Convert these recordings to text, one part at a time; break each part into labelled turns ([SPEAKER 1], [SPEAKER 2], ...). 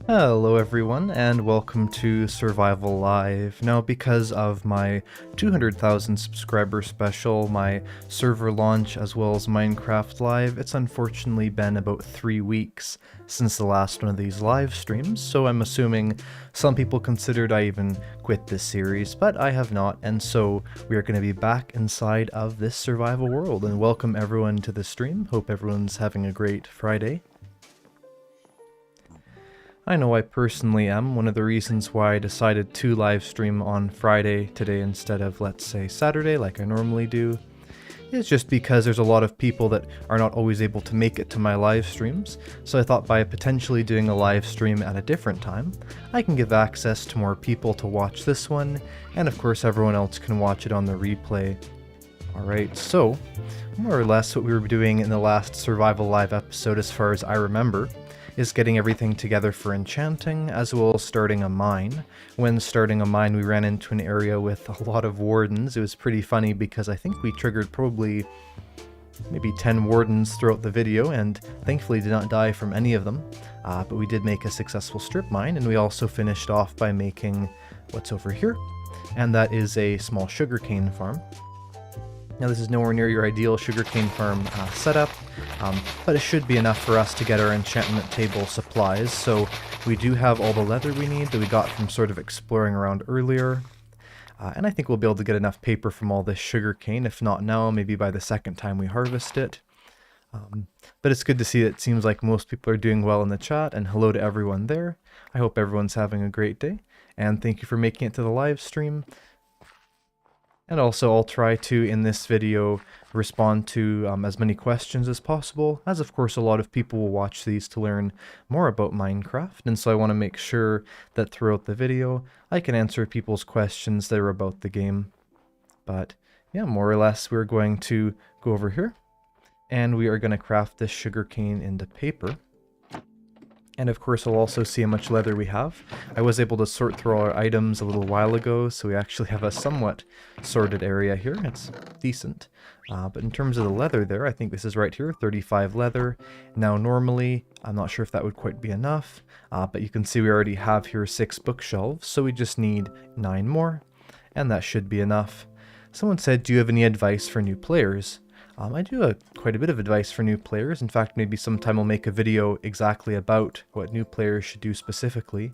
[SPEAKER 1] Hello everyone, and welcome to Survival Live. Now, because of my 200,000 subscriber special, my server launch, as well as Minecraft Live, it's unfortunately been about 3 weeks since the last one of these live streams, so I'm assuming some people considered I even quit this series, but I have not, and so we are going to be back inside of this survival world, and welcome everyone to the stream. Hope everyone's having a great Friday. I know I personally am. One of the reasons why I decided to live stream on Friday today instead of, let's say, Saturday like I normally do is just because there's a lot of people that are not always able to make it to my live streams, so I thought by potentially doing a live stream at a different time, I can give access to more people to watch this one, and of course everyone else can watch it on the replay. Alright, so more or less what we were doing in the last Survival Live episode, as far as I remember, is getting everything together for enchanting, as well as starting a mine. When starting a mine, we ran into an area with a lot of wardens. It was pretty funny because I think we triggered probably maybe 10 wardens throughout the video, and thankfully did not die from any of them. But we did make a successful strip mine, and we also finished off by making what's over here, and that is a small sugarcane farm. Now this is nowhere near your ideal sugarcane farm setup, but it should be enough for us to get our enchantment table supplies. So we do have all the leather we need that we got from sort of exploring around earlier. And I think we'll be able to get enough paper from all this sugarcane, if not now, maybe by the second time we harvest it. But it's good to see that it seems like most people are doing well in the chat, and hello to everyone there. I hope everyone's having a great day, and thank you for making it to the live stream. And also I'll try to, in this video, respond to as many questions as possible, as of course a lot of people will watch these to learn more about Minecraft, and so I want to make sure that throughout the video I can answer people's questions that are about the game. But yeah, more or less we're going to go over here, and we are going to craft this sugarcane into paper. And of course I'll also see how much leather we have. I was able to sort through all our items a little while ago, so we actually have a somewhat sorted area here. It's decent. But in terms of the leather there, I think this is right here, 35 leather. Now normally, I'm not sure if that would quite be enough, but you can see we already have here 6 bookshelves, so we just need 9 more, and that should be enough. Someone said, do you have any advice for new players? I do have quite a bit of advice for new players. In fact, maybe sometime I'll make a video exactly about what new players should do specifically.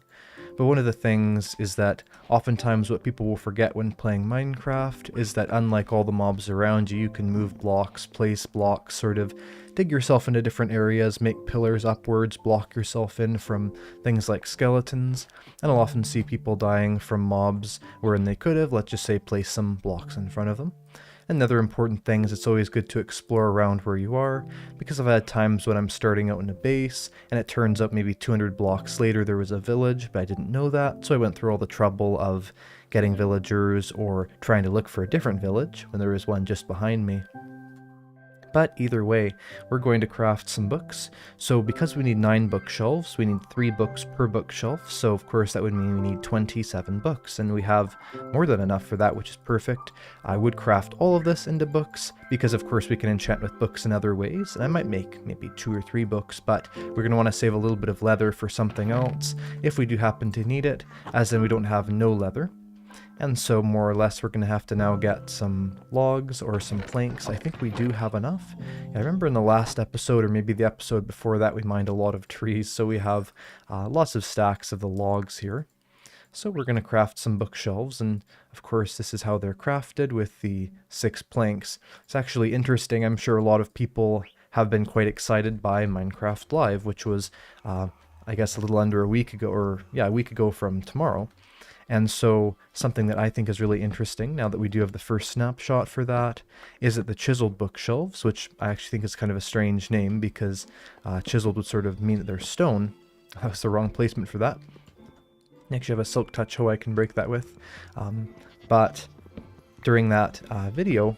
[SPEAKER 1] But one of the things is that oftentimes what people will forget when playing Minecraft is that unlike all the mobs around you, you can move blocks, place blocks, sort of dig yourself into different areas, make pillars upwards, block yourself in from things like skeletons. And I'll often see people dying from mobs wherein they could have, let's just say, placed some blocks in front of them. Another important thing is it's always good to explore around where you are, because I've had times when I'm starting out in a base, and it turns out maybe 200 blocks later there was a village, but I didn't know that, so I went through all the trouble of getting villagers or trying to look for a different village when there was one just behind me. But either way, we're going to craft some books. So because we need 9 bookshelves, we need 3 books per bookshelf. So of course that would mean we need 27 books, and we have more than enough for that, which is perfect. I would craft all of this into books, because of course we can enchant with books in other ways. And I might make maybe 2 or 3 books, but we're going to want to save a little bit of leather for something else if we do happen to need it, as in we don't have no leather. And so more or less we're going to have to now get some logs or some planks. I think we do have enough. I remember in the last episode, or maybe the episode before that, we mined a lot of trees, so we have lots of stacks of the logs here. So we're going to craft some bookshelves, and of course this is how they're crafted with the 6 planks. It's actually interesting. I'm sure a lot of people have been quite excited by Minecraft Live, which was I guess a little under a week ago, or yeah, a week ago from tomorrow. And so something that I think is really interesting, now that we do have the first snapshot for that, is that the chiseled bookshelves, which I actually think is kind of a strange name because chiseled would sort of mean that they're stone. That's the wrong placement for that. Next you have a silk touch hoe I can break that with. But during that video,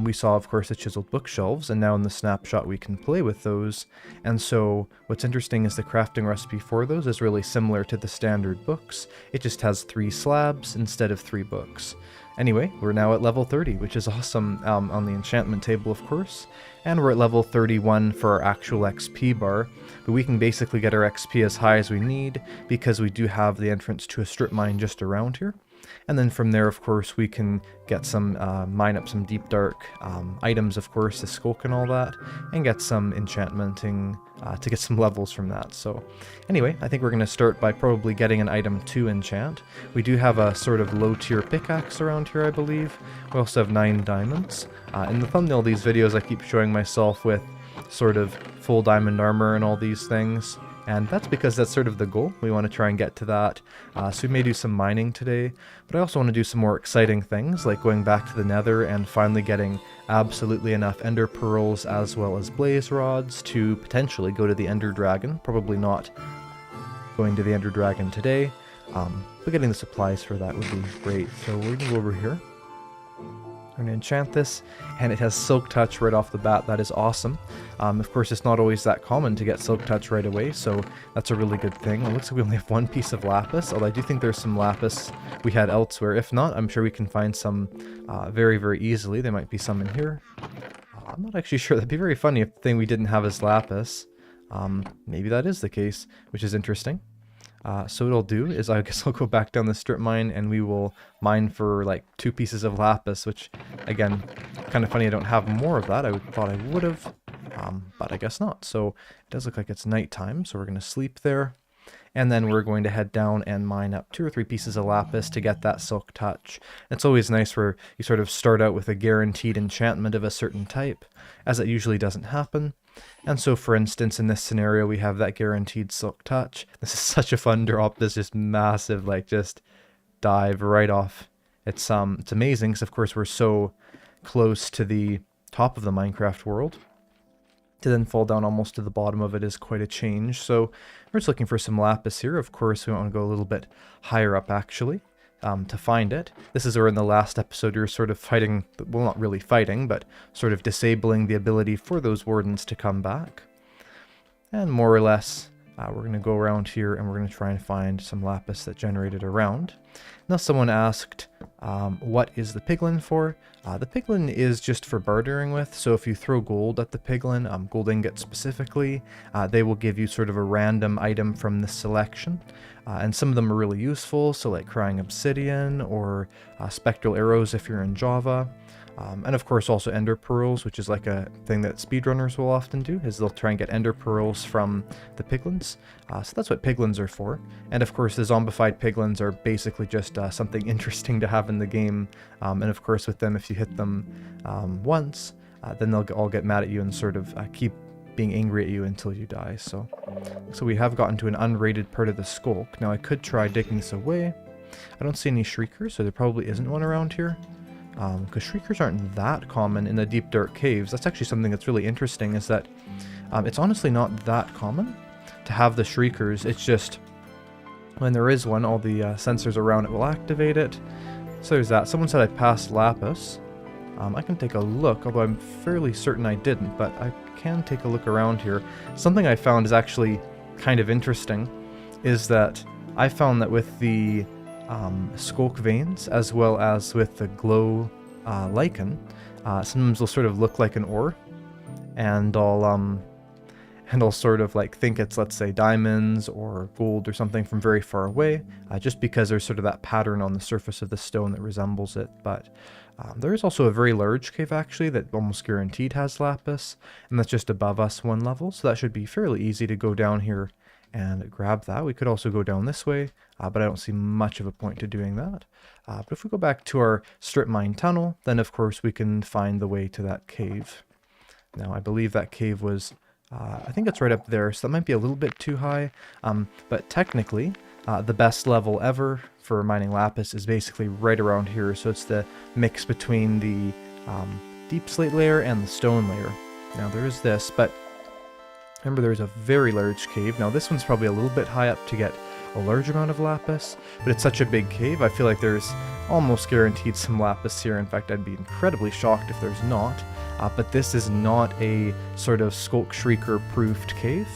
[SPEAKER 1] we saw, of course, the chiseled bookshelves, and now in the snapshot we can play with those. And so what's interesting is the crafting recipe for those is really similar to the standard books. It just has 3 slabs instead of 3 books. Anyway, we're now at level 30, which is awesome on the enchantment table, of course. And we're at level 31 for our actual XP bar. But we can basically get our XP as high as we need because we do have the entrance to a strip mine just around here. And then from there, of course, we can get some, mine up some deep dark items, of course, the skulk and all that, and get some enchantmenting to get some levels from that. So anyway, I think we're going to start by probably getting an item to enchant. We do have a sort of low tier pickaxe around here, I believe. We also have 9 diamonds. In the thumbnail of these videos, I keep showing myself with sort of full diamond armor and all these things. And that's because that's sort of the goal. We want to try and get to that. So we may do some mining today, but I also want to do some more exciting things, like going back to the nether and finally getting absolutely enough ender pearls as well as blaze rods to potentially go to the ender dragon. Probably not going to the ender dragon today, but getting the supplies for that would be great. So we're going to go over here. We're going to enchant this, and it has Silk Touch right off the bat. That is awesome. Of course, it's not always that common to get Silk Touch right away, so that's a really good thing. It looks like we only have 1 piece of lapis, although I do think there's some lapis we had elsewhere. If not, I'm sure we can find some very, very easily. There might be some in here. I'm not actually sure. That'd be very funny if the thing we didn't have is lapis. Maybe that is the case, which is interesting. So what I'll do is I guess I'll go back down the strip mine and we will mine for like 2 pieces of lapis, which again, kind of funny I don't have more of that. I thought I would have, but I guess not. So it does look like it's nighttime, so we're going to sleep there. And then we're going to head down and mine up 2 or 3 pieces of lapis to get that Silk Touch. It's always nice where you sort of start out with a guaranteed enchantment of a certain type, as it usually doesn't happen. And so, for instance, in this scenario, we have that guaranteed Silk Touch. This is such a fun drop. This just massive, like, just dive right off. It's amazing, because of course we're so close to the top of the Minecraft world. To then fall down almost to the bottom of it is quite a change. So we're just looking for some lapis here. Of course, we want to go a little bit higher up, actually, to find it. This is where in the last episode you're sort of fighting, well, not really fighting, but sort of disabling the ability for those wardens to come back. And more or less, we're going to go around here and we're going to try and find some lapis that generated around. Now someone asked, what is the piglin for? The piglin is just for bartering with, so if you throw gold at the piglin, gold ingots specifically, they will give you sort of a random item from this selection. And some of them are really useful, so like crying obsidian or spectral arrows if you're in Java. And of course also ender pearls, which is like a thing that speedrunners will often do, is they'll try and get ender pearls from the piglins. So that's what piglins are for. And of course the zombified piglins are basically just something interesting to have in the game. And of course with them, if you hit them once, then they'll all get mad at you and sort of keep being angry at you until you die. So we have gotten to an unrated part of the skulk. Now I could try digging this away. I don't see any shriekers, so there probably isn't one around here. Because shriekers aren't that common in the deep dark caves. That's actually something that's really interesting, is that it's honestly not that common to have the shriekers. It's just when there is one, all the sensors around it will activate it. So there's that. Someone said I passed lapis. I can take a look, although I'm fairly certain I didn't, but I can take a look around here. Something I found is actually kind of interesting, is that I found that with the skulk veins, as well as with the glow lichen, sometimes they'll sort of look like an ore, and I'll sort of like think it's, let's say, diamonds or gold or something from very far away, just because there's sort of that pattern on the surface of the stone that resembles it. But there is also a very large cave actually that almost guaranteed has lapis, and that's just above us 1 level, so that should be fairly easy to go down here and grab that. We could also go down this way, but I don't see much of a point to doing that. But if we go back to our strip mine tunnel, then of course we can find the way to that cave. Now I believe that cave was, I think it's right up there, so that might be a little bit too high, but technically the best level ever for mining lapis is basically right around here, so it's the mix between the deep slate layer and the stone layer. Now there is this, but remember there's a very large cave. Now this one's probably a little bit high up to get a large amount of lapis, but it's such a big cave, I feel like there's almost guaranteed some lapis here. In fact, I'd be incredibly shocked if there's not. But this is not a sort of skulk shrieker proofed cave,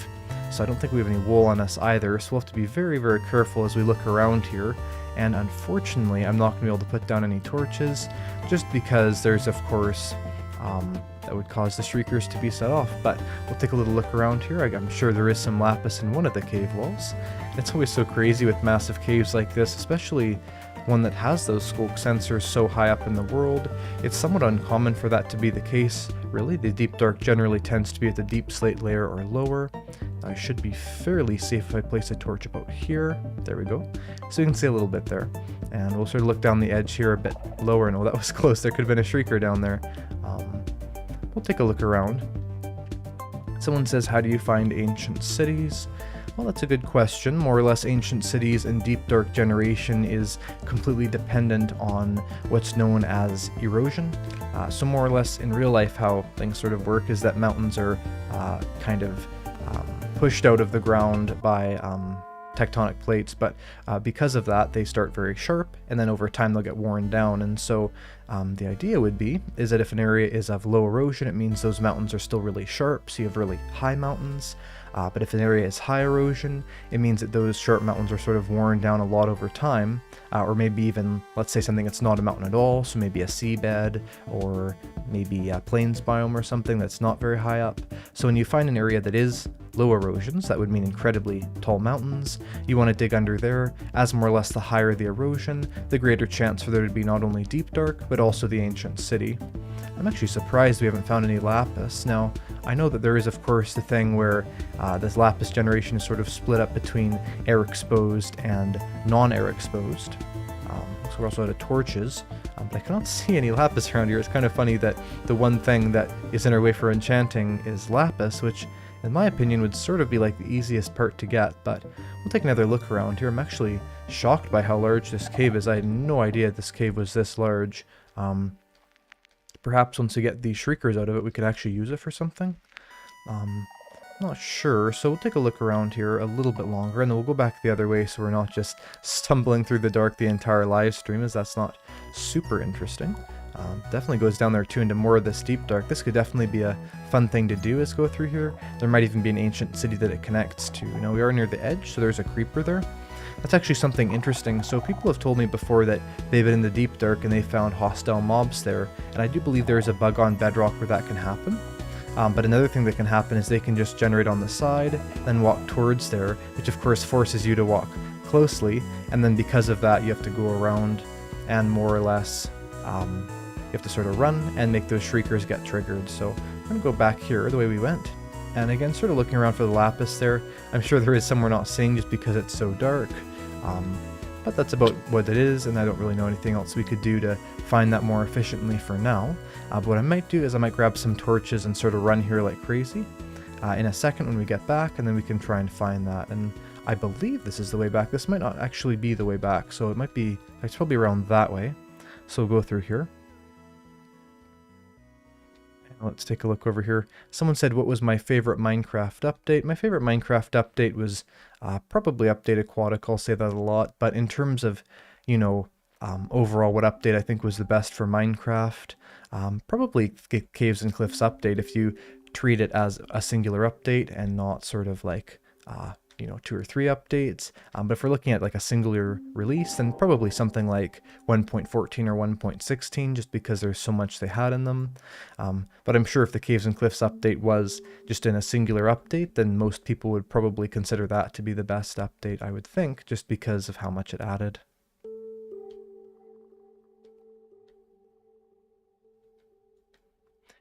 [SPEAKER 1] so I don't think we have any wool on us either, so we'll have to be very, very careful as we look around here and unfortunately I'm not going to be able to put down any torches, just because there's of course that would cause the shriekers to be set off. But we'll take a little look around here. I'm sure there is some lapis in one of the cave walls. It's always so crazy with massive caves like this, especially one that has those skulk sensors so high up in the world. It's somewhat uncommon for that to be the case, really. The deep dark generally tends to be at the deep slate layer or lower. I should be fairly safe if I place a torch about here. There we go. So you can see a little bit there. And we'll sort of look down the edge here a bit lower. No, that was close. There could have been a shrieker down there. We'll take a look around. Someone says, how do you find ancient cities? Well, that's a good question. More or less, ancient cities in deep dark generation is completely dependent on what's known as erosion. So more or less in real life how things sort of work is that mountains are kind of pushed out of the ground by tectonic plates, but because of that they start very sharp, and then over time they'll get worn down. And so the idea would be is that if an area is of low erosion, it means those mountains are still really sharp, so you have really high mountains. But if an area is high erosion, it means that those sharp mountains are sort of worn down a lot over time, or maybe even, let's say something that's not a mountain at all, so maybe a seabed, or maybe a plains biome or something that's not very high up. So when you find an area that is low erosions, that would mean incredibly tall mountains, you want to dig under there, as more or less the higher the erosion, the greater chance for there to be not only deep dark, but also the ancient city. I'm actually surprised we haven't found any lapis. Now, I know that there is of course the thing where this lapis generation is sort of split up between air exposed and non-air exposed. So we're also out of torches, but I cannot see any lapis around here. It's kind of funny that the one thing that is in our way for enchanting is lapis, which in my opinion would sort of be like the easiest part to get. But we'll take another look around here. I'm actually shocked by how large this cave is. I had no idea this cave was this large. Perhaps once we get these shriekers out of it, we could actually use it for something. Not sure, so we'll take a look around here a little bit longer, and then we'll go back the other way so we're not just stumbling through the dark the entire live stream, as that's not super interesting. Definitely goes down there too into more of this deep dark. This could definitely be a fun thing to do, is go through here. There might even be an ancient city that it connects to. Now we are near the edge, so there's a creeper there. That's actually something interesting. So people have told me before that they've been in the deep dark and they found hostile mobs there, and I do believe there's a bug on Bedrock where that can happen. But another thing that can happen is they can just generate on the side, then walk towards there, which of course forces you to walk closely, and then because of that you have to go around and more or less you have to sort of run and make those shriekers get triggered. So I'm going to go back here the way we went. And again, sort of looking around for the lapis there. I'm sure there is some we're not seeing just because it's so dark. But that's about what it is, and I don't really know anything else we could do to find that more efficiently for now. But what I might do is I might grab some torches and sort of run here like crazy in a second when we get back, and then we can try and find that. And I believe this is the way back. This might not actually be the way back, so it might be, it's probably around that way. So we'll go through here. Let's take a look over here. Someone said, what was my favorite Minecraft update? My favorite Minecraft update was probably Update Aquatic. I'll say that a lot. But in terms of, you know, overall what update I think was the best for Minecraft, probably Caves and Cliffs update, if you treat it as a singular update and not sort of like, you know, 2 or 3 updates. But if we're looking at like a singular release, then probably something like 1.14 or 1.16, just because there's so much they had in them. But I'm sure if the Caves and Cliffs update was just in a singular update, then most people would probably consider that to be the best update, I would think, just because of how much it added.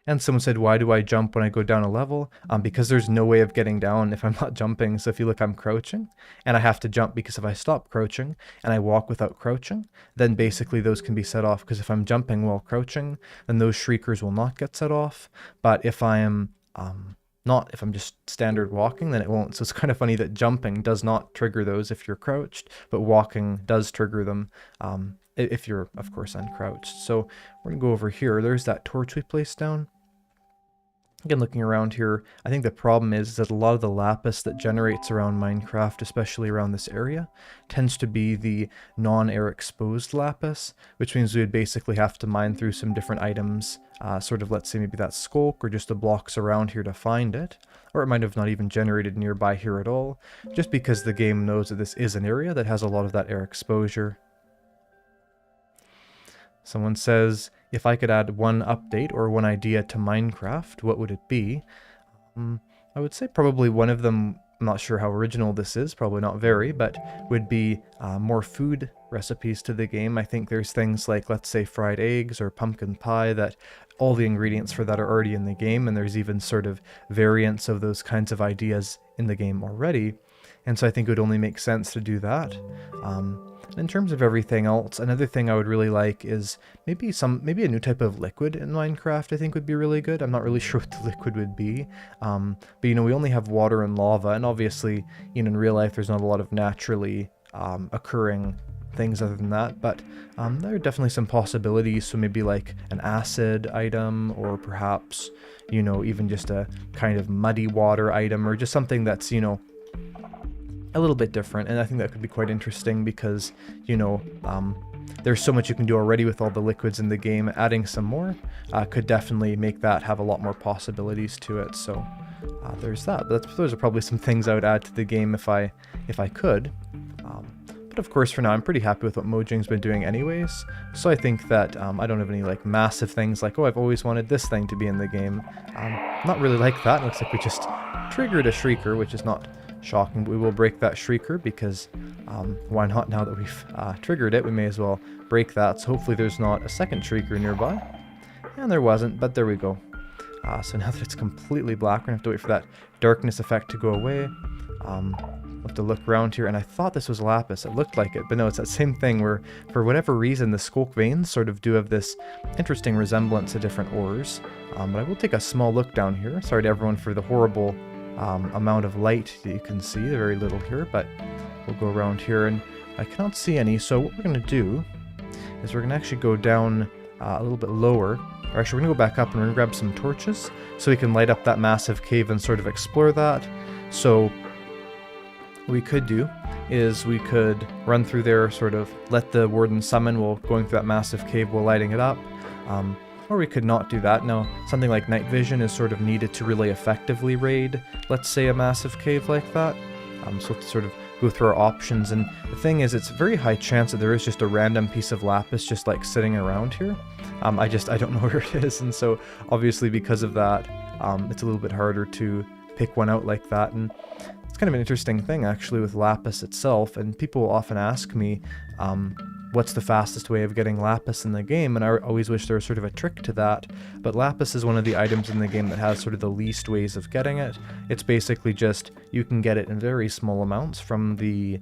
[SPEAKER 1] And someone said, why do I jump when I go down a level? Because there's no way of getting down if I'm not jumping. So if you look, I'm crouching, and I have to jump, because if I stop crouching and I walk without crouching, then basically those can be set off. Because if I'm jumping while crouching, then those shriekers will not get set off. But if I am if I'm just standard walking, then it won't. So it's kind of funny that jumping does not trigger those if you're crouched, but walking does trigger them if you're, of course, uncrouched. So we're going to go over here. There's that torch we placed down. Again, looking around here, I think the problem is that a lot of the lapis that generates around Minecraft, especially around this area, tends to be the non-air exposed lapis, which means we would basically have to mine through some different items, sort of, let's say maybe that skulk or just the blocks around here to find it, or it might have not even generated nearby here at all, just because the game knows that this is an area that has a lot of that air exposure. Someone says, if I could add one update or one idea to Minecraft, what would it be? I would say probably one of them, I'm not sure how original this is, probably not very, but would be more food recipes to the game. I think there's things like, let's say, fried eggs or pumpkin pie that all the ingredients for that are already in the game, and there's even sort of variants of those kinds of ideas in the game already. And so I think it would only make sense to do that. In terms of everything else, another thing I would really like is maybe a new type of liquid in Minecraft I think would be really good. I'm not really sure what the liquid would be. But you know, we only have water and lava, and obviously, you know, in real life there's not a lot of naturally occurring things other than that, but there are definitely some possibilities. So maybe like an acid item, or perhaps, you know, even just a kind of muddy water item, or just something that's, you know, a little bit different. And I think that could be quite interesting because, you know, there's so much you can do already with all the liquids in the game. Adding some more could definitely make that have a lot more possibilities to it. So there's that. But those are probably some things I would add to the game if I could. But of course, for now, I'm pretty happy with what Mojang's been doing anyways. So I think that I don't have any like massive things like, oh, I've always wanted this thing to be in the game. Not really like that. It looks like we just triggered a shrieker, which is not shocking, but we will break that shrieker because why not? Now that we've triggered it, we may as well break that. So hopefully there's not a second shrieker nearby. And there wasn't, but there we go. So now that it's completely black, we're gonna have to wait for that darkness effect to go away. We'll have to look around here, and I thought this was lapis. It looked like it, but no, it's that same thing where, for whatever reason, the skulk veins sort of do have this interesting resemblance to different ores. But I will take a small look down here. Sorry to everyone for the horrible amount of light that you can see, very little here, but we'll go around here, and I cannot see any. So what we're going to do is we're going to actually go down a little bit lower. Or actually, we're going to go back up and we're going to grab some torches so we can light up that massive cave and sort of explore that. So what we could do is we could run through there, sort of let the warden summon while going through that massive cave while lighting it up. Or we could not do that. Now, something like night vision is sort of needed to really effectively raid, let's say, a massive cave like that. So to sort of go through our options, and the thing is, it's a very high chance that there is just a random piece of lapis just like sitting around here. I don't know where it is, and so obviously because of that, it's a little bit harder to pick one out like that. And it's kind of an interesting thing actually with lapis itself, and people will often ask me, what's the fastest way of getting lapis in the game? And I always wish there was sort of a trick to that, but lapis is one of the items in the game that has sort of the least ways of getting it. It's basically just, you can get it in very small amounts from the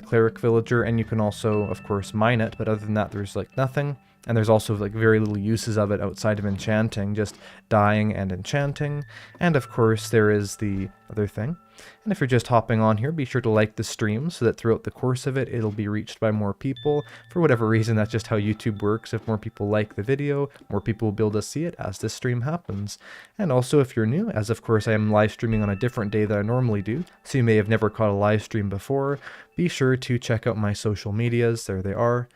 [SPEAKER 1] cleric villager, and you can also, of course, mine it, but other than that, there's like nothing. And there's also like very little uses of it outside of enchanting, just dyeing and enchanting. And of course there is the other thing. And if you're just hopping on here, be sure to like the stream so that throughout the course of it, it'll be reached by more people. For whatever reason, that's just how YouTube works. If more people like the video, more people will be able to see it as this stream happens. And also if you're new, as of course I am live streaming on a different day than I normally do, so you may have never caught a live stream before, be sure to check out my social medias. There they are.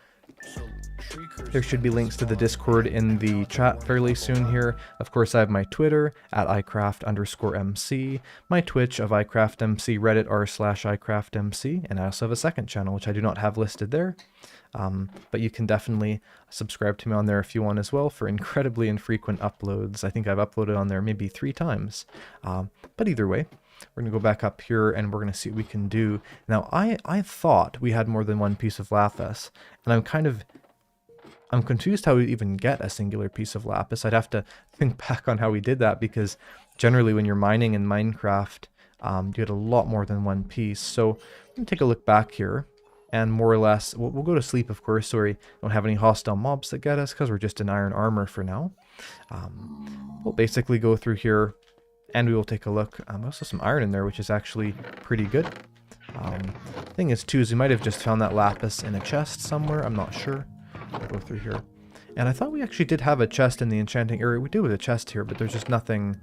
[SPEAKER 1] There should be links to the Discord in the chat fairly soon here. Of course, I have my Twitter at Eyecraft_MC, my Twitch of Eyecraftmc, Reddit r/Eyecraftmc, and I also have a second channel, which I do not have listed there. But you can definitely subscribe to me on there if you want as well for incredibly infrequent uploads. I think I've uploaded on there maybe 3 times. But either way, we're going to go back up here and we're going to see what we can do. Now, I thought we had more than one piece of lapis, and I'm confused how we even get a singular piece of lapis. I'd have to think back on how we did that, because generally when you're mining in Minecraft, you get a lot more than one piece. So I'm going to take a look back here, and more or less, we'll go to sleep, of course, so we don't have any hostile mobs that get us, because we're just in iron armor for now. We'll basically go through here, and we will take a look. Also some iron in there, which is actually pretty good. Thing is, too, is we might have just found that lapis in a chest somewhere. I'm not sure. We'll go through here. And I thought we actually did have a chest in the enchanting area. We do with a chest here, but there's just nothing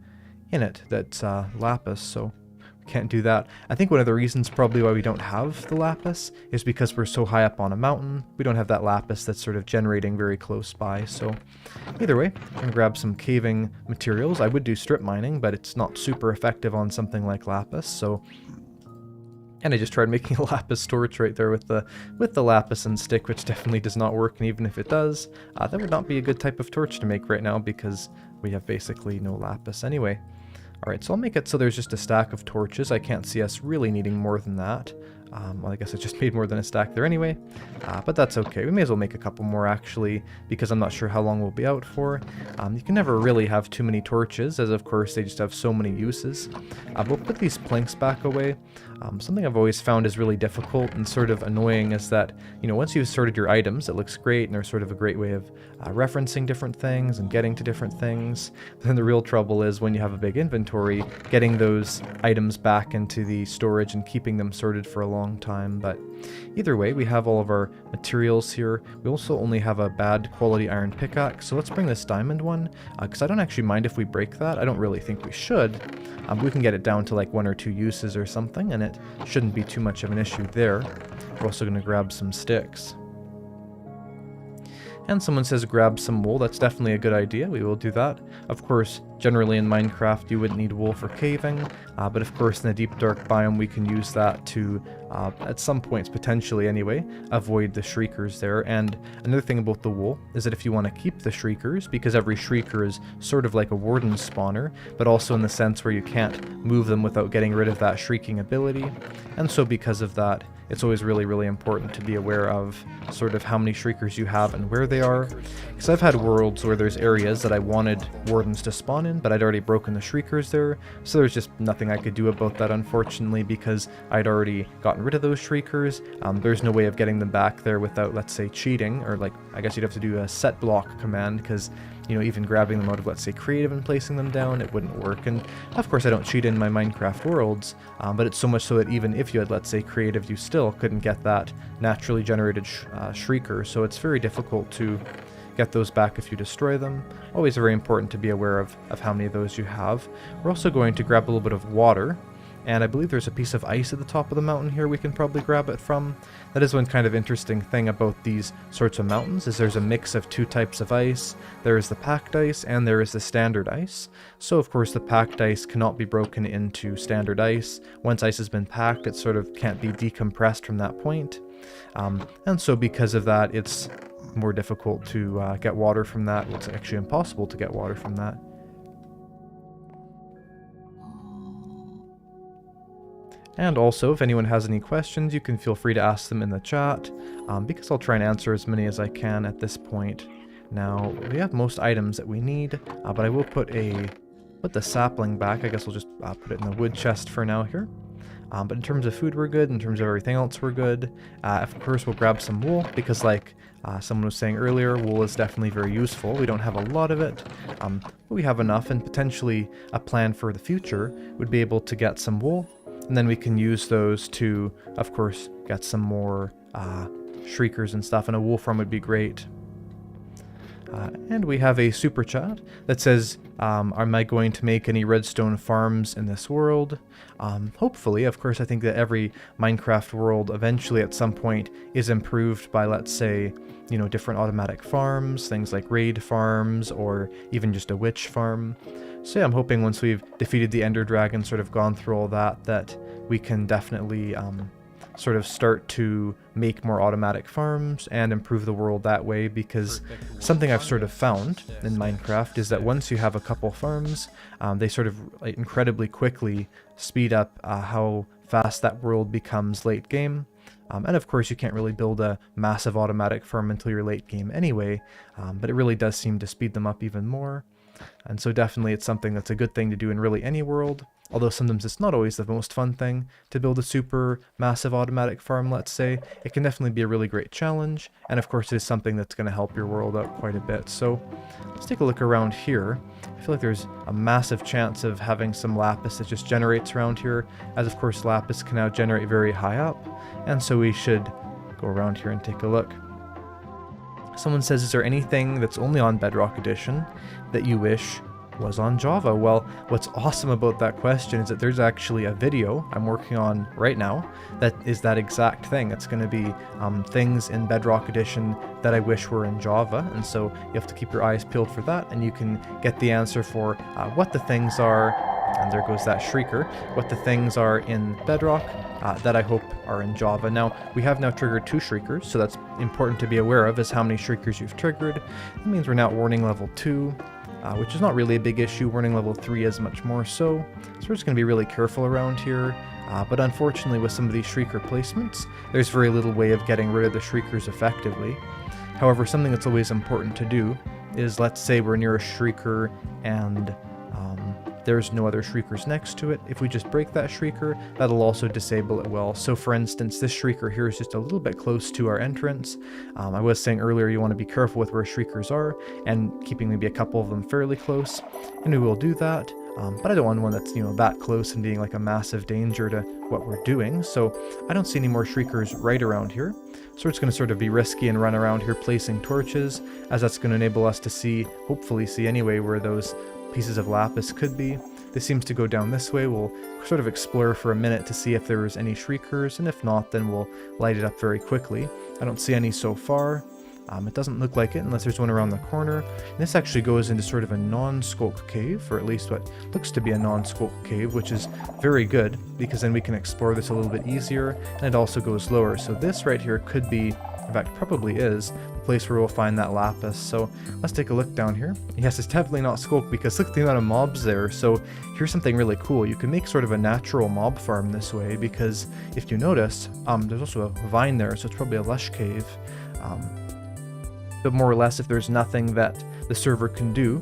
[SPEAKER 1] in it that's lapis, so we can't do that. I think one of the reasons probably why we don't have the lapis is because we're so high up on a mountain. We don't have that lapis that's sort of generating very close by. So either way, I'm going to grab some caving materials. I would do strip mining, but it's not super effective on something like lapis, so And I just tried making a lapis torch right there with the lapis and stick, which definitely does not work, and even if it does, that would not be a good type of torch to make right now because we have basically no lapis anyway. Alright, so I'll make it so there's just a stack of torches. I can't see us really needing more than that. Well, I guess I just made more than a stack there anyway, but that's okay. We may as well make a couple more actually, because I'm not sure how long we'll be out for. You can never really have too many torches, as of course they just have so many uses. We'll put these planks back away. Something I've always found is really difficult and sort of annoying is that, you know, once you've sorted your items, it looks great and they're sort of a great way of referencing different things and getting to different things. Then the real trouble is when you have a big inventory, getting those items back into the storage and keeping them sorted for a long time. But either way, we have all of our materials here. We also only have a bad quality iron pickaxe, so let's bring this diamond one, because I don't actually mind if we break that. I don't really think we should. We can get it down to like 1 or 2 uses or something, and it shouldn't be too much of an issue there. We're also going to grab some sticks. And someone says grab some wool. That's definitely a good idea. We will do that. Of course, generally in Minecraft you wouldn't need wool for caving, but of course in the deep dark biome we can use that to, at some points potentially anyway, avoid the shriekers there. And another thing about the wool is that if you want to keep the shriekers, because every shrieker is sort of like a warden spawner, but also in the sense where you can't move them without getting rid of that shrieking ability, and so because of that, it's always really important to be aware of sort of how many shriekers you have and where they are. Because I've had worlds where there's areas that I wanted wardens to spawn in, but I'd already broken the shriekers there, so there's just nothing I could do about that unfortunately because I'd already gotten rid of those shriekers. There's no way of getting them back there without, let's say, cheating, or like, I guess you'd have to do a set block command, because you know, even grabbing them out of, let's say, creative and placing them down, it wouldn't work. And of course I don't cheat in my Minecraft worlds, but it's so much so that even if you had, let's say, creative, you still couldn't get that naturally generated shrieker, so it's very difficult to get those back if you destroy them. Always very important to be aware of how many of those you have. We're also going to grab a little bit of water, and I believe there's a piece of ice at the top of the mountain here we can probably grab it from. That is one kind of interesting thing about these sorts of mountains, is there's a mix of 2 types of ice. There is the packed ice and there is the standard ice. So of course the packed ice cannot be broken into standard ice. Once ice has been packed, it sort of can't be decompressed from that point. And so because of that, it's more difficult to get water from that. Well, it's actually impossible to get water from that. And also, if anyone has any questions, you can feel free to ask them in the chat, because I'll try and answer as many as I can at this point. Now, we have most items that we need, but I will put the sapling back. I guess we'll just put it in the wood chest for now here. But in terms of food, we're good. In terms of everything else, we're good. Of course, we'll grab some wool, because like someone was saying earlier, wool is definitely very useful. We don't have a lot of it, but we have enough, and potentially a plan for the future would be able to get some wool. And then we can use those to, of course, get some more shriekers and stuff, and a wool farm would be great. And we have a super chat that says, am I going to make any redstone farms in this world? Hopefully. Of course, I think that every Minecraft world eventually at some point is improved by, let's say, you know, different automatic farms, things like raid farms, or even just a witch farm. So yeah, I'm hoping once we've defeated the Ender Dragon, sort of gone through all that, that we can definitely sort of start to make more automatic farms and improve the world that way, because something I've sort of found in Minecraft is that once you have a couple farms, they sort of incredibly quickly speed up how fast that world becomes late game. And of course you can't really build a massive automatic farm until you're late game anyway, but it really does seem to speed them up even more. And so definitely it's something that's a good thing to do in really any world, although sometimes it's not always the most fun thing to build a super massive automatic farm, let's say. It can definitely be a really great challenge, and of course it is something that's going to help your world out quite a bit. So let's take a look around here. I feel like there's a massive chance of having some lapis that just generates around here, as of course lapis can now generate very high up, and so we should go around here and take a look. Someone says, is there anything that's only on Bedrock Edition that you wish was on Java? Well, what's awesome about that question is that there's actually a video I'm working on right now that is that exact thing. It's going to be things in Bedrock Edition that I wish were in Java, and so you have to keep your eyes peeled for that, and you can get the answer for what the things are And there goes that shrieker. What the things are in Bedrock, that I hope are in Java. Now, we have now triggered 2 shriekers, so that's important to be aware of, is how many shriekers you've triggered. That means we're now at warning level 2, which is not really a big issue. Warning level 3 is much more so. So we're just going to be really careful around here. But unfortunately, with some of these shrieker placements, there's very little way of getting rid of the shriekers effectively. However, something that's always important to do is, let's say we're near a shrieker and there's no other shriekers next to it. If we just break that shrieker, that'll also disable it well. So for instance, this shrieker here is just a little bit close to our entrance. I was saying earlier you want to be careful with where shriekers are and keeping maybe a couple of them fairly close, and we will do that. But I don't want one that's, that close and being like a massive danger to what we're doing. So I don't see any more shriekers right around here. So we're just going to sort of be risky and run around here placing torches, as that's going to enable us to see, hopefully see anyway, where those pieces of lapis could be. This seems to go down this way. We'll sort of explore for a minute to see if there's any shriekers, and if not, then we'll light it up very quickly. I don't see any so far. It doesn't look like it unless there's one around the corner. And this actually goes into sort of a non-skulk cave, or at least what looks to be a non-skulk cave, which is very good, because then we can explore this a little bit easier, and it also goes lower. So this right here could be, in fact probably is, the place where we'll find that lapis. So let's take a look down here. Yes, it's definitely not skulk, because look at the amount of mobs there. So here's something really cool. You can make sort of a natural mob farm this way, because if you notice, there's also a vine there, so it's probably a lush cave. But more or less, if there's nothing that the server can do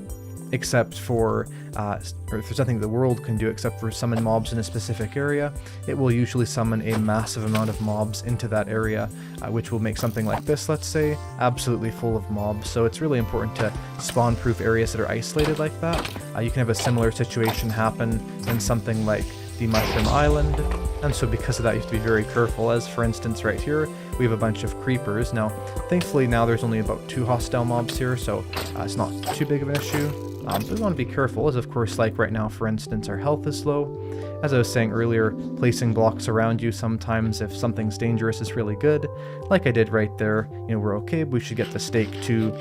[SPEAKER 1] except for, or if there's nothing the world can do except for summon mobs in a specific area, it will usually summon a massive amount of mobs into that area, which will make something like this, let's say, absolutely full of mobs. So it's really important to spawn-proof areas that are isolated like that. You can have a similar situation happen in something like the Mushroom Island, and so because of that you have to be very careful, as for instance right here we have a bunch of creepers. Now thankfully now there's only about 2 hostile mobs here, so it's not too big of an issue, but we want to be careful, as of course, like right now for instance, our health is low. As I was saying earlier, placing blocks around you sometimes if something's dangerous is really good. Like I did right there, we're okay, but we should get the steak to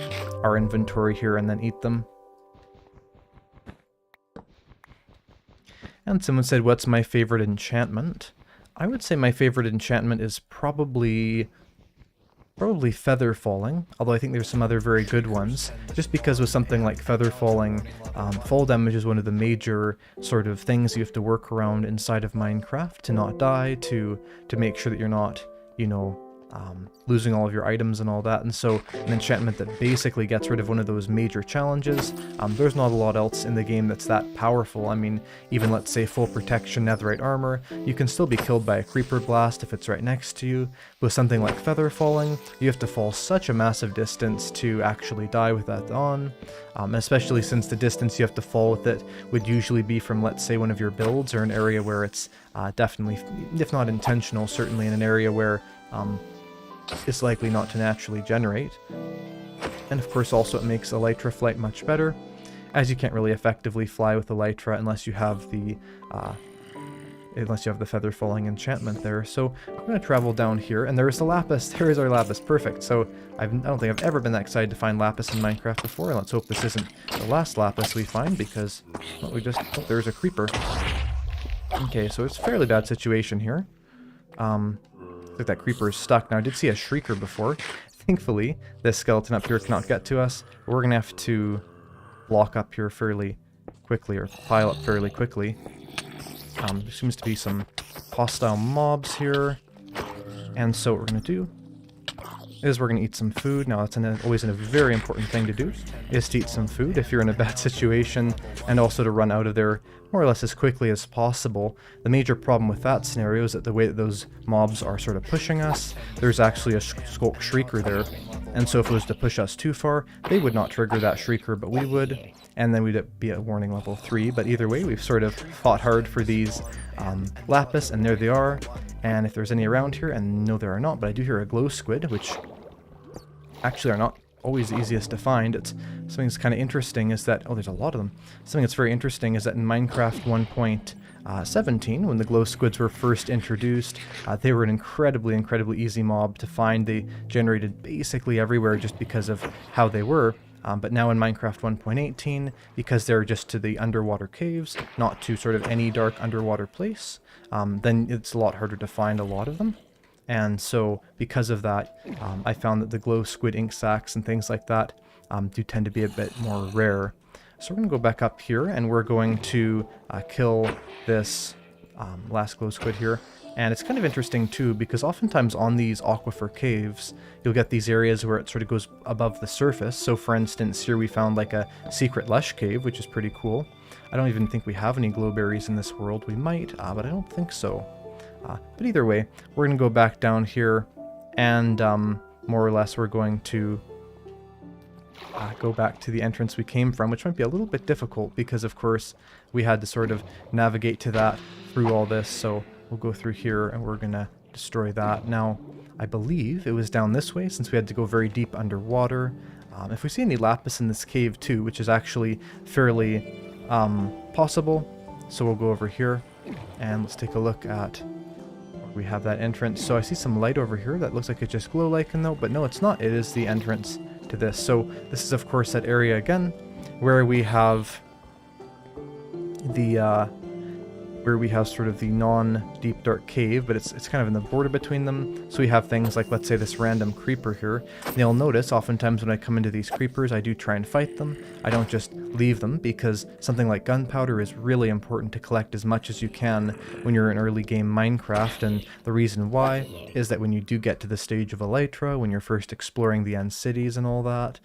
[SPEAKER 1] our inventory here and then eat them. And someone said, what's my favorite enchantment? I would say my favorite enchantment is probably feather falling, although I think there's some other very good ones, just because with something like feather falling, fall damage is one of the major sort of things you have to work around inside of Minecraft to not die, to make sure that you're not, losing all of your items and all that. And so an enchantment that basically gets rid of one of those major challenges, there's not a lot else in the game that's that powerful. I mean, even let's say full protection netherite armor, you can still be killed by a creeper blast if it's right next to you. With something like feather falling, you have to fall such a massive distance to actually die with that on, especially since the distance you have to fall with it would usually be from, let's say, one of your builds or an area where it's definitely, if not intentional, certainly in an area where it's likely not to naturally generate. And of course also it makes elytra flight much better, as you can't really effectively fly with elytra unless you have the feather falling enchantment there. So we're going to travel down here, and there's the lapis. There is our lapis. Perfect. So I don't think I've ever been that excited to find lapis in Minecraft before, and let's hope this isn't the last lapis we find, because well, there's a creeper. Okay, so it's a fairly bad situation here. Like that creeper is stuck. Now I did see a shrieker before. Thankfully, this skeleton up here cannot get to us. We're going to have to block up here fairly quickly, or pile up fairly quickly. There seems to be some hostile mobs here. And so what we're going to do is we're going to eat some food. Now that's always a very important thing to do, is to eat some food if you're in a bad situation, and also to run out of there more or less as quickly as possible. The major problem with that scenario is that the way that those mobs are sort of pushing us, there's actually a skulk shrieker there, and so if it was to push us too far, they would not trigger that shrieker, but we would, and then we'd be at warning level 3. But either way, we've sort of fought hard for these lapis, and there they are. And if there's any around here, and no there are not, but I do hear a glow squid, which actually are not always the easiest to find. It's something that's kind of interesting is that, oh, there's a lot of them. Something that's very interesting is that in Minecraft 1.17, when the glow squids were first introduced, they were an incredibly easy mob to find. They generated basically everywhere just because of how they were. But now in Minecraft 1.18, because they're just to the underwater caves, not to sort of any dark underwater place, then it's a lot harder to find a lot of them. And so because of that, I found that the glow squid ink sacs and things like that do tend to be a bit more rare. So we're going to go back up here, and we're going to kill this last glow squid here. And it's kind of interesting too, because oftentimes on these aquifer caves, you'll get these areas where it sort of goes above the surface. So for instance, here we found like a secret lush cave, which is pretty cool. I don't even think we have any glowberries in this world. We might, but I don't think so. But either way, we're going to go back down here, and more or less we're going to go back to the entrance we came from, which might be a little bit difficult because, of course, we had to sort of navigate to that through all this. So we'll go through here, and we're going to destroy that. Now, I believe it was down this way, since we had to go very deep underwater. If we see any lapis in this cave too, which is actually fairly possible, so we'll go over here, and let's take a look at... We have that entrance. So I see some light over here that looks like it's just glow lichen though, but no, it's not. It is the entrance to this. So this is of course that area again where we have the sort of the non-deep dark cave, but it's kind of in the border between them. So we have things like, let's say, this random creeper here. And you'll notice oftentimes when I come into these creepers, I do try and fight them. I don't just leave them, because something like gunpowder is really important to collect as much as you can when you're in early game Minecraft. And the reason why is that when you do get to the stage of Elytra, when you're first exploring the end cities and all that,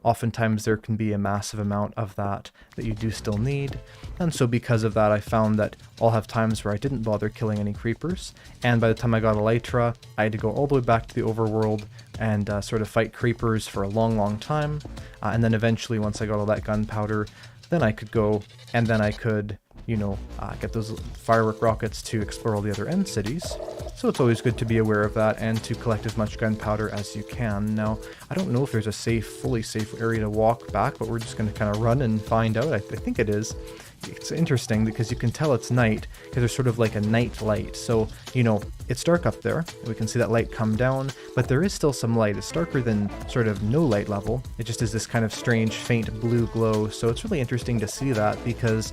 [SPEAKER 1] oftentimes there can be a massive amount of that you do still need. And so because of that, I found that I'll have times where I didn't bother killing any creepers, and by the time I got Elytra, I had to go all the way back to the overworld and sort of fight creepers for a long time, and then eventually once I got all that gunpowder, then I could go, and then I could, you know, get those firework rockets to explore all the other end cities. So it's always good to be aware of that and to collect as much gunpowder as you can. Now, I don't know if there's a fully safe area to walk back, but we're just going to kind of run and find out. I think it is. It's interesting because you can tell it's night because there's sort of like a night light. So, you know, it's dark up there. We can see that light come down, but there is still some light. It's darker than sort of no light level. It just is this kind of strange faint blue glow. So it's really interesting to see that, because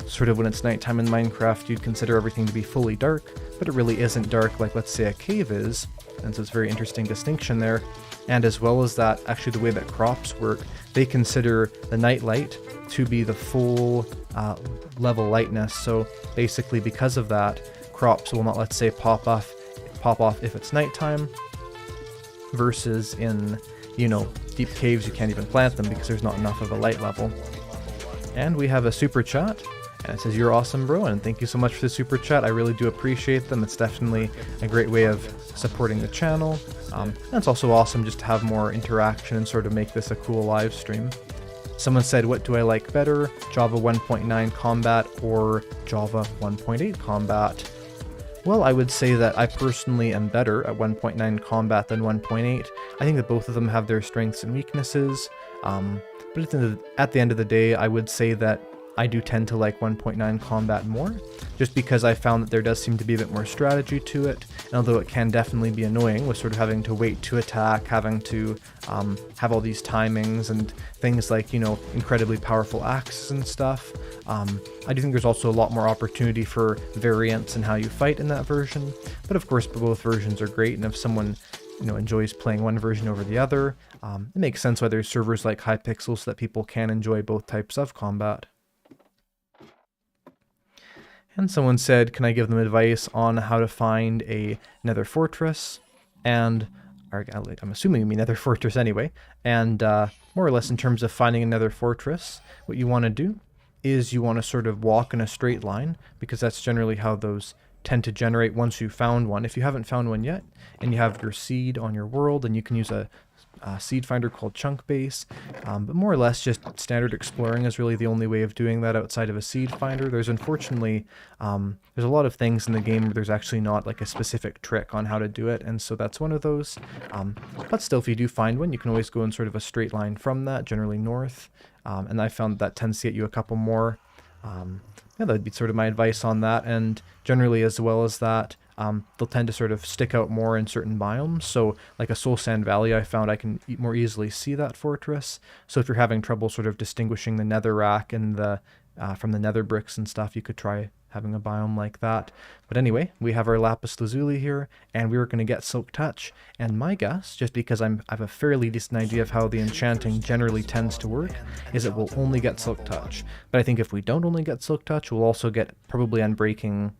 [SPEAKER 1] sort of when it's nighttime in Minecraft, you'd consider everything to be fully dark, but it really isn't dark like, let's say, a cave is. And so it's a very interesting distinction there. And as well as that, actually the way that crops work, they consider the night light to be the full level lightness. So basically because of that, crops will not, let's say, pop off if it's nighttime, versus in, you know, deep caves you can't even plant them because there's not enough of a light level. And we have a super chat, and it says, "You're awesome, bro," and thank you so much for the super chat. I really do appreciate them. It's definitely a great way of supporting the channel. And it's also awesome just to have more interaction and sort of make this a cool live stream. Someone said, what do I like better, Java 1.9 combat or Java 1.8 combat? Well, I would say that I personally am better at 1.9 combat than 1.8. I think that both of them have their strengths and weaknesses. But at the end of the day, I would say that I do tend to like 1.9 combat more, just because I found that there does seem to be a bit more strategy to it, and although it can definitely be annoying with sort of having to wait to attack, having to have all these timings and things like, you know, incredibly powerful axes and stuff, I do think there's also a lot more opportunity for variance in how you fight in that version. But of course, both versions are great, and if someone, you know, enjoys playing one version over the other, it makes sense why there's servers like Hypixel so that people can enjoy both types of combat. And someone said, can I give them advice on how to find a nether fortress? And I'm assuming you mean nether fortress anyway. And more or less in terms of finding a nether fortress, what you want to do is you want to sort of walk in a straight line, because that's generally how those tend to generate once you've found one. If you haven't found one yet, and you have your seed on your world, and you can use a seed finder called chunk base, but more or less just standard exploring is really the only way of doing that outside of a seed finder. There's unfortunately there's a lot of things in the game where there's actually not like a specific trick on how to do it, and so that's one of those. But still, if you do find one, you can always go in sort of a straight line from that, generally north, and I found that tends to get you a couple more. Yeah, that'd be sort of my advice on that. And generally, as well as that, they'll tend to sort of stick out more in certain biomes. So like a Soul Sand Valley, I found I can more easily see that fortress. So if you're having trouble sort of distinguishing the netherrack and the from the nether bricks and stuff, you could try having a biome like that. But anyway, we have our lapis lazuli here, and we were going to get Silk Touch, and my guess, just because I have a fairly decent idea of how the enchanting generally tends to work, is it will only get Silk Touch. But I think if we don't only get Silk Touch, we'll also get probably Unbreaking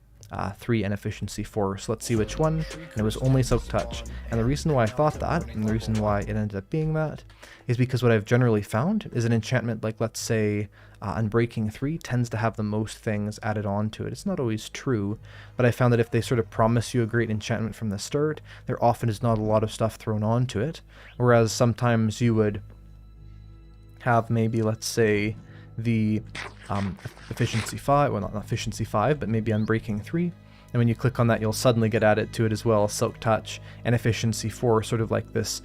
[SPEAKER 1] 3 and Efficiency 4. So let's see which one, and it was only Silk Touch. And the reason why I thought that, and the reason why it ended up being that, is because what I've generally found is an enchantment like, let's say, Unbreaking 3 tends to have the most things added on to it. It's not always true, but I found that if they sort of promise you a great enchantment from the start, there often is not a lot of stuff thrown onto it, whereas sometimes you would have maybe, let's say, the Efficiency 5, well not Efficiency 5, but maybe Unbreaking 3, and when you click on that you'll suddenly get added to it as well, Silk Touch and Efficiency 4, sort of like this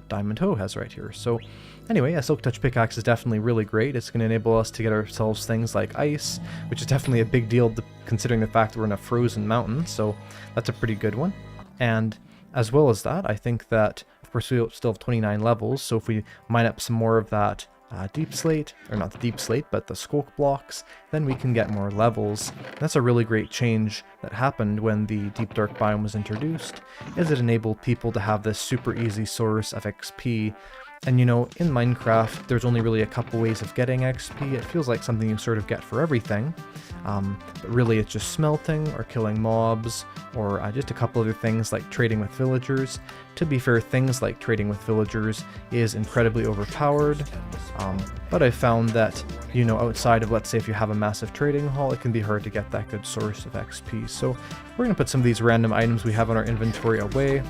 [SPEAKER 1] Diamond Hoe has right here. So anyway, a Silk Touch pickaxe is definitely really great. It's going to enable us to get ourselves things like ice, which is definitely a big deal considering the fact that we're in a frozen mountain, so that's a pretty good one. And as well as that, I think that, of course, we still have 29 levels, so if we mine up some more of that deep slate, or not the deep slate, but the skulk blocks, then we can get more levels. That's a really great change that happened when the Deep Dark biome was introduced, is it enabled people to have this super easy source of XP. And you know, in Minecraft, there's only really a couple ways of getting XP. It feels like something you sort of get for everything. But really it's just smelting, or killing mobs, or just a couple other things like trading with villagers. To be fair, things like trading with villagers is incredibly overpowered. But I found that, you know, outside of, let's say, if you have a massive trading hall, it can be hard to get that good source of XP. So we're going to put some of these random items we have in our inventory away.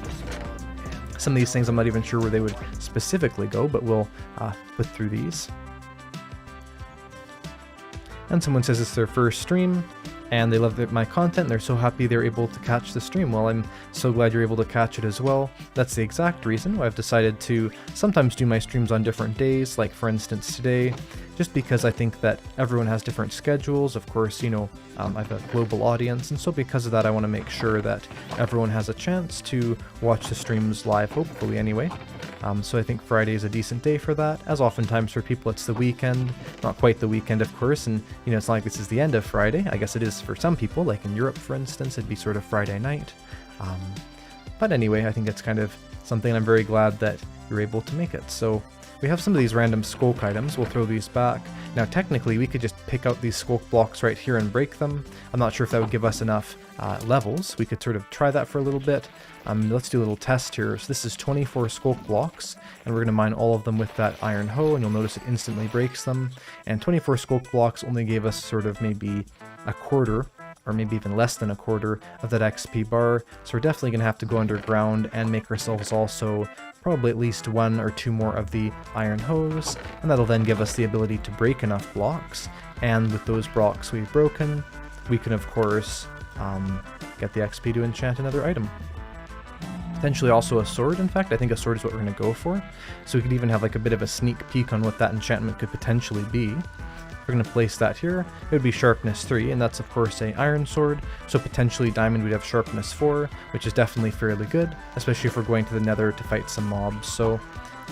[SPEAKER 1] Some of these things I'm not even sure where they would specifically go, but we'll flip through these. And someone says it's their first stream, and they love my content, and they're so happy they're able to catch the stream. Well, I'm so glad you're able to catch it as well. That's the exact reason why I've decided to sometimes do my streams on different days, like for instance today, just because I think that everyone has different schedules. Of course, you know, I have a global audience, and so because of that I want to make sure that everyone has a chance to watch the streams live, hopefully anyway. So I think Friday is a decent day for that, as oftentimes for people it's the weekend. Not quite the weekend, of course, and you know, it's not like this is the end of Friday. I guess it is for some people, like in Europe for instance, it'd be sort of Friday night. But anyway, I think it's kind of something I'm very glad that you're able to make it. So we have some of these random skulk items, we'll throw these back. Now technically we could just pick out these skulk blocks right here and break them. I'm not sure if that would give us enough levels. We could sort of try that for a little bit. Let's do a little test here. So this is 24 skulk blocks, and we're going to mine all of them with that iron hoe, and you'll notice it instantly breaks them. And 24 skulk blocks only gave us sort of maybe a quarter, or maybe even less than a quarter of that XP bar. So we're definitely going to have to go underground and make ourselves also probably at least 1 or 2 more of the iron hoes, and that'll then give us the ability to break enough blocks. And with those blocks we've broken, we can of course get the XP to enchant another item. Potentially also a sword. In fact, I think a sword is what we're going to go for. So we could even have like a bit of a sneak peek on what that enchantment could potentially be. We're going to place that here. It would be sharpness 3, and that's of course a iron sword, so potentially diamond would have sharpness 4, which is definitely fairly good, especially if we're going to the nether to fight some mobs. So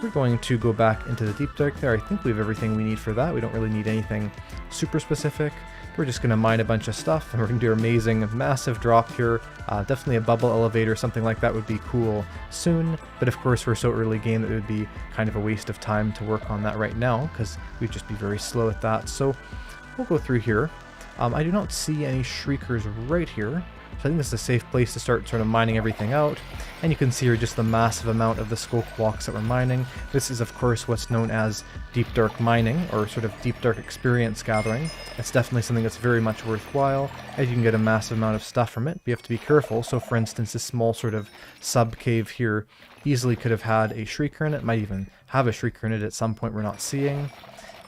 [SPEAKER 1] we're going to go back into the deep dark there. I think we have everything we need for that. We don't really need anything super specific. We're just going to mine a bunch of stuff, and we're going to do an amazing, massive drop here. Definitely a bubble elevator, something like that would be cool soon, but of course we're so early game that it would be kind of a waste of time to work on that right now, because we'd just be very slow at that. So we'll go through here. I do not see any shriekers right here, so I think this is a safe place to start sort of mining everything out. And you can see here just the massive amount of the skulk blocks that we're mining. This is of course what's known as deep dark mining, or sort of deep dark experience gathering. It's definitely something that's very much worthwhile, as you can get a massive amount of stuff from it, but you have to be careful. So for instance, this small sort of sub cave here easily could have had a shrieker in it, might even have a shrieker in it at some point we're not seeing.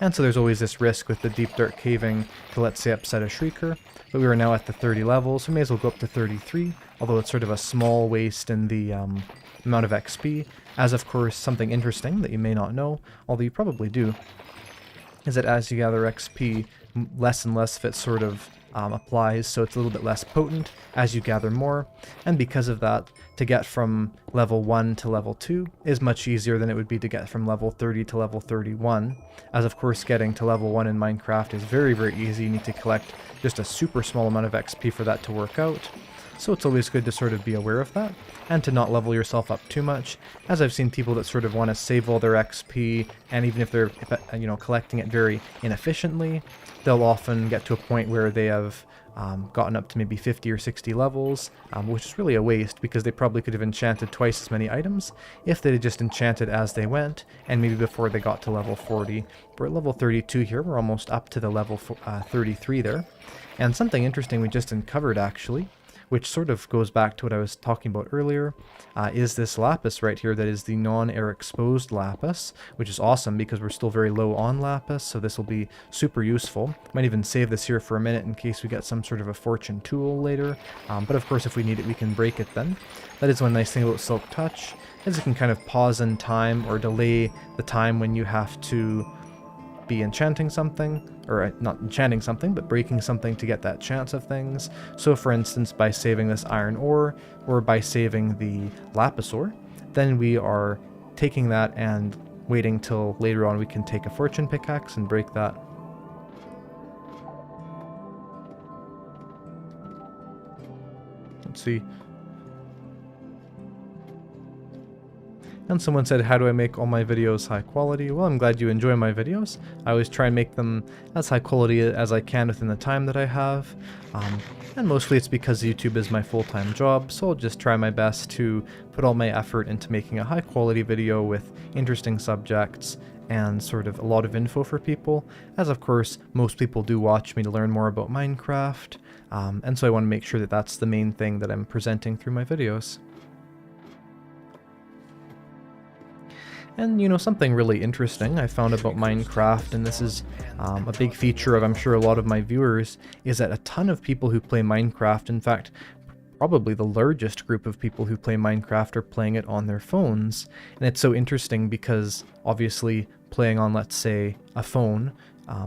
[SPEAKER 1] And so there's always this risk with the deep dark caving to, let's say, upset a shrieker. But we are now at the 30 levels, so we may as well go up to 33, although it's sort of a small waste in the amount of XP. As of course, something interesting that you may not know, although you probably do, is that as you gather XP, less and less of it sort of applies, so it's a little bit less potent as you gather more, and because of that, to get from level 1 to level 2 is much easier than it would be to get from level 30 to level 31, as of course getting to level 1 in Minecraft is very, very easy. You need to collect just a super small amount of XP for that to work out. So it's always good to sort of be aware of that, and to not level yourself up too much, as I've seen people that sort of want to save all their XP, and even if they're, collecting it very inefficiently, they'll often get to a point where they have gotten up to maybe 50 or 60 levels, which is really a waste, because they probably could have enchanted twice as many items if they had just enchanted as they went, and maybe before they got to level 40. We're at level 32 here, we're almost up to the level 33 there. And something interesting we just uncovered actually, which sort of goes back to what I was talking about earlier, is this lapis right here that is the non-air exposed lapis, which is awesome because we're still very low on lapis, so this will be super useful. Might even save this here for a minute in case we get some sort of a fortune tool later, but of course if we need it we can break it then. That is one nice thing about Silk Touch, is it can kind of pause in time or delay the time when you have to be enchanting something, or not enchanting something, but breaking something to get that chance of things. So for instance, by saving this iron ore, or by saving the lapis ore, then we are taking that and waiting till later on we can take a fortune pickaxe and break that. Let's see. And someone said, how do I make all my videos high quality? Well, I'm glad you enjoy my videos. I always try and make them as high quality as I can within the time that I have. And mostly it's because YouTube is my full-time job, so I'll just try my best to put all my effort into making a high quality video with interesting subjects and sort of a lot of info for people, as of course most people do watch me to learn more about Minecraft, and so I want to make sure that that's the main thing that I'm presenting through my videos. And something really interesting I found about Minecraft, and this is a big feature of I'm sure a lot of my viewers, is that a ton of people who play Minecraft, in fact probably the largest group of people who play Minecraft, are playing it on their phones. And it's so interesting because obviously playing on, let's say, a phone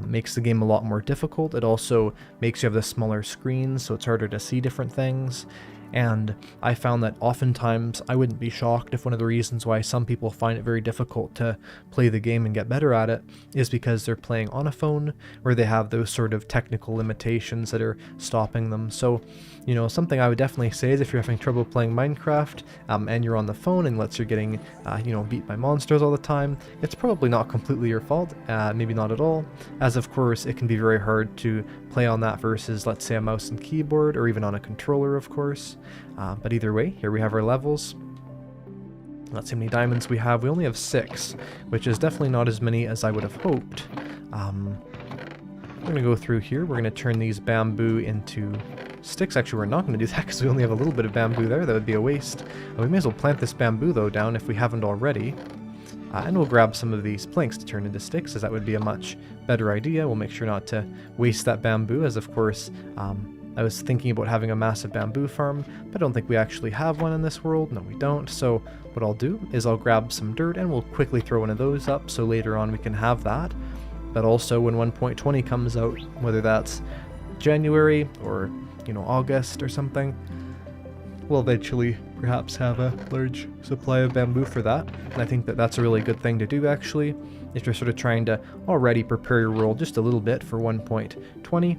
[SPEAKER 1] makes the game a lot more difficult. It also makes you have the smaller screen, so it's harder to see different things. And I found that oftentimes I wouldn't be shocked if one of the reasons why some people find it very difficult to play the game and get better at it is because they're playing on a phone where they have those sort of technical limitations that are stopping them. So, something I would definitely say is if you're having trouble playing Minecraft and you're on the phone and you're getting, beat by monsters all the time, it's probably not completely your fault, maybe not at all, as of course it can be very hard to play on that versus, let's say, a mouse and keyboard, or even on a controller, of course. But either way, here we have our levels. Let's see how many diamonds we have. We only have 6, which is definitely not as many as I would have hoped. We're going to go through here. We're going to turn these bamboo into sticks. Actually, we're not going to do that because we only have a little bit of bamboo there. That would be a waste. We may as well plant this bamboo, though, down if we haven't already. And we'll grab some of these planks to turn into sticks, as that would be a much better idea. We'll make sure not to waste that bamboo, as of course I was thinking about having a massive bamboo farm, but I don't think we actually have one in this world. No, we don't. So what I'll do is I'll grab some dirt and we'll quickly throw one of those up, so later on we can have that. But also when 1.20 comes out, whether that's January or August or something, we'll eventually perhaps have a large supply of bamboo for that. And I think that that's a really good thing to do, actually, if you're sort of trying to already prepare your world just a little bit for 1.20,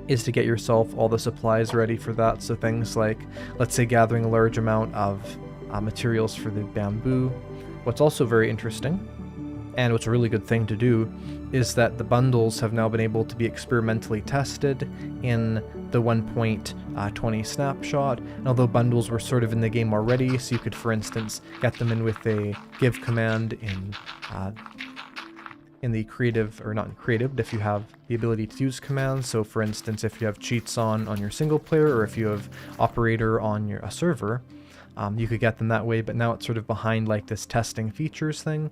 [SPEAKER 1] is to get yourself all the supplies ready for that. So things like, let's say, gathering a large amount of materials for the bamboo. What's also very interesting, and what's a really good thing to do, is that the bundles have now been able to be experimentally tested in the 1.20 snapshot. And although bundles were sort of in the game already, so you could, for instance, get them in with a give command in the creative, or not in creative, but if you have the ability to use commands. So for instance, if you have cheats on your single player, or if you have operator on a server, you could get them that way. But now it's sort of behind like this testing features thing,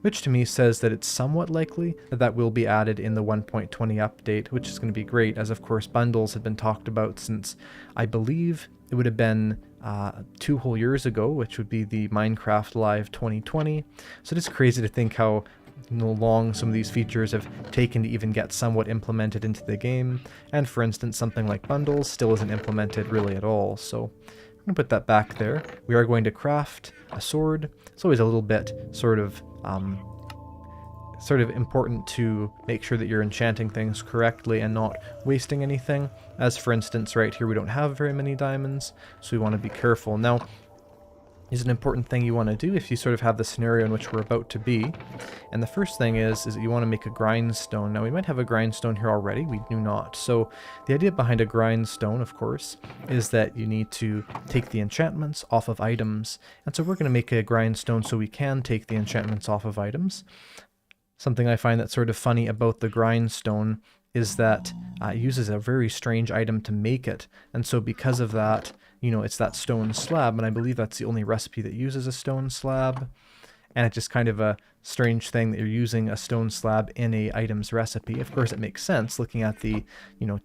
[SPEAKER 1] which to me says that it's somewhat likely that that will be added in the 1.20 update, which is going to be great, as of course bundles have been talked about since, I believe it would have been 2 whole years ago, which would be the Minecraft Live 2020. So it's crazy to think how long some of these features have taken to even get somewhat implemented into the game. And for instance, something like bundles still isn't implemented really at all. So I'm going to put that back there. We are going to craft a sword. It's always a little bit sort of important to make sure that you're enchanting things correctly and not wasting anything. As for instance, right here we don't have very many diamonds, so we want to be careful. Now, is an important thing you want to do if you sort of have the scenario in which we're about to be. And the first thing is that you want to make a grindstone. Now we might have a grindstone here already, we do not. So the idea behind a grindstone, of course, is that you need to take the enchantments off of items. And so we're going to make a grindstone so we can take the enchantments off of items. Something I find that's sort of funny about the grindstone is that it uses a very strange item to make it. And so because of that, you know, it's that stone slab, and I believe that's the only recipe that uses a stone slab. And it's just kind of a strange thing that you're using a stone slab in a item's recipe. Of course, it makes sense looking at the, you know,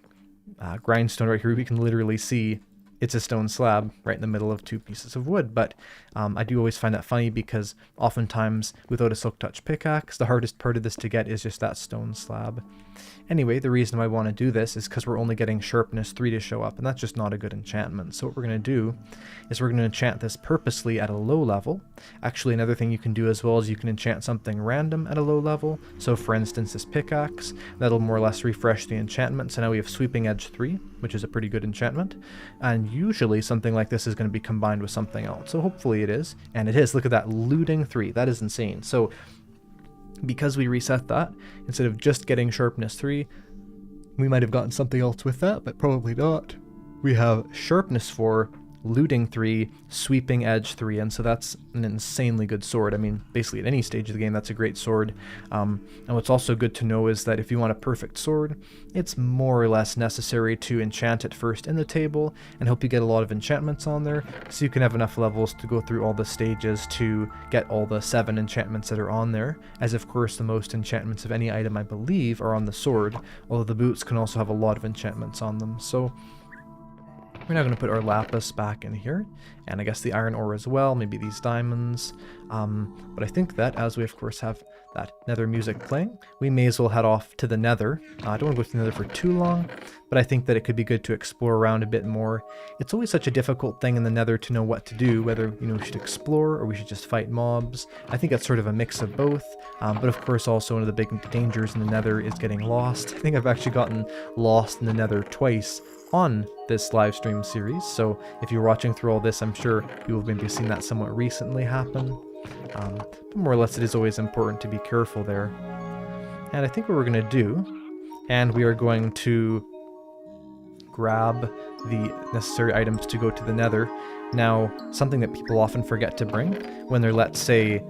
[SPEAKER 1] grindstone right here. We can literally see it's a stone slab right in the middle of two pieces of wood. But I do always find that funny because oftentimes without a silk touch pickaxe, the hardest part of this to get is just that stone slab. Anyway, the reason why I want to do this is because we're only getting sharpness 3 to show up, and that's just not a good enchantment. So what we're going to do is we're going to enchant this purposely at a low level. Actually, another thing you can do as well is you can enchant something random at a low level. So for instance, this pickaxe, that'll more or less refresh the enchantment. So now we have Sweeping Edge 3, which is a pretty good enchantment. And usually something like this is going to be combined with something else. So hopefully it is, and it is. Look at that, Looting 3. That is insane. So because we reset that, instead of just getting sharpness 3, we might have gotten something else with that, but probably not. We have sharpness 4, Looting 3, Sweeping Edge 3, and so that's an insanely good sword. I mean, basically at any stage of the game, that's a great sword. And what's also good to know is that if you want a perfect sword, it's more or less necessary to enchant it first in the table and hope you get a lot of enchantments on there, so you can have enough levels to go through all the stages to get all the 7 enchantments that are on there, as of course the most enchantments of any item I believe are on the sword, although the boots can also have a lot of enchantments on them. So we're now going to put our lapis back in here, and I guess the iron ore as well, maybe these diamonds. But I think that as we of course have that nether music playing, we may as well head off to the nether. I don't want to go to the nether for too long, but I think that it could be good to explore around a bit more. It's always such a difficult thing in the nether to know what to do, whether, you know, we should explore or we should just fight mobs. I think it's sort of a mix of both, but of course also one of the big dangers in the nether is getting lost. I think I've actually gotten lost in the nether twice on this live stream series, so if you're watching through all this, I'm sure you will maybe seen that somewhat recently happen. But more or less it is always important to be careful there. And I think what we're going to do, and we are going to grab the necessary items to go to the nether. Now, something that people often forget to bring when they're, let's say,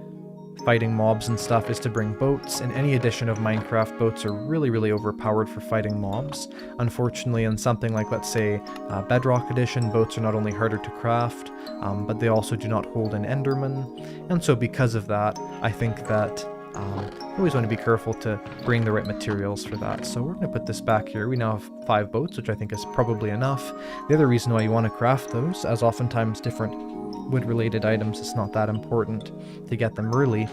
[SPEAKER 1] fighting mobs and stuff, is to bring boats. In any edition of Minecraft, boats are really overpowered for fighting mobs. Unfortunately, in something like, let's say, Bedrock Edition, boats are not only harder to craft, but they also do not hold an Enderman. And so because of that, I think that you always want to be careful to bring the right materials for that. So we're going to put this back here. We now have 5 boats, which I think is probably enough. The other reason why you want to craft those, as oftentimes different wood-related items, it's not that important to get them early,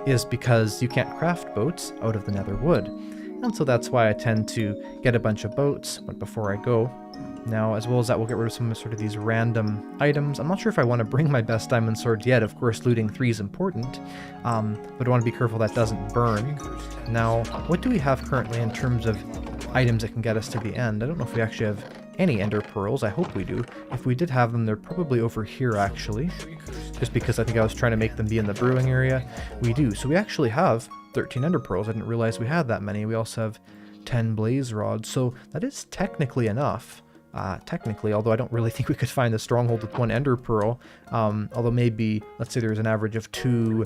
[SPEAKER 1] is because you can't craft boats out of the nether wood. And so that's why I tend to get a bunch of boats, but before I go, now, as well as that, we'll get rid of some of sort of these random items. I'm not sure if I want to bring my best diamond sword yet. Of course, Looting 3 is important, but I want to be careful that doesn't burn. Now, what do we have currently in terms of items that can get us to the end? I don't know if we actually have any ender pearls. I hope we do. If we did have them, they're probably over here, actually. Just because I think I was trying to make them be in the brewing area. We do. So we actually have 13 ender pearls. I didn't realize we had that many. We also have 10 blaze rods. So that is technically enough. Technically, although I don't really think we could find the stronghold with 1 ender pearl. Although maybe, let's say there's an average of 2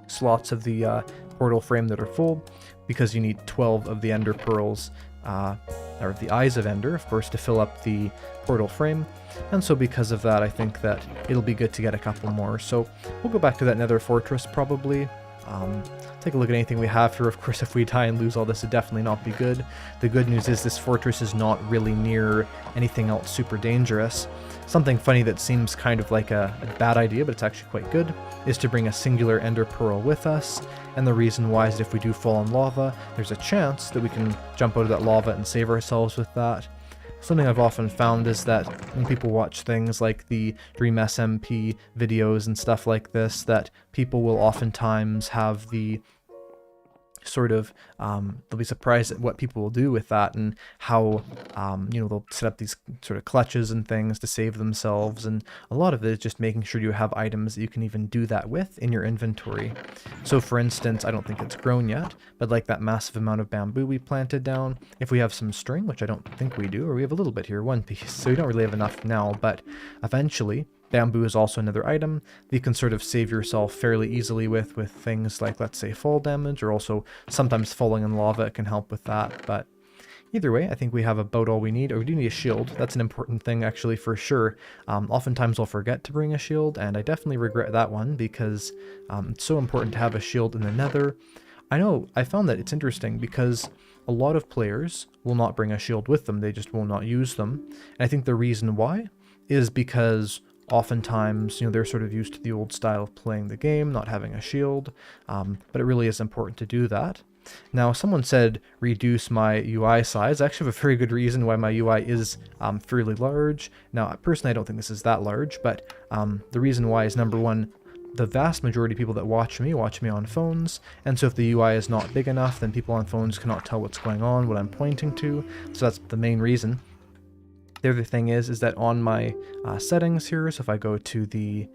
[SPEAKER 1] slots of the portal frame that are full, because you need 12 of the ender pearls, or the eyes of ender, of course, to fill up the portal frame. And so because of that, I think that it'll be good to get a couple more. So we'll go back to that nether fortress probably. Take a look at anything we have here. Of course, if we die and lose all this, it'd definitely not be good. The good news is this fortress is not really near anything else super dangerous. Something funny that seems kind of like a bad idea, but it's actually quite good, is to bring a singular ender pearl with us. And the reason why is that if we do fall in lava, there's a chance that we can jump out of that lava and save ourselves with that. Something I've often found is that when people watch things like the Dream SMP videos and stuff like this, that people will oftentimes have the sort of, they'll be surprised at what people will do with that and how, you know, they'll set up these sort of clutches and things to save themselves. And a lot of it is just making sure you have items that you can even do that with in your inventory. So for instance, I don't think it's grown yet, but like that massive amount of bamboo we planted down, if we have some string, which I don't think we do, or we have a little bit here, one piece, so we don't really have enough now, but eventually, bamboo is also another item that you can sort of save yourself fairly easily with things like, let's say, fall damage, or also sometimes falling in lava can help with that. But either way, I think we have about all we need. Or we do need a shield. That's an important thing, actually, for sure. Oftentimes I'll forget to bring a shield, and I definitely regret that one because it's so important to have a shield in the nether. I know, I found that it's interesting because a lot of players will not bring a shield with them. They just will not use them. And I think the reason why is because oftentimes, you know, they're sort of used to the old style of playing the game, not having a shield, but it really is important to do that. Now, someone said reduce my UI size. I actually have a very good reason why my UI is fairly large. Now, personally, I don't think this is that large, but the reason why is, number one, the vast majority of people that watch me on phones, and so if the UI is not big enough, then people on phones cannot tell what's going on, what I'm pointing to, so that's the main reason. The other thing is that on my settings here, so if I go to the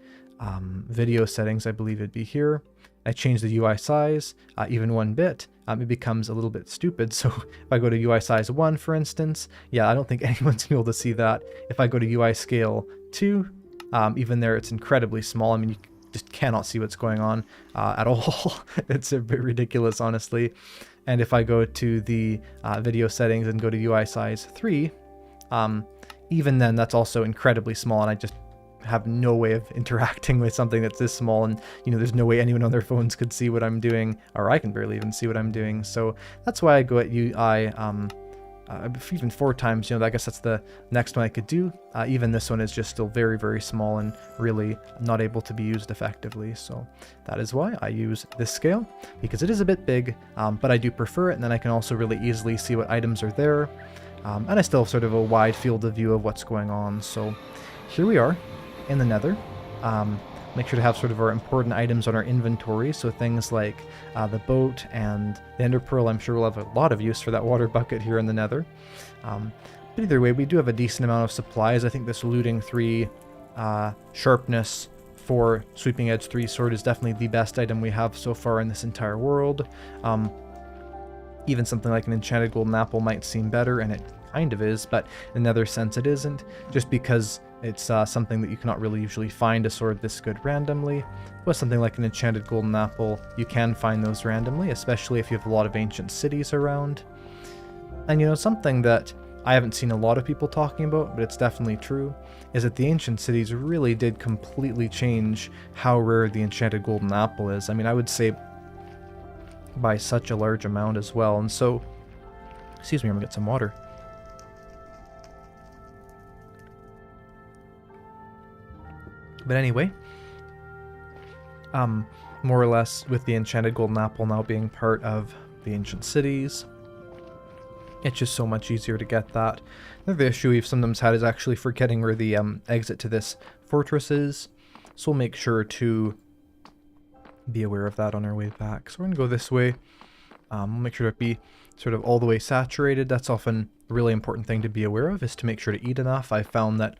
[SPEAKER 1] video settings, I believe it'd be here, I change the UI size even 1 bit, it becomes a little bit stupid. So if I go to UI size 1, for instance, yeah, I don't think anyone's gonna be able to see that. If I go to UI scale 2, even there it's incredibly small. I mean, you just cannot see what's going on at all. It's a bit ridiculous, honestly. And if I go to the video settings and go to UI size 3, even then that's also incredibly small, and I just have no way of interacting with something that's this small, and you know, there's no way anyone on their phones could see what I'm doing, or I can barely even see what I'm doing. So that's why I go at UI even 4 times. You know, I guess that's the next one I could do. Even this one is just still very, very small and really not able to be used effectively. So that is why I use this scale, because it is a bit big, but I do prefer it, and then I can also really easily see what items are there. And I still have sort of a wide field of view of what's going on. So here we are in the nether. Make sure to have sort of our important items on our inventory. So things like the boat and the ender pearl, I'm sure we'll have a lot of use for that water bucket here in the nether. But either way, we do have a decent amount of supplies. I think this looting 3, sharpness 4, sweeping edge 3 sword is definitely the best item we have so far in this entire world. Even something like an enchanted golden apple might seem better, and it kind of is, but in another sense it isn't, just because it's something that you cannot really usually find a sword this good randomly. But something like an enchanted golden apple, you can find those randomly, especially if you have a lot of ancient cities around. And you know, something that I haven't seen a lot of people talking about, but it's definitely true, is that the ancient cities really did completely change how rare the enchanted golden apple is. I mean, I would say by such a large amount as well. And so, excuse me, I'm gonna get some water. But anyway, more or less with the enchanted golden apple now being part of the ancient cities, it's just so much easier to get that. Another issue we've sometimes had is actually forgetting where the exit to this fortress is, so we'll make sure to be aware of that on our way back. So we're going to go this way. We'll make sure to be sort of all the way saturated. That's often a really important thing to be aware of, is to make sure to eat enough. I found that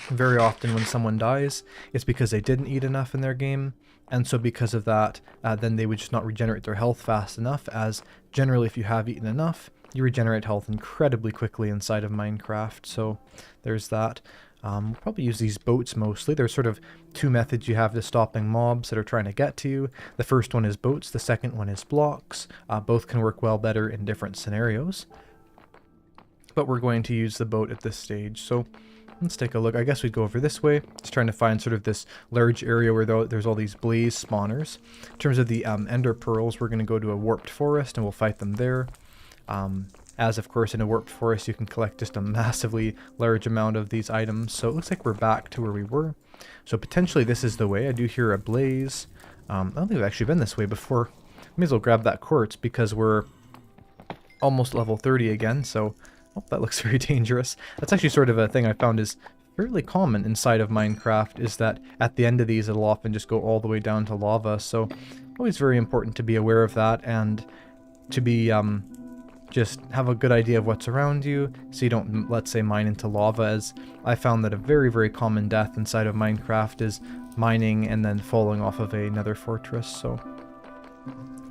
[SPEAKER 1] very often when someone dies, it's because they didn't eat enough in their game, and so because of that, then they would just not regenerate their health fast enough, as generally if you have eaten enough, you regenerate health incredibly quickly inside of Minecraft. So there's that. We'll probably use these boats mostly. There's sort of 2 methods you have to stopping mobs that are trying to get to you. The first one is boats, the second one is blocks. Both can work well better in different scenarios. But we're going to use the boat at this stage. So Let's take a look. I guess we'd go over this way. Just trying to find sort of this large area where there's all these blaze spawners. In terms of the ender pearls, we're going to go to a warped forest and we'll fight them there. As of course in a warped forest you can collect just a massively large amount of these items. So it looks like we're back to where we were. So potentially this is the way. I do hear a blaze. I don't think we've actually been this way before. May as well grab that quartz because we're almost level 30 again. So oh, that looks very dangerous. That's actually sort of a thing I found is fairly common inside of Minecraft, is that at the end of these it'll often just go all the way down to lava. So always very important to be aware of that and to be just have a good idea of what's around you so you don't, let's say, mine into lava, as I found that a very, very common death inside of Minecraft is mining and then falling off of another fortress. So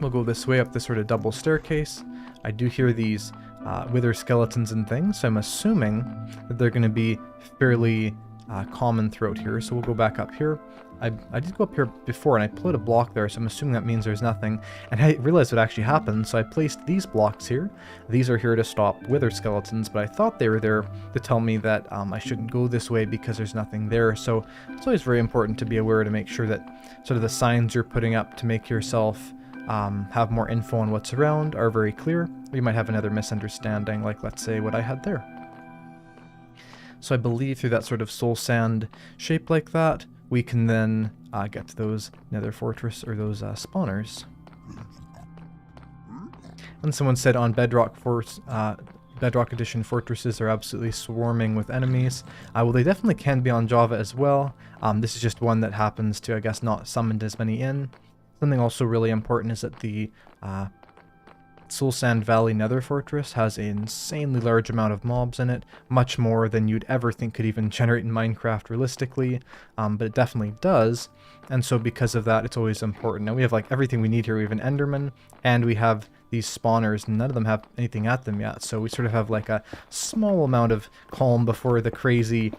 [SPEAKER 1] we'll go this way up this sort of double staircase. I do hear these wither skeletons and things, so I'm assuming that they're going to be fairly common throughout here. So we'll go back up here. I did go up here before and I put a block there, so I'm assuming that means there's nothing. And I realized what actually happened, so I placed these blocks here. These are here to stop wither skeletons, but I thought they were there to tell me that I shouldn't go this way because there's nothing there. So it's always very important to be aware to make sure that sort of the signs you're putting up to make yourself have more info on what's around are very clear. Or you might have another misunderstanding, like let's say what I had there. So I believe through that sort of soul sand shape like that, we can then get to those nether fortress or those spawners. And someone said on Bedrock Edition fortresses are absolutely swarming with enemies. Well, they definitely can be on Java as well. This is just one that happens to, I guess, not summoned as many in. Something also really important is that the Soul Sand Valley Nether Fortress has an insanely large amount of mobs in it, much more than you'd ever think could even generate in Minecraft realistically, but it definitely does, and so because of that it's always important. Now we have like everything we need here. We have an Enderman, and we have these spawners, and none of them have anything at them yet, so we sort of have like a small amount of calm before the crazy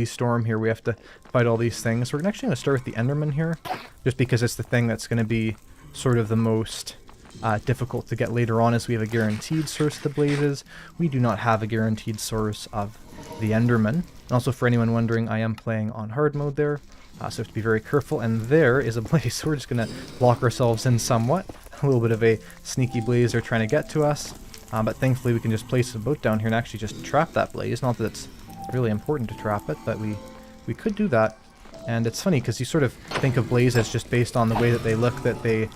[SPEAKER 1] storm here. We have to fight all these things. We're actually going to start with the Enderman here, just because it's the thing that's going to be sort of the most difficult to get later on, as we have a guaranteed source of the blazes. We do not have a guaranteed source of the Enderman. And also, for anyone wondering, I am playing on hard mode there, so we have to be very careful. And there is a blaze, so we're just going to block ourselves in somewhat. A little bit of a sneaky blaze they're trying to get to us, but thankfully we can just place a boat down here and actually just trap that blaze. Not that it's really important to trap it, but we could do that. And it's funny because you sort of think of blazes just based on the way that they look, that they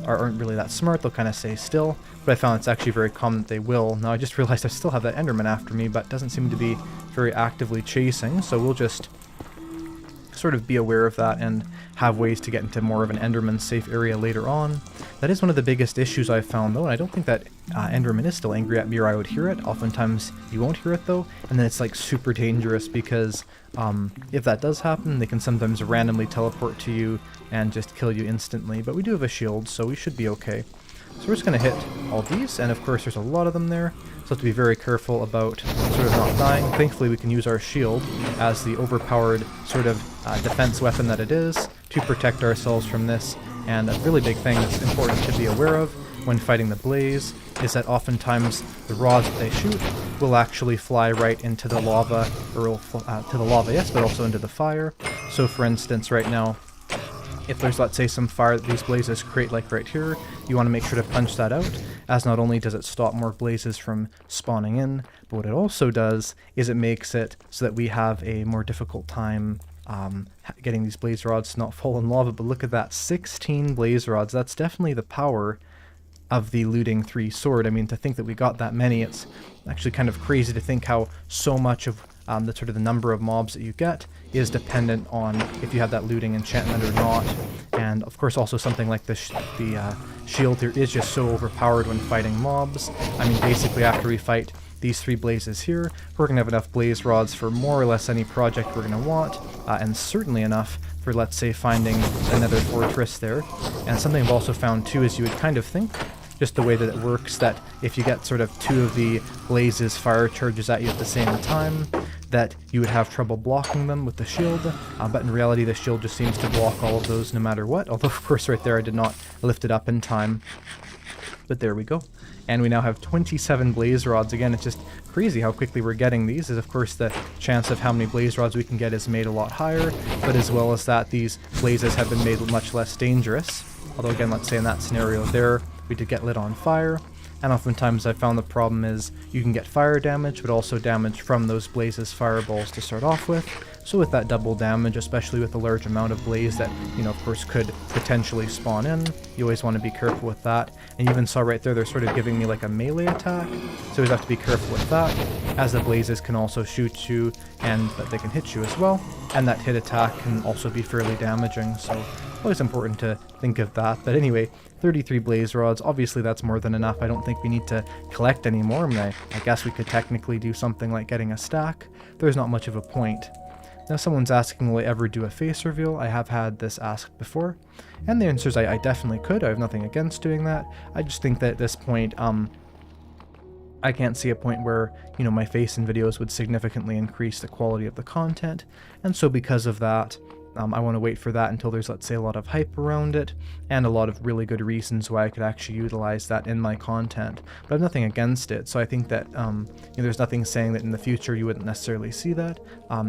[SPEAKER 1] aren't really that smart. They'll kind of stay still, but I found it's actually very common that they will. Now I just realized I still have that Enderman after me, but doesn't seem to be very actively chasing, so we'll just sort of be aware of that and have ways to get into more of an Enderman safe area later on. That is one of the biggest issues I've found though, and I don't think that Enderman is still angry at me or I would hear it. Oftentimes you won't hear it though, and then it's like super dangerous because if that does happen, they can sometimes randomly teleport to you and just kill you instantly. But we do have a shield, so we should be okay. So we're just going to hit all these, and of course there's a lot of them there, so have to be very careful about sort of not dying. Thankfully we can use our shield as the overpowered sort of defense weapon that it is to protect ourselves from this. And a really big thing that's important to be aware of when fighting the blaze is that oftentimes the rods that they shoot will actually fly right into the lava, or to the lava, yes, but also into the fire. So for instance, right now, if there's, let's say, some fire that these blazes create, like right here, you want to make sure to punch that out, as not only does it stop more blazes from spawning in, but what it also does is it makes it so that we have a more difficult time getting these blaze rods to not fall in lava. But look at that, 16 blaze rods. That's definitely the power of the Looting 3 sword. I mean, to think that we got that many, it's actually kind of crazy to think how so much of the sort of the number of mobs that you get is dependent on if you have that looting enchantment or not. And of course also something like the shield here is just so overpowered when fighting mobs. I mean, basically after we fight these 3 blazes here, we're going to have enough blaze rods for more or less any project we're going to want, and certainly enough for, let's say, finding another fortress there. And something I've also found too is you would kind of think, just the way that it works, that if you get sort of 2 of the blazes fire charges at you at the same time, that you would have trouble blocking them with the shield, but in reality the shield just seems to block all of those no matter what, although of course right there I did not lift it up in time. But there we go. And we now have 27 blaze rods. Again, it's just crazy how quickly we're getting these. Is of course the chance of how many blaze rods we can get is made a lot higher, but as well as that, these blazes have been made much less dangerous. Although again, let's say in that scenario there, we did get lit on fire. And oftentimes I've found the problem is you can get fire damage, but also damage from those blazes fireballs to start off with. So with that double damage, especially with a large amount of blaze that, you know, of course could potentially spawn in, you always want to be careful with that. And you even saw right there, they're sort of giving me like a melee attack. So you have to be careful with that, as the blazes can also shoot you and that they can hit you as well. And that hit attack can also be fairly damaging, so always important to think of that. But anyway, 33 blaze rods, obviously that's more than enough. I don't think we need to collect any more. I mean, I guess we could technically do something like getting a stack. There's not much of a point. Now someone's asking, will I ever do a face reveal? I have had this asked before, and the answer is I definitely could. I have nothing against doing that. I just think that at this point, I can't see a point where, you know, my face in videos would significantly increase the quality of the content, and so because of that, I want to wait for that until there's, let's say, a lot of hype around it, and a lot of really good reasons why I could actually utilize that in my content. But I have nothing against it, so I think that you know, there's nothing saying that in the future you wouldn't necessarily see that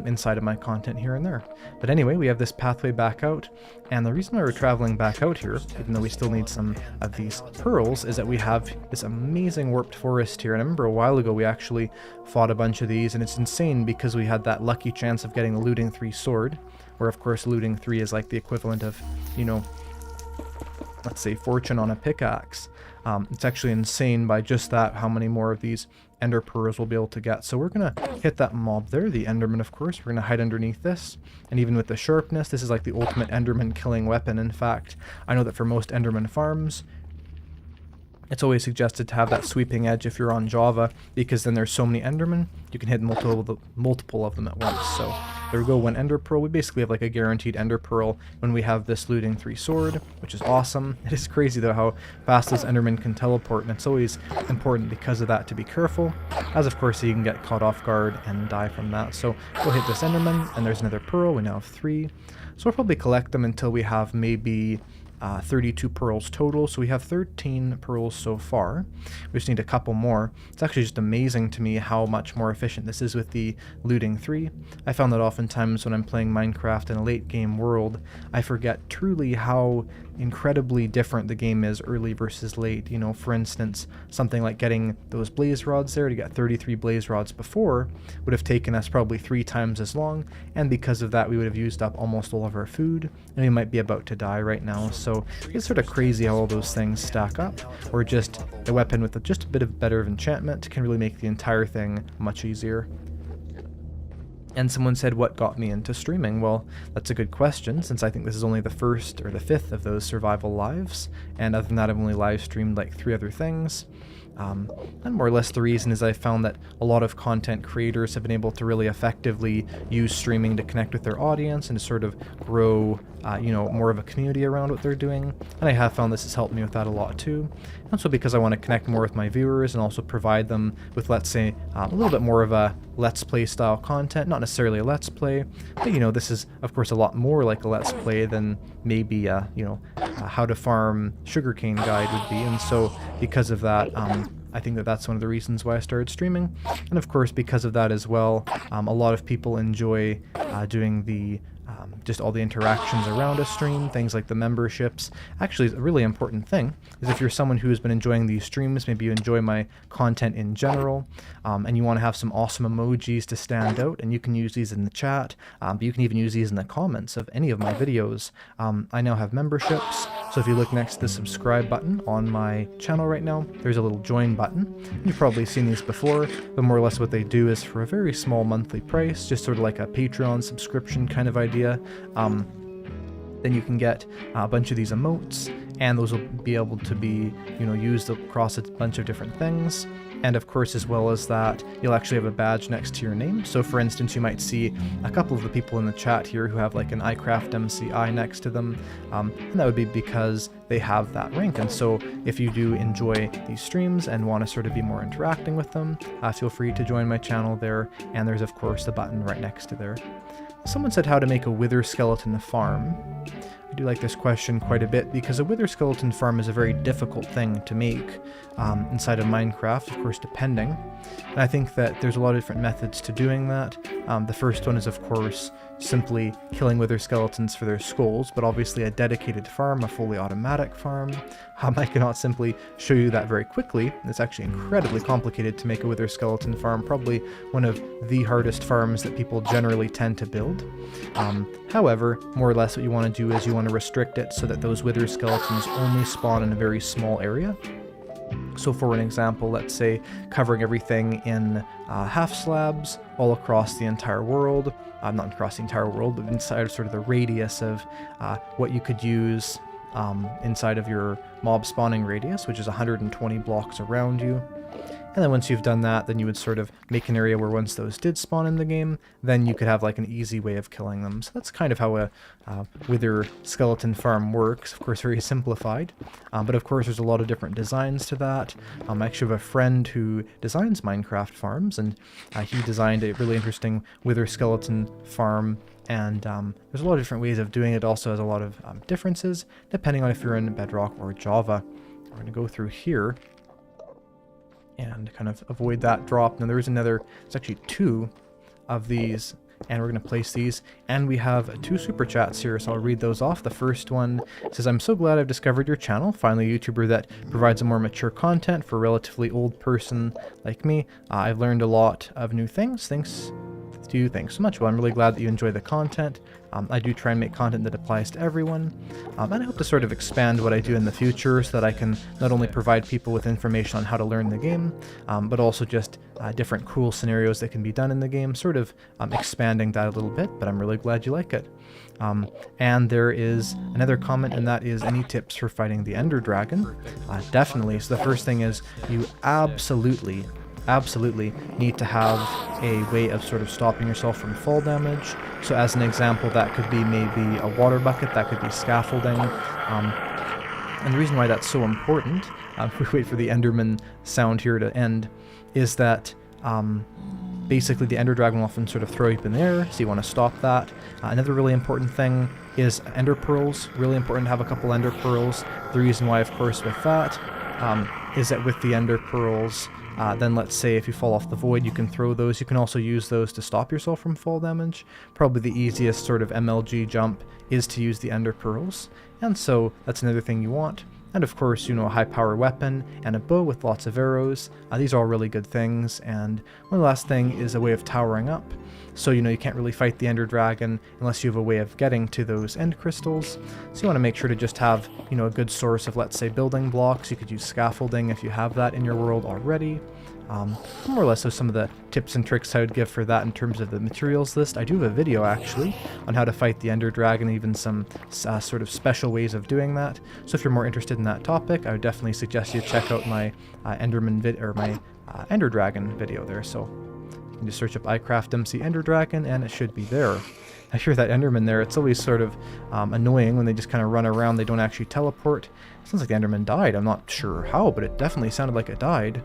[SPEAKER 1] inside of my content here and there. But anyway, we have this pathway back out, and the reason why we're traveling back out here, even though we still need some of these pearls, is that we have this amazing warped forest here. And I remember a while ago we actually fought a bunch of these, and it's insane because we had that lucky chance of getting the looting 3 sword, where of course looting 3 is like the equivalent of, you know, let's say fortune on a pickaxe. It's actually insane by just that how many more of these ender pearls we'll be able to get. So we're gonna hit that mob there, the enderman of course. We're gonna hide underneath this, and even with the sharpness, this is like the ultimate enderman killing weapon. In fact, I know that for most enderman farms, it's always suggested to have that sweeping edge if you're on Java, because then there's so many endermen, you can hit multiple of them at once. So there we go, 1 ender pearl. We basically have like a guaranteed ender pearl when we have this looting 3 sword, which is awesome. It is crazy though how fast those endermen can teleport, and it's always important because of that to be careful, as of course you can get caught off guard and die from that. So we'll hit this enderman, and there's another pearl. We now have 3. So we'll probably collect them until we have maybe 32 pearls total, so we have 13 pearls so far. We just need a couple more. It's actually just amazing to me how much more efficient this is with the looting 3. I found that oftentimes when I'm playing Minecraft in a late game world, I forget truly how incredibly different the game is early versus late. You know, for instance, something like getting those blaze rods there, to get 33 blaze rods before would have taken us probably 3 times as long, and because of that we would have used up almost all of our food, and we might be about to die right now. So it's sort of crazy how all those things stack up, or just a weapon with just a bit of better enchantment can really make the entire thing much easier. And someone said, what got me into streaming? Well, that's a good question, since I think this is only the 1st or the 5th of those survival lives, and other than that I've only live streamed like 3 other things. And more or less the reason is I found that a lot of content creators have been able to really effectively use streaming to connect with their audience and to sort of grow, you know, more of a community around what they're doing. And I have found this has helped me with that a lot too. And so because I want to connect more with my viewers and also provide them with, let's say, a little bit more of a let's play style content, not necessarily a let's play, but you know, this is of course a lot more like a let's play than maybe you know, how to farm sugarcane guide would be. And so because of that, I think that that's one of the reasons why I started streaming. And of course because of that as well, a lot of people enjoy doing the just all the interactions around a stream, things like the memberships. Actually, a really important thing is if you're someone who has been enjoying these streams, maybe you enjoy my content in general, and you want to have some awesome emojis to stand out, and you can use these in the chat, but you can even use these in the comments of any of my videos. I now have memberships, so if you look next to the subscribe button on my channel right now, there's a little join button. You've probably seen these before, but more or less what they do is for a very small monthly price, just sort of like a Patreon subscription kind of idea, then you can get a bunch of these emotes, and those will be able to be, you know, used across a bunch of different things. And of course, as well as that, you'll actually have a badge next to your name. So for instance, you might see a couple of the people in the chat here who have like an Eyecraftmc next to them, and that would be because they have that rank. And so if you do enjoy these streams and want to sort of be more interacting with them, feel free to join my channel there, and there's of course the button right next to there. Someone said how to make a wither skeleton farm. I do like this question quite a bit because a wither skeleton farm is a very difficult thing to make inside of Minecraft, of course, depending. And I think that there's a lot of different methods to doing that. The first one is, of course, simply killing wither skeletons for their skulls, but obviously a dedicated farm, a fully automatic farm. I cannot simply show you that very quickly. It's actually incredibly complicated to make a wither skeleton farm, probably one of the hardest farms that people generally tend to build. However, more or less what you want to do is you want to restrict it so that those wither skeletons only spawn in a very small area. So for an example, let's say covering everything in half slabs all across the entire world, not across the entire world, but inside sort of the radius of what you could use inside of your mob spawning radius, which is 120 blocks around you. And then once you've done that, then you would sort of make an area where once those did spawn in the game, then you could have like an easy way of killing them. So that's kind of how a wither skeleton farm works. Of course, very simplified. But of course, there's a lot of different designs to that. I actually have a friend who designs Minecraft farms, and he designed a really interesting wither skeleton farm. And there's a lot of different ways of doing it. It also has a lot of differences depending on if you're in Bedrock or Java. We're going to go through here and kind of avoid that drop. Now there's actually 2 of these, and we're going to place these, and we have 2 super chats here, so I'll read those off. The first one says, "I'm so glad I've discovered your channel, finally a YouTuber that provides a more mature content for a relatively old person like me. I've learned a lot of new things. Thanks to you, thanks so much." Well, I'm really glad that you enjoy the content. I do try and make content that applies to everyone, and I hope to sort of expand what I do in the future so that I can not only provide people with information on how to learn the game, but also just different cool scenarios that can be done in the game, sort of expanding that a little bit, but I'm really glad you like it. And there is another comment, and that is, any tips for fighting the Ender Dragon? Definitely. So the first thing is you absolutely need to have a way of sort of stopping yourself from fall damage. So as an example, that could be maybe a water bucket, that could be scaffolding. And the reason why that's so important, if we wait for the Enderman sound here to end, is that basically the Ender Dragon will often sort of throw you up in the air, so you want to stop that. Another really important thing is Ender Pearls. Really important to have a couple Ender Pearls. The reason why, of course, with that is that with the Ender Pearls, then let's say if you fall off the void, you can throw those. You can also use those to stop yourself from fall damage. Probably the easiest sort of MLG jump is to use the Ender Pearls, and so that's another thing you want. And of course, you know, a high power weapon and a bow with lots of arrows. These are all really good things. And one last thing is a way of towering up. So, you know, you can't really fight the Ender Dragon unless you have a way of getting to those end crystals. So you want to make sure to just have, you know, a good source of, let's say, building blocks. You could use scaffolding if you have that in your world already. More or less those some of the tips and tricks I would give for that in terms of the materials list. I do have a video actually on how to fight the Ender Dragon, even some sort of special ways of doing that. So if you're more interested in that topic, I would definitely suggest you check out my my Ender Dragon video there. So you can just search up Eyecraftmc Ender Dragon and it should be there. I hear that Enderman there. It's always sort of annoying when they just kind of run around. They don't actually teleport. It sounds like the Enderman died. I'm not sure how, but it definitely sounded like it died.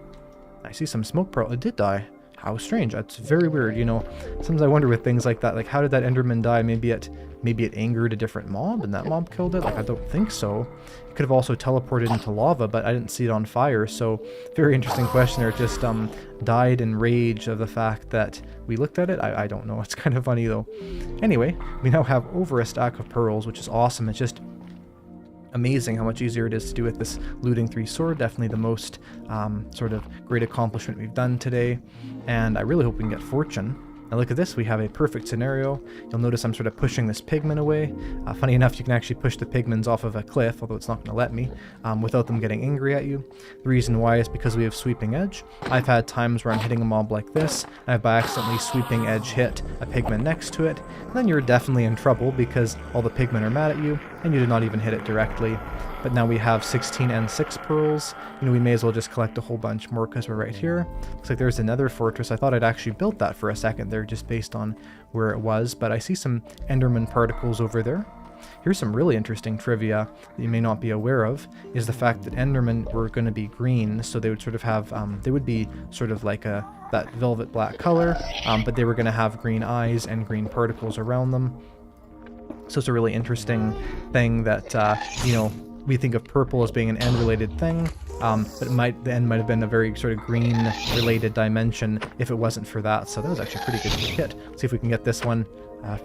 [SPEAKER 1] I see some smoke pearl. It did die. How strange. That's very weird, you know. Sometimes I wonder with things like that, like how did that Enderman die? Maybe it angered a different mob and that mob killed it? Like, I don't think so. It could have also teleported into lava, but I didn't see it on fire. So very interesting question there. It just died in rage of the fact that we looked at it. I don't know. It's kind of funny though. Anyway, we now have over a stack of pearls, which is awesome. It's just amazing how much easier it is to do with this looting 3 sword. Definitely the most sort of great accomplishment we've done today, and I really hope we can get fortune. Now look at this, we have a perfect scenario. You'll notice I'm sort of pushing this pigman away. Funny enough, you can actually push the pigmans off of a cliff, although it's not going to let me, without them getting angry at you. The reason why is because we have sweeping edge. I've had times where I'm hitting a mob like this, and I've by accidentally sweeping edge hit a pigman next to it, and then you're definitely in trouble because all the pigmen are mad at you, and you did not even hit it directly. But now we have 16 and 6 pearls. You know, we may as well just collect a whole bunch more because we're right here. Looks like there's another fortress. I thought I'd actually built that for a second there just based on where it was, but I see some Enderman particles over there. Here's some really interesting trivia that you may not be aware of, is the fact that Endermen were going to be green, so they would sort of have, they would be sort of like that velvet black color, but they were going to have green eyes and green particles around them. So it's a really interesting thing that, you know, we think of purple as being an end-related thing, but the end might have been a very sort of green-related dimension if it wasn't for that. So that was actually a pretty good hit. Let's see if we can get this one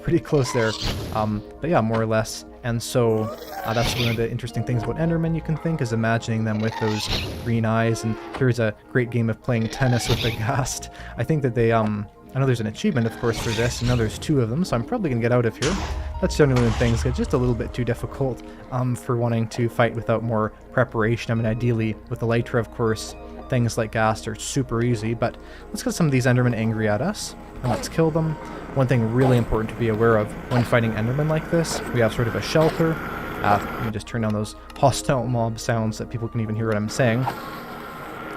[SPEAKER 1] pretty close there. But yeah, more or less. And so that's one of the interesting things about Endermen you can think, is imagining them with those green eyes. And here's a great game of playing tennis with a ghast. I think that they, I know there's an achievement, of course, for this, and now there's 2 of them, so I'm probably going to get out of here. That's generally when things get just a little bit too difficult for wanting to fight without more preparation. I mean, ideally, with Elytra, of course, things like ghast are super easy, but let's get some of these Endermen angry at us, and let's kill them. One thing really important to be aware of when fighting Endermen like this, we have sort of a shelter. Let me just turn down those hostile mob sounds so that people can even hear what I'm saying,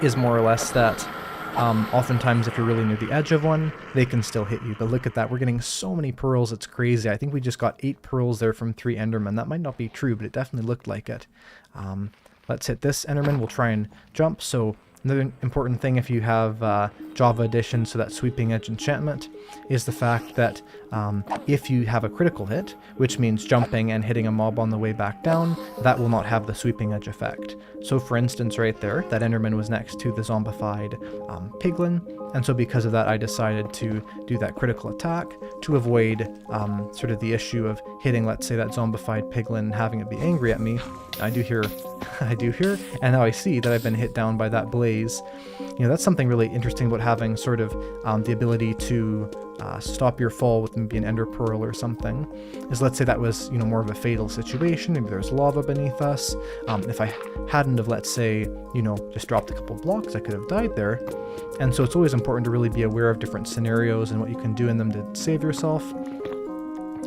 [SPEAKER 1] is more or less that oftentimes if you're really near the edge of one, they can still hit you. But look at that, we're getting so many pearls, it's crazy. I think we just got 8 pearls there from 3 Endermen. That might not be true, but it definitely looked like it. Let's hit this Enderman. We'll try and jump. So another important thing if you have Java Edition, so that sweeping edge enchantment, is the fact that if you have a critical hit, which means jumping and hitting a mob on the way back down, that will not have the sweeping edge effect. So for instance right there, that Enderman was next to the zombified piglin, and so because of that I decided to do that critical attack to avoid sort of the issue of hitting, let's say, that zombified piglin and having it be angry at me. I do hear, and now I see that I've been hit down by that blaze. You know, that's something really interesting about having sort of the ability to stop your fall with maybe an ender pearl or something, is let's say that was, you know, more of a fatal situation, maybe there's lava beneath us. If I hadn't have, let's say, you know, just dropped a couple blocks, I could have died there. And so it's always important to really be aware of different scenarios and what you can do in them to save yourself.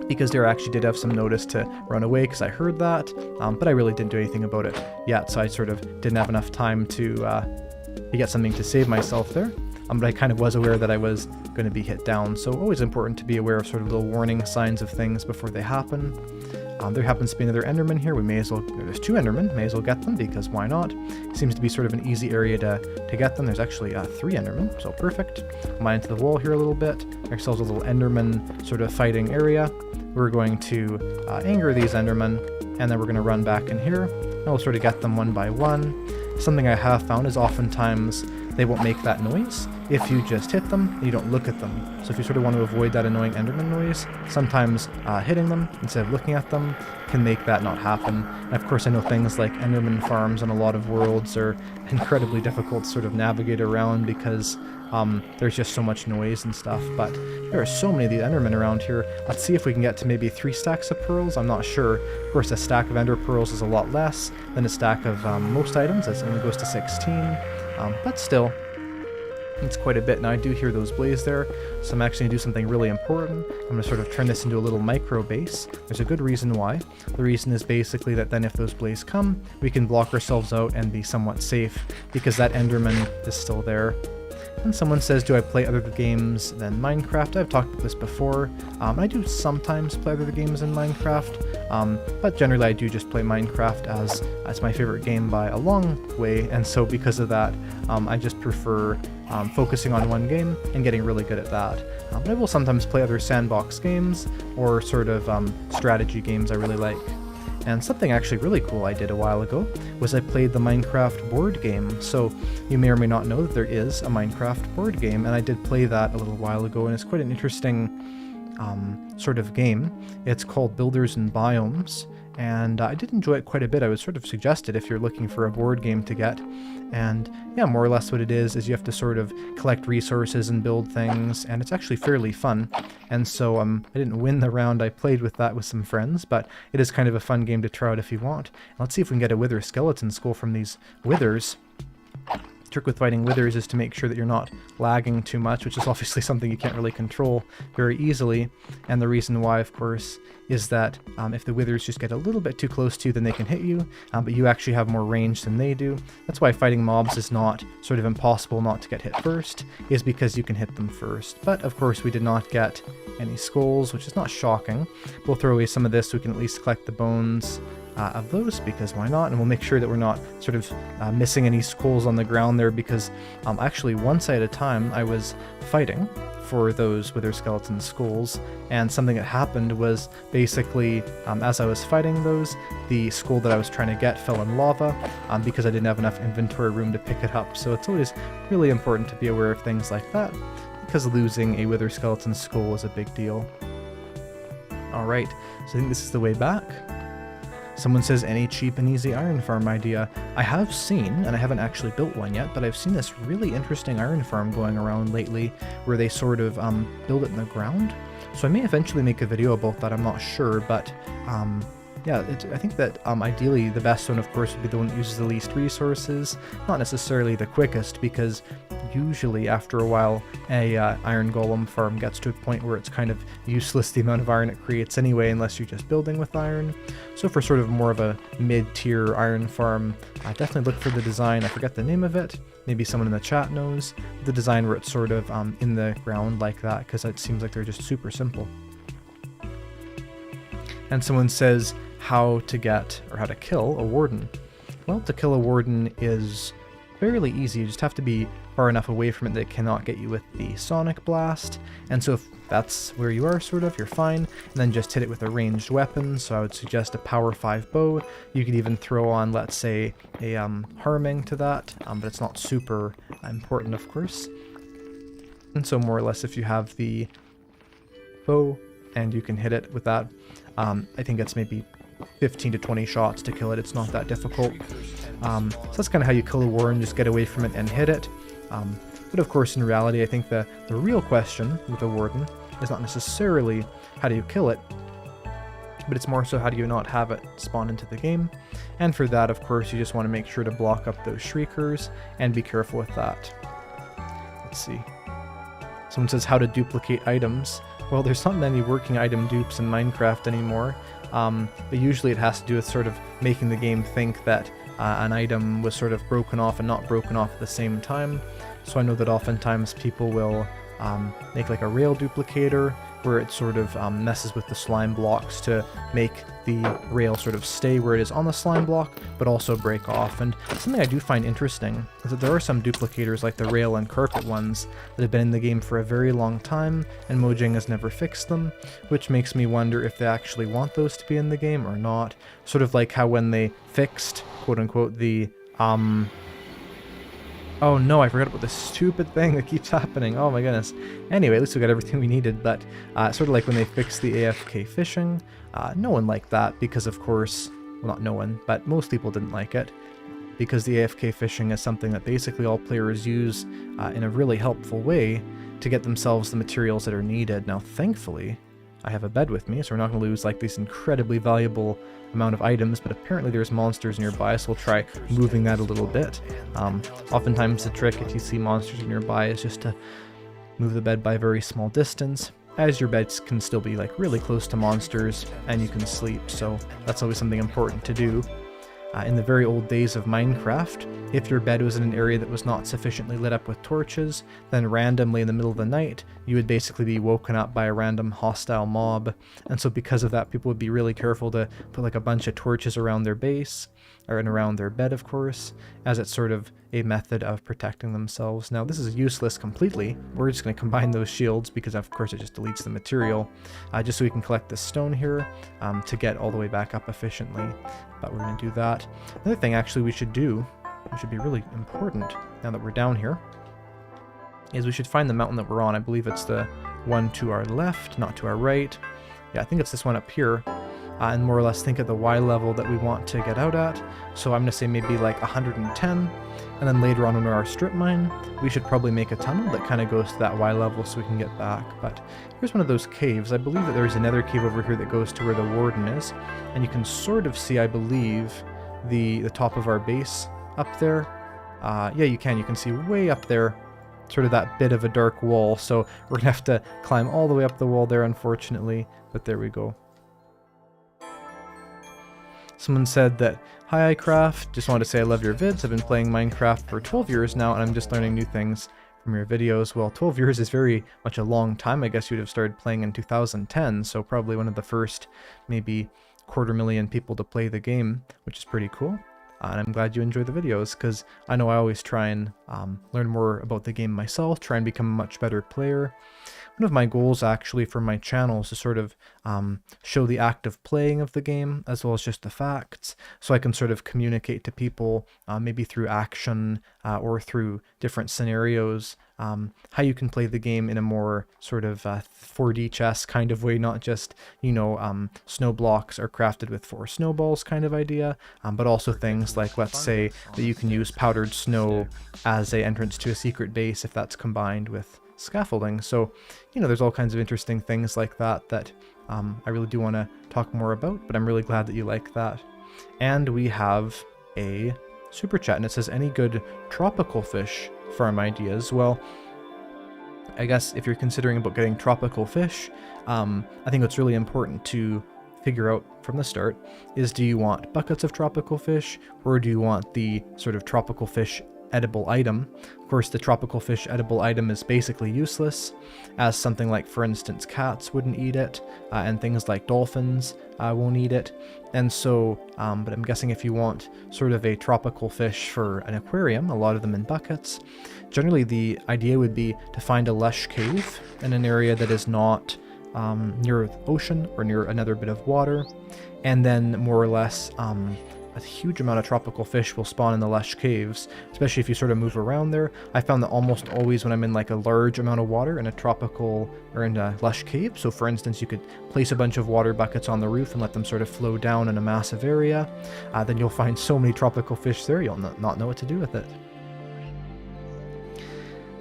[SPEAKER 1] Because there actually did have some notice to run away because I heard that, but I really didn't do anything about it yet, so I sort of didn't have enough time to get something to save myself there. But I kind of was aware that I was going to be hit down, so always important to be aware of sort of little warning signs of things before they happen. There happens to be another Enderman here. We may as well, there's 2 Endermen, may as well get them because why not? Seems to be sort of an easy area to get them. There's actually 3 Endermen, so perfect. Mine into the wall here a little bit. Ourselves a little Enderman sort of fighting area. We're going to anger these Endermen, and then we're going to run back in here, and we'll sort of get them one by one. Something I have found is oftentimes they won't make that noise if you just hit them and you don't look at them. So if you sort of want to avoid that annoying Enderman noise, sometimes hitting them instead of looking at them can make that not happen. And of course I know things like Enderman farms on a lot of worlds are incredibly difficult to sort of navigate around because there's just so much noise and stuff, but there are so many of these Endermen around here. Let's see if we can get to maybe 3 stacks of pearls. I'm not sure. Of course, a stack of Ender pearls is a lot less than a stack of most items. It only goes to 16, but still, it's quite a bit. Now I do hear those blaze there, so I'm actually going to do something really important. I'm going to sort of turn this into a little micro base. There's a good reason why. The reason is basically that then if those blaze come, we can block ourselves out and be somewhat safe, because that Enderman is still there. And someone says, do I play other games than Minecraft? I've talked about this before. I do sometimes play other games than Minecraft, but generally I do just play Minecraft as my favorite game by a long way, and so because of that, I just prefer focusing on one game and getting really good at that. But I will sometimes play other sandbox games or sort of strategy games I really like. And something actually really cool I did a while ago was I played the Minecraft board game. So you may or may not know that there is a Minecraft board game, and I did play that a little while ago, and it's quite an interesting sort of game. It's called Builders and Biomes, and I did enjoy it quite a bit. I would sort of suggest it if you're looking for a board game to get. And yeah, more or less what it is you have to sort of collect resources and build things, and it's actually fairly fun. And so I didn't win the round, I played with that with some friends, but it is kind of a fun game to try out if you want. And let's see if we can get a wither skeleton skull from these withers. The trick with fighting withers is to make sure that you're not lagging too much, which is obviously something you can't really control very easily. And the reason why, of course, is that if the withers just get a little bit too close to you, then they can hit you, but you actually have more range than they do. That's why fighting mobs is not sort of impossible not to get hit first, is because you can hit them first. But of course we did not get any skulls, which is not shocking. We'll throw away some of this so we can at least collect the bones. of those, because why not? And we'll make sure that we're not sort of missing any skulls on the ground there, because actually one side at a time I was fighting for those wither skeleton skulls, and something that happened was basically as I was fighting those, the skull that I was trying to get fell in lava because I didn't have enough inventory room to pick it up. So it's always really important to be aware of things like that, because losing a wither skeleton skull is a big deal. Alright, so I think this is the way back. Someone says, any cheap and easy iron farm idea. I have seen, and I haven't actually built one yet, but I've seen this really interesting iron farm going around lately where they sort of build it in the ground. So I may eventually make a video about that, I'm not sure, but yeah, I think that ideally the best one, of course, would be the one that uses the least resources. Not necessarily the quickest, because usually after a while a iron golem farm gets to a point where it's kind of useless the amount of iron it creates anyway, unless you're just building with iron. So for sort of more of a mid-tier iron farm, definitely look for the design. I forget the name of it, maybe someone in the chat knows. The design where it's sort of in the ground like that, because it seems like they're just super simple. And someone says how to get, or how to kill a warden. Well, to kill a warden is fairly easy. You just have to be far enough away from it that it cannot get you with the sonic blast. And so if that's where you are, sort of, you're fine. And then just hit it with a ranged weapon. So I would suggest a power 5 bow. You could even throw on, let's say, a harming to that, but it's not super important, of course. And so more or less, if you have the bow and you can hit it with that, I think it's maybe 15 to 20 shots to kill it. It's not that difficult. So that's kind of how you kill a warden, just get away from it and hit it. But of course, in reality, I think the real question with a warden is not necessarily how do you kill it, but it's more so how do you not have it spawn into the game. And for that, of course, you just want to make sure to block up those shriekers and be careful with that. Let's see. Someone says how to duplicate items. Well, there's not many working item dupes in Minecraft anymore, but usually it has to do with sort of making the game think that an item was sort of broken off and not broken off at the same time. So I know that oftentimes people will make like a rail duplicator, where it sort of messes with the slime blocks to make the rail sort of stay where it is on the slime block, but also break off. And something I do find interesting is that there are some duplicators, like the rail and carpet ones, that have been in the game for a very long time, and Mojang has never fixed them, which makes me wonder if they actually want those to be in the game or not. Sort of like how when they fixed, quote-unquote, the oh no, I forgot about this stupid thing that keeps happening. Oh my goodness. Anyway, at least we got everything we needed, but sort of like when they fixed the AFK fishing, no one liked that because, of course, well, not no one, but most people didn't like it, because the AFK fishing is something that basically all players use in a really helpful way to get themselves the materials that are needed. Now, thankfully, I have a bed with me, so we're not going to lose like this incredibly valuable amount of items, but apparently there's monsters nearby, so we'll try moving that a little bit. Oftentimes the trick, if you see monsters nearby, is just to move the bed by a very small distance, as your beds can still be like really close to monsters and you can sleep, so that's always something important to do. In the very old days of Minecraft, if your bed was in an area that was not sufficiently lit up with torches, then randomly in the middle of the night, you would basically be woken up by a random hostile mob. And so because of that, people would be really careful to put like a bunch of torches around their base, and around their bed, of course, as it's sort of a method of protecting themselves. Now, this is useless completely. We're just going to combine those shields because, of course, it just deletes the material, just so we can collect this stone here to get all the way back up efficiently. But we're going to do that. Another thing, actually, we should do, which should be really important now that we're down here, is we should find the mountain that we're on. I believe it's the one to our left, not to our right. Yeah, I think it's this one up here. And more or less think of the Y level that we want to get out at. So I'm going to say maybe like 110, and then later on in our strip mine, we should probably make a tunnel that kind of goes to that Y level so we can get back. But here's one of those caves. I believe that there's another cave over here that goes to where the warden is, and you can sort of see, I believe, the top of our base up there. Yeah, you can see way up there, sort of that bit of a dark wall. So we're going to have to climb all the way up the wall there, unfortunately, but there we go. Someone said that, "Hi iCraft, just wanted to say I love your vids. I've been playing Minecraft for 12 years now and I'm just learning new things from your videos." Well, 12 years is very much a long time. I guess you'd have started playing in 2010, so probably one of the first maybe 250,000 people to play the game, which is pretty cool. And I'm glad you enjoy the videos, because I know I always try and learn more about the game myself, try and become a much better player. One of my goals actually for my channel is to sort of show the act of playing of the game as well as just the facts, so I can sort of communicate to people maybe through action or through different scenarios how you can play the game in a more sort of 4D chess kind of way, not just, you know, snow blocks are crafted with 4 snowballs kind of idea, but also things like, let's say that you can use powdered snow as a entrance to a secret base if that's combined with scaffolding. So, you know, there's all kinds of interesting things like that that I really do want to talk more about, but I'm really glad that you like that. And we have a super chat, and it says, any good tropical fish farm ideas? Well, I guess if you're considering about getting tropical fish, I think what's really important to figure out from the start is, do you want buckets of tropical fish, or do you want the sort of tropical fish edible item? Of course, the tropical fish edible item is basically useless, as something like, for instance, cats wouldn't eat it, and things like dolphins won't eat it. And so, but I'm guessing if you want sort of a tropical fish for an aquarium, a lot of them in buckets, generally the idea would be to find a lush cave in an area that is not near the ocean or near another bit of water, and then more or less a huge amount of tropical fish will spawn in the lush caves, especially if you sort of move around there. I found that almost always when I'm in like a large amount of water in a tropical or in a lush cave, so for instance you could place a bunch of water buckets on the roof and let them sort of flow down in a massive area, then you'll find so many tropical fish there you'll not know what to do with it.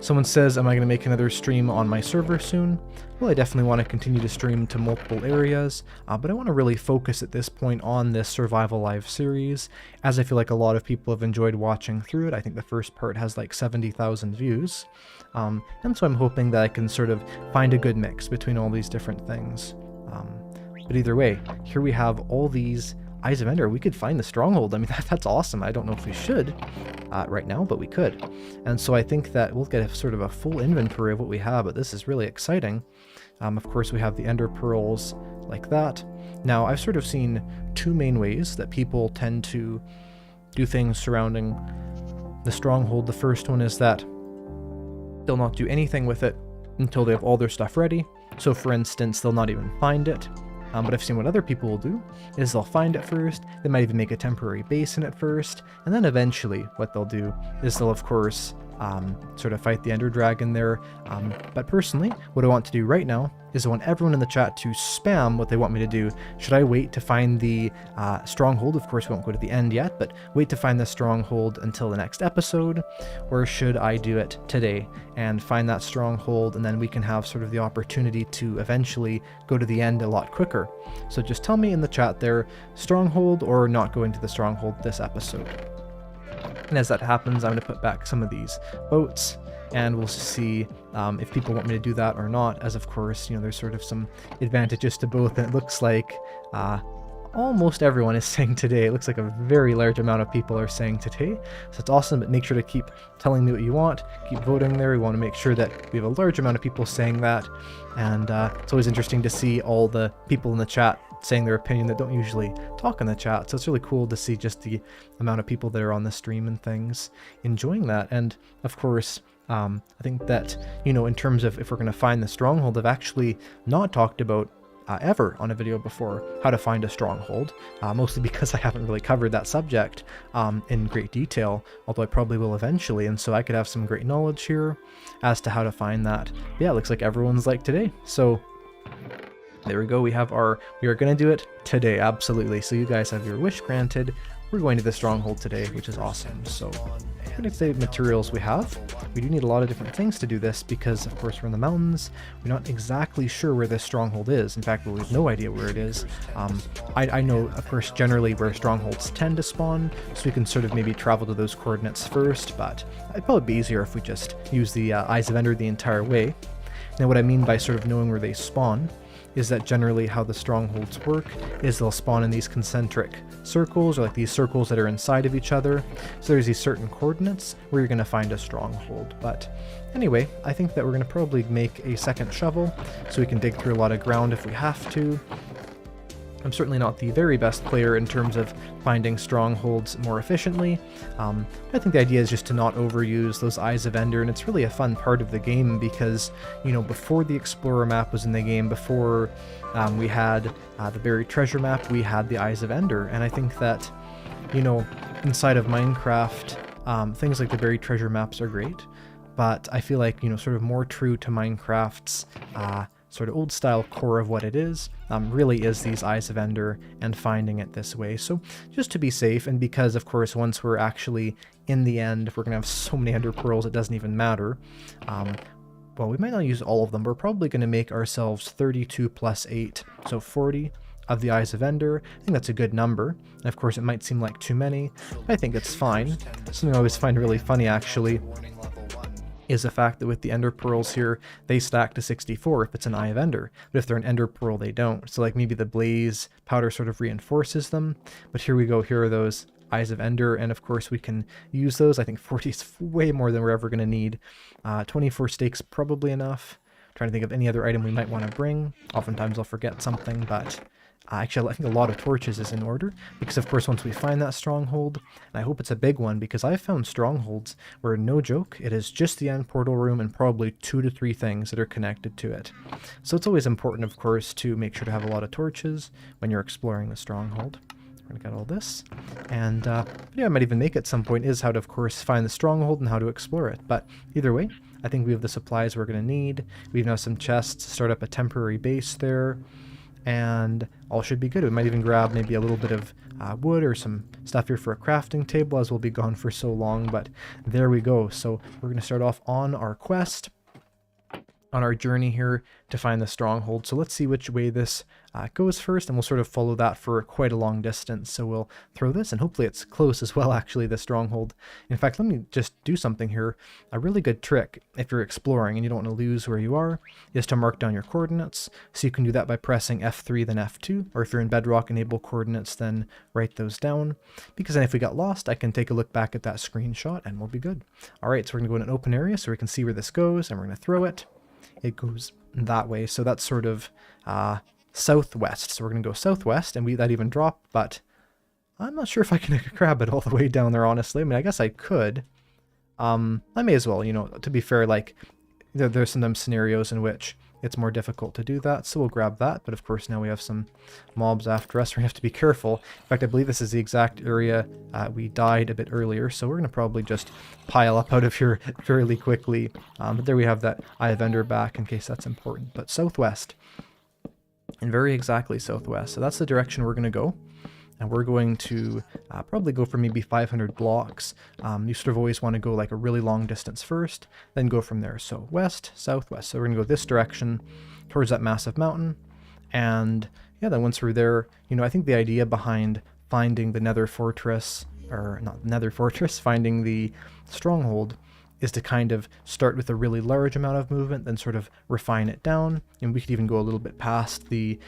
[SPEAKER 1] Someone says, am I going to make another stream on my server soon? Well, I definitely want to continue to stream to multiple areas, but I want to really focus at this point on this Survival Live series, as I feel like a lot of people have enjoyed watching through it. I think the first part has like 70,000 views, and so I'm hoping that I can sort of find a good mix between all these different things. But either way, here we have all these Eyes of Ender. We could find the stronghold. I mean, that's awesome. I don't know if we should right now, but we could. And so I think that we'll get a sort of a full inventory of what we have, but this is really exciting. Of course, we have the Ender Pearls like that. Now, I've sort of seen 2 main ways that people tend to do things surrounding the stronghold. The first one is that they'll not do anything with it until they have all their stuff ready. So for instance, they'll not even find it. But I've seen what other people will do is they'll find it first, they might even make a temporary base in it first, and then eventually what they'll do is they'll of course sort of fight the Ender Dragon there. But personally, what I want to do right now is I want everyone in the chat to spam what they want me to do. Should I wait to find the stronghold? Of course, we won't go to the end yet, but wait to find the stronghold until the next episode, or should I do it today and find that stronghold, and then we can have sort of the opportunity to eventually go to the end a lot quicker. So just tell me in the chat there, stronghold or not going to the stronghold this episode. And as that happens, I'm going to put back some of these boats, and we'll see if people want me to do that or not, as of course, you know, there's sort of some advantages to both, and it looks like almost everyone is saying today. It looks like a very large amount of people are saying today, so it's awesome, but make sure to keep telling me what you want, keep voting there. We want to make sure that we have a large amount of people saying that, and it's always interesting to see all the people in the chat saying their opinion that don't usually talk in the chat, so it's really cool to see just the amount of people that are on the stream and things enjoying that. And of course, I think that, you know, in terms of if we're going to find the stronghold, I've actually not talked about ever on a video before how to find a stronghold, mostly because I haven't really covered that subject in great detail, although I probably will eventually, and so I could have some great knowledge here as to how to find that. But yeah, it looks like everyone's like today, so there we go. We are going to do it today, absolutely. So you guys have your wish granted. We're going to the stronghold today, which is awesome. So according to the materials we have, we do need a lot of different things to do this, because of course we're in the mountains. We're not exactly sure where this stronghold is. In fact, we have no idea where it is. I know, of course, generally where strongholds tend to spawn, so we can sort of maybe travel to those coordinates first, but it'd probably be easier if we just use the Eyes of Ender the entire way. Now, what I mean by sort of knowing where they spawn is that generally how the strongholds work is they'll spawn in these concentric circles, or like these circles that are inside of each other. So there's these certain coordinates where you're going to find a stronghold. But anyway, I think that we're going to probably make a second shovel so we can dig through a lot of ground if we have to. I'm certainly not the very best player in terms of finding strongholds more efficiently. I think the idea is just to not overuse those Eyes of Ender, and it's really a fun part of the game because, you know, before the Explorer map was in the game, before we had the Buried Treasure map, we had the Eyes of Ender, and I think that, you know, inside of Minecraft, things like the Buried Treasure maps are great, but I feel like, you know, sort of more true to Minecraft's sort of old style core of what it is, really is these Eyes of Ender and finding it this way. So just to be safe, and because of course once we're actually in the end, we're gonna have so many Ender Pearls it doesn't even matter. Well, we might not use all of them. We're probably gonna make ourselves 32 plus 8, so 40 of the Eyes of Ender. I think that's a good number. And of course it might seem like too many, but I think it's fine. Something I always find really funny actually is the fact that with the Ender Pearls here, they stack to 64 if it's an Eye of Ender, but if they're an Ender Pearl, they don't. So like maybe the Blaze powder sort of reinforces them, but here we go, here are those Eyes of Ender, and of course we can use those. I think 40 is way more than we're ever going to need. 24 steaks probably enough. Trying to think of any other item we might want to bring. Oftentimes I'll forget something, but actually I think a lot of torches is in order, because of course once we find that stronghold, and I hope it's a big one, because I've found strongholds where, no joke, it is just the end portal room and probably 2 to 3 things that are connected to it. So it's always important, of course, to make sure to have a lot of torches when you're exploring the stronghold. We're gonna get all this, and yeah, I might even make at some point is how to, of course, find the stronghold and how to explore it. But either way, I think we have the supplies we're gonna need. We even have some chests to start up a temporary base there, and all should be good. We might even grab maybe a little bit of wood or some stuff here for a crafting table, as we'll be gone for so long, but there we go. So we're going to start off on our quest, on our journey here to find the stronghold. So let's see which way this goes first, and we'll sort of follow that for quite a long distance. So we'll throw this, and hopefully it's close as well, actually, the stronghold. In fact, let me just do something here. A really good trick, if you're exploring and you don't want to lose where you are, is to mark down your coordinates. So you can do that by pressing F3 then F2, or if you're in Bedrock enable coordinates, then write those down. Because then if we got lost, I can take a look back at that screenshot and we'll be good. Alright, so we're going to go in an open area so we can see where this goes, and we're going to throw it. It goes that way, so that's sort of southwest. So we're going to go southwest, and that even dropped, but I'm not sure if I can grab it all the way down there, honestly. I mean, I guess I could. I may as well, you know, to be fair, like, there's some scenarios in which it's more difficult to do that, so we'll grab that. But of course now we have some mobs after us, we have to be careful. In fact, I believe this is the exact area we died a bit earlier, so we're going to probably just pile up out of here fairly quickly. But there we have that Eye of Ender back in case that's important. But southwest, and very exactly southwest, so that's the direction we're going to go. And we're going to probably go for maybe 500 blocks. You sort of always want to go like a really long distance first, then go from there. So west, southwest. So we're going to go this direction towards that massive mountain. And yeah, then once we're there, you know, I think the idea behind finding the Nether Fortress, or not Nether Fortress, finding the stronghold, is to kind of start with a really large amount of movement, then sort of refine it down. And we could even go a little bit past the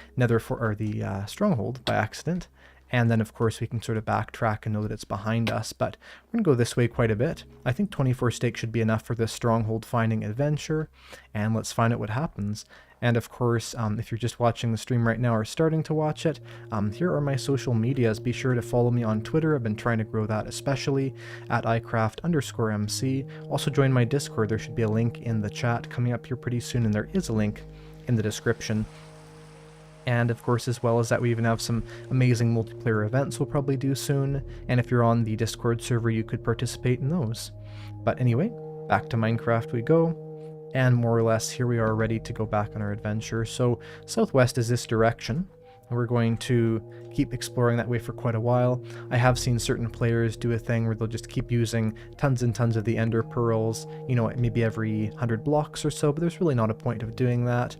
[SPEAKER 1] stronghold by accident. And then, of course, we can sort of backtrack and know that it's behind us. But we're going to go this way quite a bit. I think 24 steaks should be enough for this stronghold finding adventure. And let's find out what happens. And of course, if you're just watching the stream right now or starting to watch it, here are my social medias. Be sure to follow me on Twitter. I've been trying to grow that, especially at Eyecraft_MC. Also join my Discord. There should be a link in the chat coming up here pretty soon. And there is a link in the description. And of course, as well as that, we even have some amazing multiplayer events we'll probably do soon. And if you're on the Discord server, you could participate in those. But anyway, back to Minecraft we go. And more or less, here we are ready to go back on our adventure. So southwest is this direction. And we're going to keep exploring that way for quite a while. I have seen certain players do a thing where they'll just keep using tons and tons of the Ender Pearls, you know, maybe every 100 blocks or so, but there's really not a point of doing that.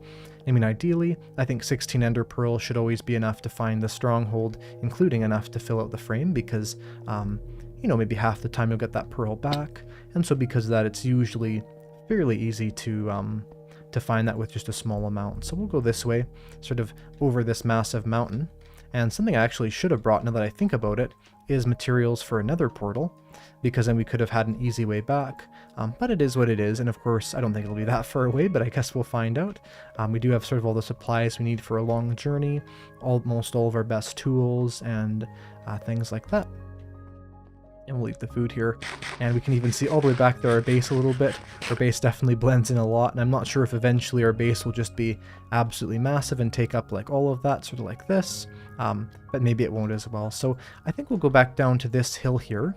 [SPEAKER 1] I mean, ideally, I think 16 Ender Pearls should always be enough to find the stronghold, including enough to fill out the frame, because, you know, maybe half the time you'll get that pearl back. And so because of that, it's usually fairly easy to find that with just a small amount. So we'll go this way, sort of over this massive mountain, And something I actually should have brought, now that I think about it, is materials for another portal, because then we could have had an easy way back. But it is what it is, and of course I don't think it'll be that far away, but I guess we'll find out. We do have sort of all the supplies we need for a long journey, almost all of our best tools, and things like that. And we'll leave the food here, and we can even see all the way back there our base a little bit. Our base definitely blends in a lot, and I'm not sure if eventually our base will just be absolutely massive and take up like all of that, sort of like this, but maybe it won't as well. So I think we'll go back down to this hill here,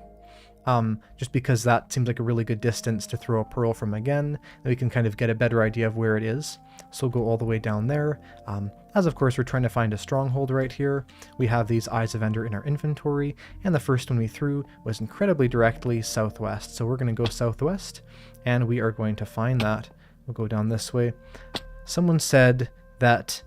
[SPEAKER 1] just because that seems like a really good distance to throw a pearl from again, and we can kind of get a better idea of where it is. So we'll go all the way down there. As of course we're trying to find a stronghold right here. We have these Eyes of Ender in our inventory, and the first one we threw was incredibly directly southwest. So we're going to go southwest, and we are going to find that. We'll go down this way. Someone said that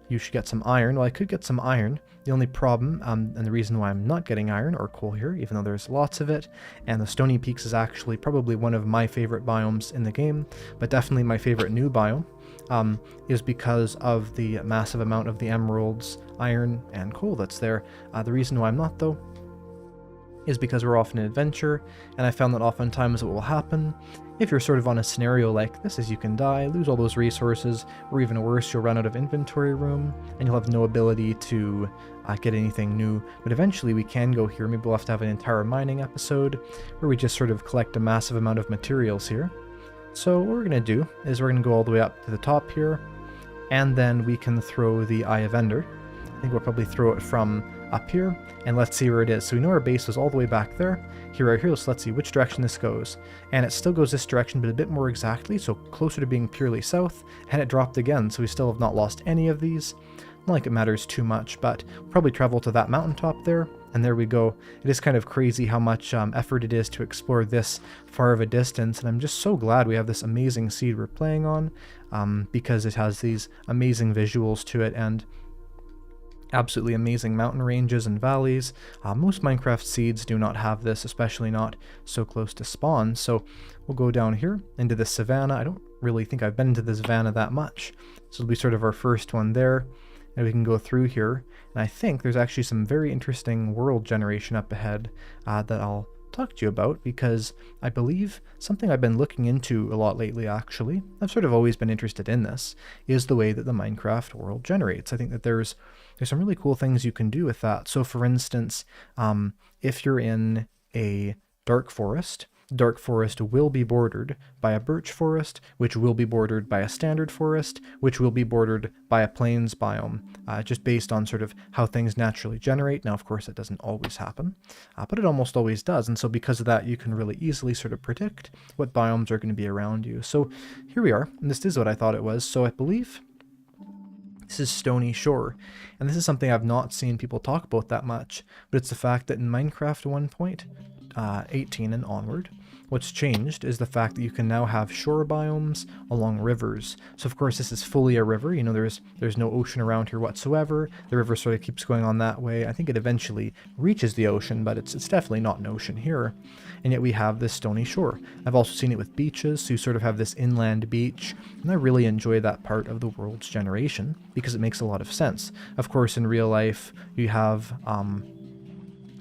[SPEAKER 1] you should get some iron. Well, I could get some iron. The only problem, and the reason why I'm not getting iron or coal here, even though there's lots of it, and the Stony Peaks is actually probably one of my favorite biomes in the game, but definitely my favorite new biome, is because of the massive amount of the emeralds, iron, and coal that's there. The reason why I'm not, though, is because we're off in an adventure, and I found that oftentimes what will happen if you're sort of on a scenario like this is you can die, lose all those resources, or even worse, you'll run out of inventory room, and you'll have no ability to get anything new. But eventually we can go here. Maybe we'll have to have an entire mining episode where we just sort of collect a massive amount of materials here. So what we're going to do is we're going to go all the way up to the top here, and then we can throw the Eye of Ender. I think we'll probably throw it from up here, and let's see where it is. So we know our base was all the way back there. Here, right here, so let's see which direction this goes. And it still goes this direction, but a bit more exactly, so closer to being purely south, and it dropped again, so we still have not lost any of these. Not like it matters too much, but we'll probably travel to that mountaintop there, and there we go. It is kind of crazy how much effort it is to explore this far of a distance, and I'm just so glad we have this amazing seed we're playing on, because it has these amazing visuals to it, and absolutely amazing mountain ranges and valleys. Most Minecraft seeds do not have this, especially not so close to spawn. So we'll go down here into the savannah. I don't really think I've been into the savannah that much, so it'll be sort of our first one there. And we can go through here, and I think there's actually some very interesting world generation up ahead that I'll talk to you about, because I believe something I've been looking into a lot lately, actually, I've sort of always been interested in this, is the way that the Minecraft world generates. I think that there's some really cool things you can do with that. So for instance, if you're in a dark forest will be bordered by a birch forest, which will be bordered by a standard forest, which will be bordered by a plains biome, just based on sort of how things naturally generate. Now, of course, that doesn't always happen, but it almost always does. And so because of that, you can really easily sort of predict what biomes are going to be around you. So here we are, and this is what I thought it was. So I believe this is Stony Shore, and this is something I've not seen people talk about that much, but it's the fact that in Minecraft 1.18 and onward, what's changed is the fact that you can now have shore biomes along rivers. So of course this is fully a river, you know, there's no ocean around here whatsoever. The river sort of keeps going on that way. I think it eventually reaches the ocean, but it's definitely not an ocean here. And yet we have this Stony Shore. I've also seen it with beaches, so you sort of have this inland beach, and I really enjoy that part of the world's generation because it makes a lot of sense. Of course, in real life, you have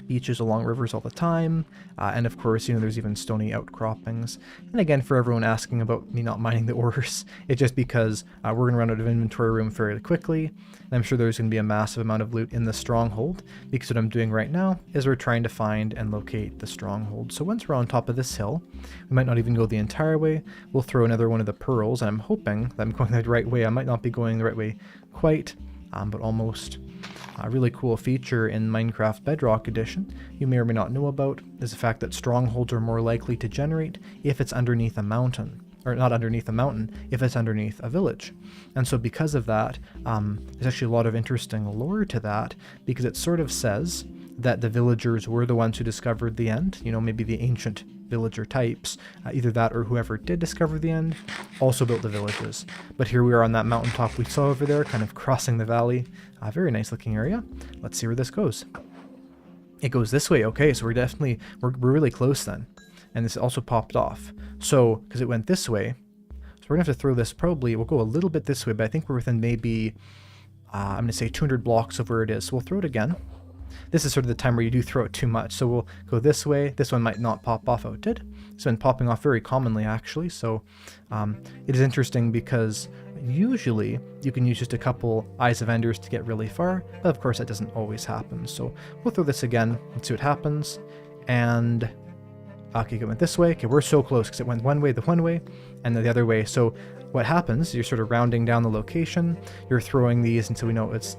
[SPEAKER 1] beaches along rivers all the time, and of course, you know, there's even stony outcroppings. And again, for everyone asking about me not mining the ores, it's just because we're going to run out of inventory room fairly quickly, and I'm sure there's going to be a massive amount of loot in the stronghold, because what I'm doing right now is we're trying to find and locate the stronghold. So once we're on top of this hill, we might not even go the entire way, we'll throw another one of the pearls, and I'm hoping that I'm going the right way. I might not be going the right way quite, but almost. A really cool feature in Minecraft Bedrock Edition you may or may not know about is the fact that strongholds are more likely to generate if it's underneath a mountain. Or not underneath a mountain, if it's underneath a village. And so because of that, there's actually a lot of interesting lore to that, because it sort of says that the villagers were the ones who discovered the end, you know, maybe the ancient villager types, either that or whoever did discover the end, also built the villages. But here we are on that mountaintop we saw over there, kind of crossing the valley. A very nice looking area. Let's see where this goes. It goes this way. Okay, so we're really close then. And this also popped off. So, because it went this way, so we're gonna have to throw this probably, we'll go a little bit this way, but I think we're within maybe I'm going to say 200 blocks of where it is. So we'll throw it again. This is sort of the time where you do throw it too much. So we'll go this way. This one might not pop off. Oh, it did. It's been popping off very commonly, actually. So it is interesting because usually you can use just a couple Eyes of Enders to get really far. But of course, that doesn't always happen. So we'll throw this again and see what happens. And okay, it went this way. Okay, we're so close because it went one way, and then the other way. So what happens, you're sort of rounding down the location. You're throwing these until we know it's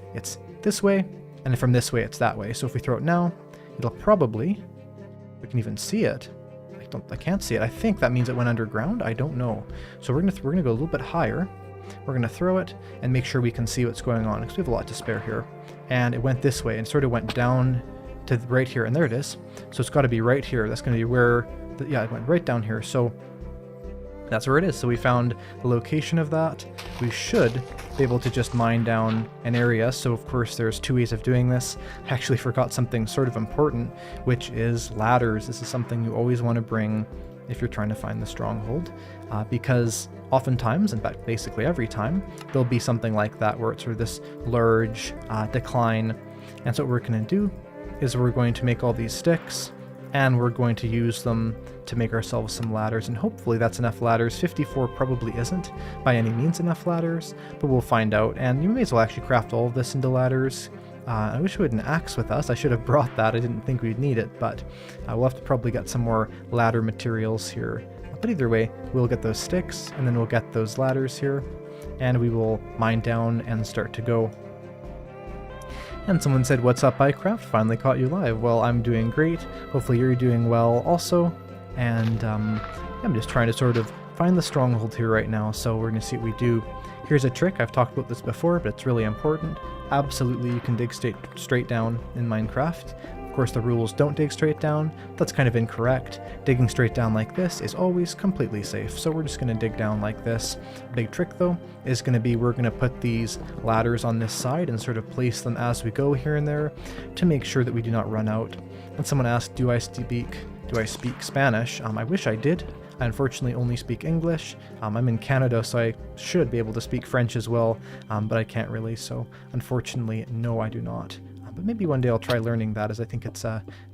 [SPEAKER 1] this way. And from this way, it's that way. So if we throw it now, it'll probably, we can even see it. I can't see it. I think that means it went underground. I don't know. So we're gonna go a little bit higher. We're gonna throw it and make sure we can see what's going on because we have a lot to spare here. And it went this way and sort of went down to right here, and there it is. So it's got to be right here. That's gonna be where, yeah, it went right down here. So that's where it is. So we found the location of that. We should be able to just mine down an area. So of course there's two ways of doing this. I actually forgot something sort of important, which is ladders. This is something you always want to bring if you're trying to find the stronghold, because oftentimes, in fact basically every time, there'll be something like that where it's sort of this large decline. And so what we're going to do is we're going to make all these sticks, and we're going to use them to make ourselves some ladders, and hopefully that's enough ladders. 54 probably isn't by any means enough ladders, but we'll find out. And you may as well actually craft all of this into ladders. I wish we had an axe with us. I should have brought that. I didn't think we'd need it, but we'll have to probably get some more ladder materials here. But either way, we'll get those sticks, and then we'll get those ladders here, and we will mine down and start to go. And someone said, "What's up, Eyecraft? Finally caught you live." Well, I'm doing great. Hopefully you're doing well also. And I'm just trying to sort of find the stronghold here right now, so we're going to see what we do. Here's a trick. I've talked about this before, but it's really important. Absolutely, you can dig straight down in Minecraft. Of course, the rules don't dig straight down. That's kind of incorrect. Digging straight down like this is always completely safe, so we're just going to dig down like this. Big trick, though, is going to be we're going to put these ladders on this side and sort of place them as we go here and there to make sure that we do not run out. And someone asked, do I speak Spanish? I wish I did. I unfortunately only speak English. I'm in Canada, so I should be able to speak French as well, but I can't really, so unfortunately, no, I do not. But maybe one day I'll try learning that, as I think it's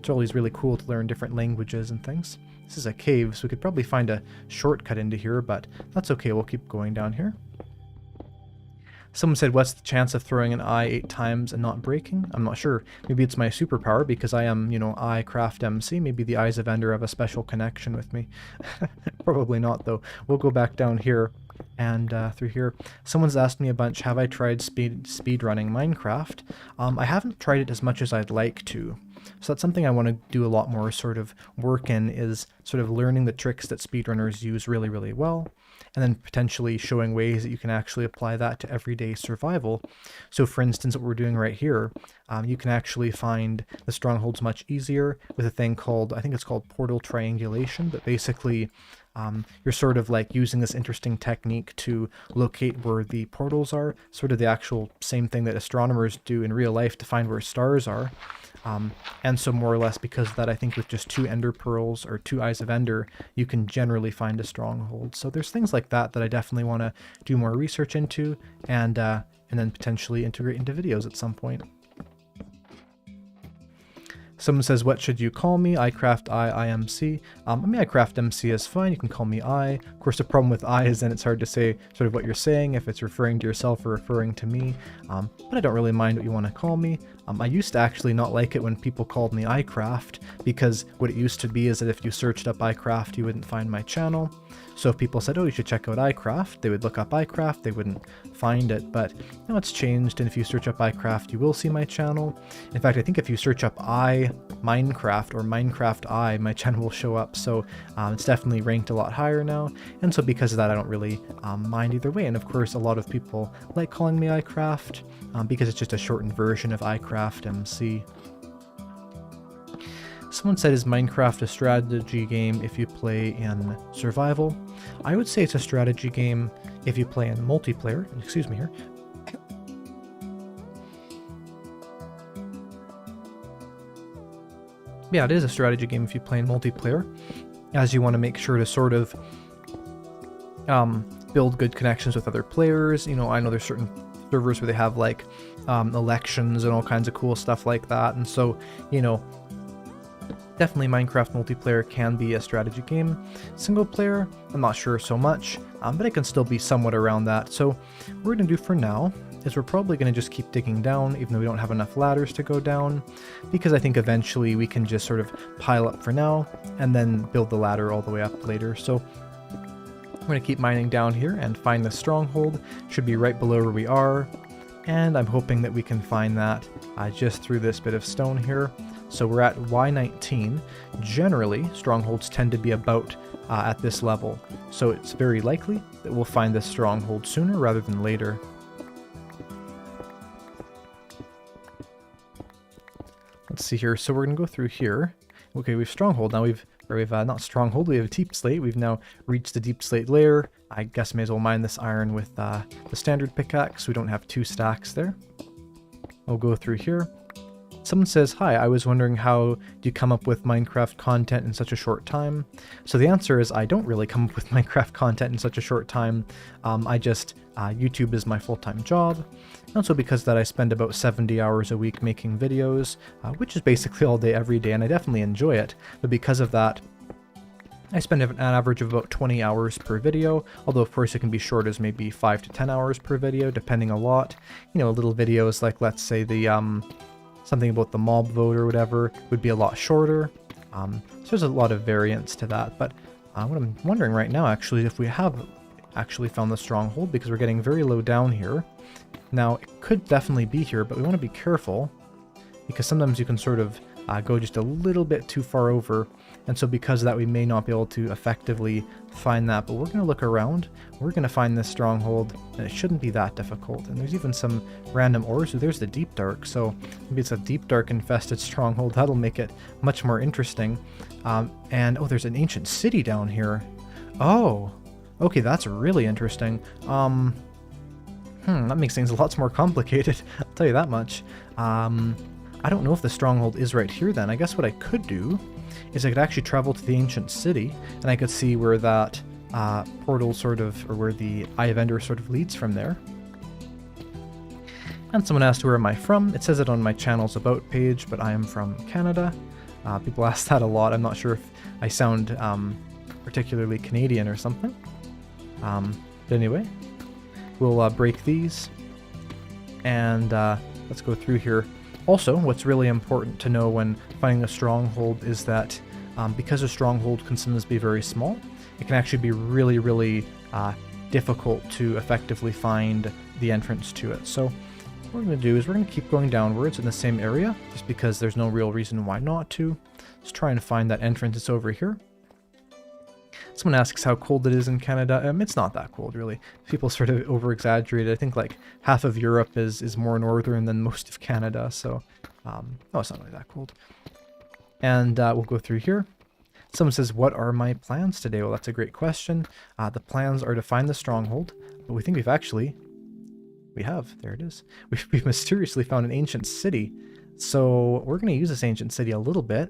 [SPEAKER 1] always really cool to learn different languages and things. This is a cave, so we could probably find a shortcut into here, but that's okay, we'll keep going down here. Someone said, what's the chance of throwing an eye 8 times and not breaking? I'm not sure. Maybe it's my superpower because I am, Eyecraftmc. Maybe the Eyes of Ender have a special connection with me. Probably not, though. We'll go back down here and through here. Someone's asked me a bunch, have I tried speedrunning Minecraft? I haven't tried it as much as I'd like to. So that's something I want to do a lot more sort of work in, is sort of learning the tricks that speedrunners use really, really well, and then potentially showing ways that you can actually apply that to everyday survival. So for instance, what we're doing right here, you can actually find the strongholds much easier with a thing called, I think it's called portal triangulation, but basically you're sort of like using this interesting technique to locate where the portals are, sort of the actual same thing that astronomers do in real life to find where stars are. And so more or less because of that, I think with just 2 ender pearls or 2 Eyes of Ender, you can generally find a stronghold. So there's things like that that I definitely want to do more research into, and then potentially integrate into videos at some point. Someone says, what should you call me? IMC. I mean, Eyecraftmc is fine. You can call me I. Of course, the problem with I is then it's hard to say sort of what you're saying, if it's referring to yourself or referring to me. But I don't really mind what you want to call me. I used to actually not like it when people called me iCraft, because what it used to be is that if you searched up iCraft, you wouldn't find my channel. So if people said, oh, you should check out iCraft, they would look up iCraft, they wouldn't find it. But now it's changed, and if you search up iCraft, you will see my channel. In fact, I think if you search up Minecraft or Minecraft my channel will show up. So it's definitely ranked a lot higher now. And so because of that, I don't really mind either way. And of course, a lot of people like calling me iCraft because it's just a shortened version of Eyecraftmc. Someone said, is Minecraft a strategy game if you play in survival? I would say it's a strategy game if you play in multiplayer. Excuse me here. Yeah, it is a strategy game if you play in multiplayer, as you want to make sure to sort of build good connections with other players. I know there's certain servers where they have like elections and all kinds of cool stuff like that. And so, you know, definitely Minecraft multiplayer can be a strategy game. Single player, I'm not sure so much, but it can still be somewhat around that. So what we're going to do for now is we're probably going to just keep digging down, even though we don't have enough ladders to go down, because I think eventually we can just sort of pile up for now, and then build the ladder all the way up later. So I'm going to keep mining down here and find the stronghold. Should be right below where we are, and I'm hoping that we can find that just through this bit of stone here. So we're at Y19. Generally, strongholds tend to be about at this level, so it's very likely that we'll find this stronghold sooner rather than later. Let's see here. So we're going to go through here. Okay, we've stronghold. Now we've not stronghold, we have a deep slate. We've now reached the deep slate layer. I guess I may as well mine this iron with the standard pickaxe. We don't have 2 stacks there. I'll go through here. Someone says, hi, I was wondering how you come up with Minecraft content in such a short time. So the answer is I don't really come up with Minecraft content in such a short time. YouTube is my full-time job. Also because of that I spend about 70 hours a week making videos, which is basically all day every day, and I definitely enjoy it. But because of that, I spend an average of about 20 hours per video, although of course it can be short as maybe 5 to 10 hours per video, depending a lot. You know, little videos like, let's say, the something about the mob vote or whatever would be a lot shorter. So there's a lot of variance to that. But what I'm wondering right now, actually, if we have actually found the stronghold, because we're getting very low down here. Now, it could definitely be here, but we want to be careful, because sometimes you can sort of go just a little bit too far over, and so because of that we may not be able to effectively find that. But we're going to look around, we're going to find this stronghold, and it shouldn't be that difficult. And there's even some random ores. So there's the deep dark, so maybe it's a deep dark infested stronghold. That'll make it much more interesting. And oh, there's an ancient city down here. Oh, okay, that's really interesting. That makes things a lot more complicated, I'll tell you that much. I don't know if the stronghold is right here then. I guess what I could do is I could actually travel to the ancient city, and I could see where that portal sort of, or where the Eye of Ender sort of leads from there. And someone asked, where am I from? It says it on my channel's About page, but I am from Canada. People ask that a lot. I'm not sure if I sound particularly Canadian or something. But anyway, we'll break these, and let's go through here. Also, what's really important to know when finding a stronghold is that because a stronghold can sometimes be very small, it can actually be really, really difficult to effectively find the entrance to it. So what we're going to do is we're going to keep going downwards in the same area, just because there's no real reason why not to. Let's try and find that entrance. It's over here. Someone asks how cold it is in Canada. It's not that cold, really. People sort of over-exaggerate it. I think like half of Europe is more northern than most of Canada, so no, it's not really that cold. And we'll go through here. Someone says, what are my plans today? Well, that's a great question. The plans are to find the stronghold, but we think we have, there it is. We've mysteriously found an ancient city. So we're going to use this ancient city a little bit.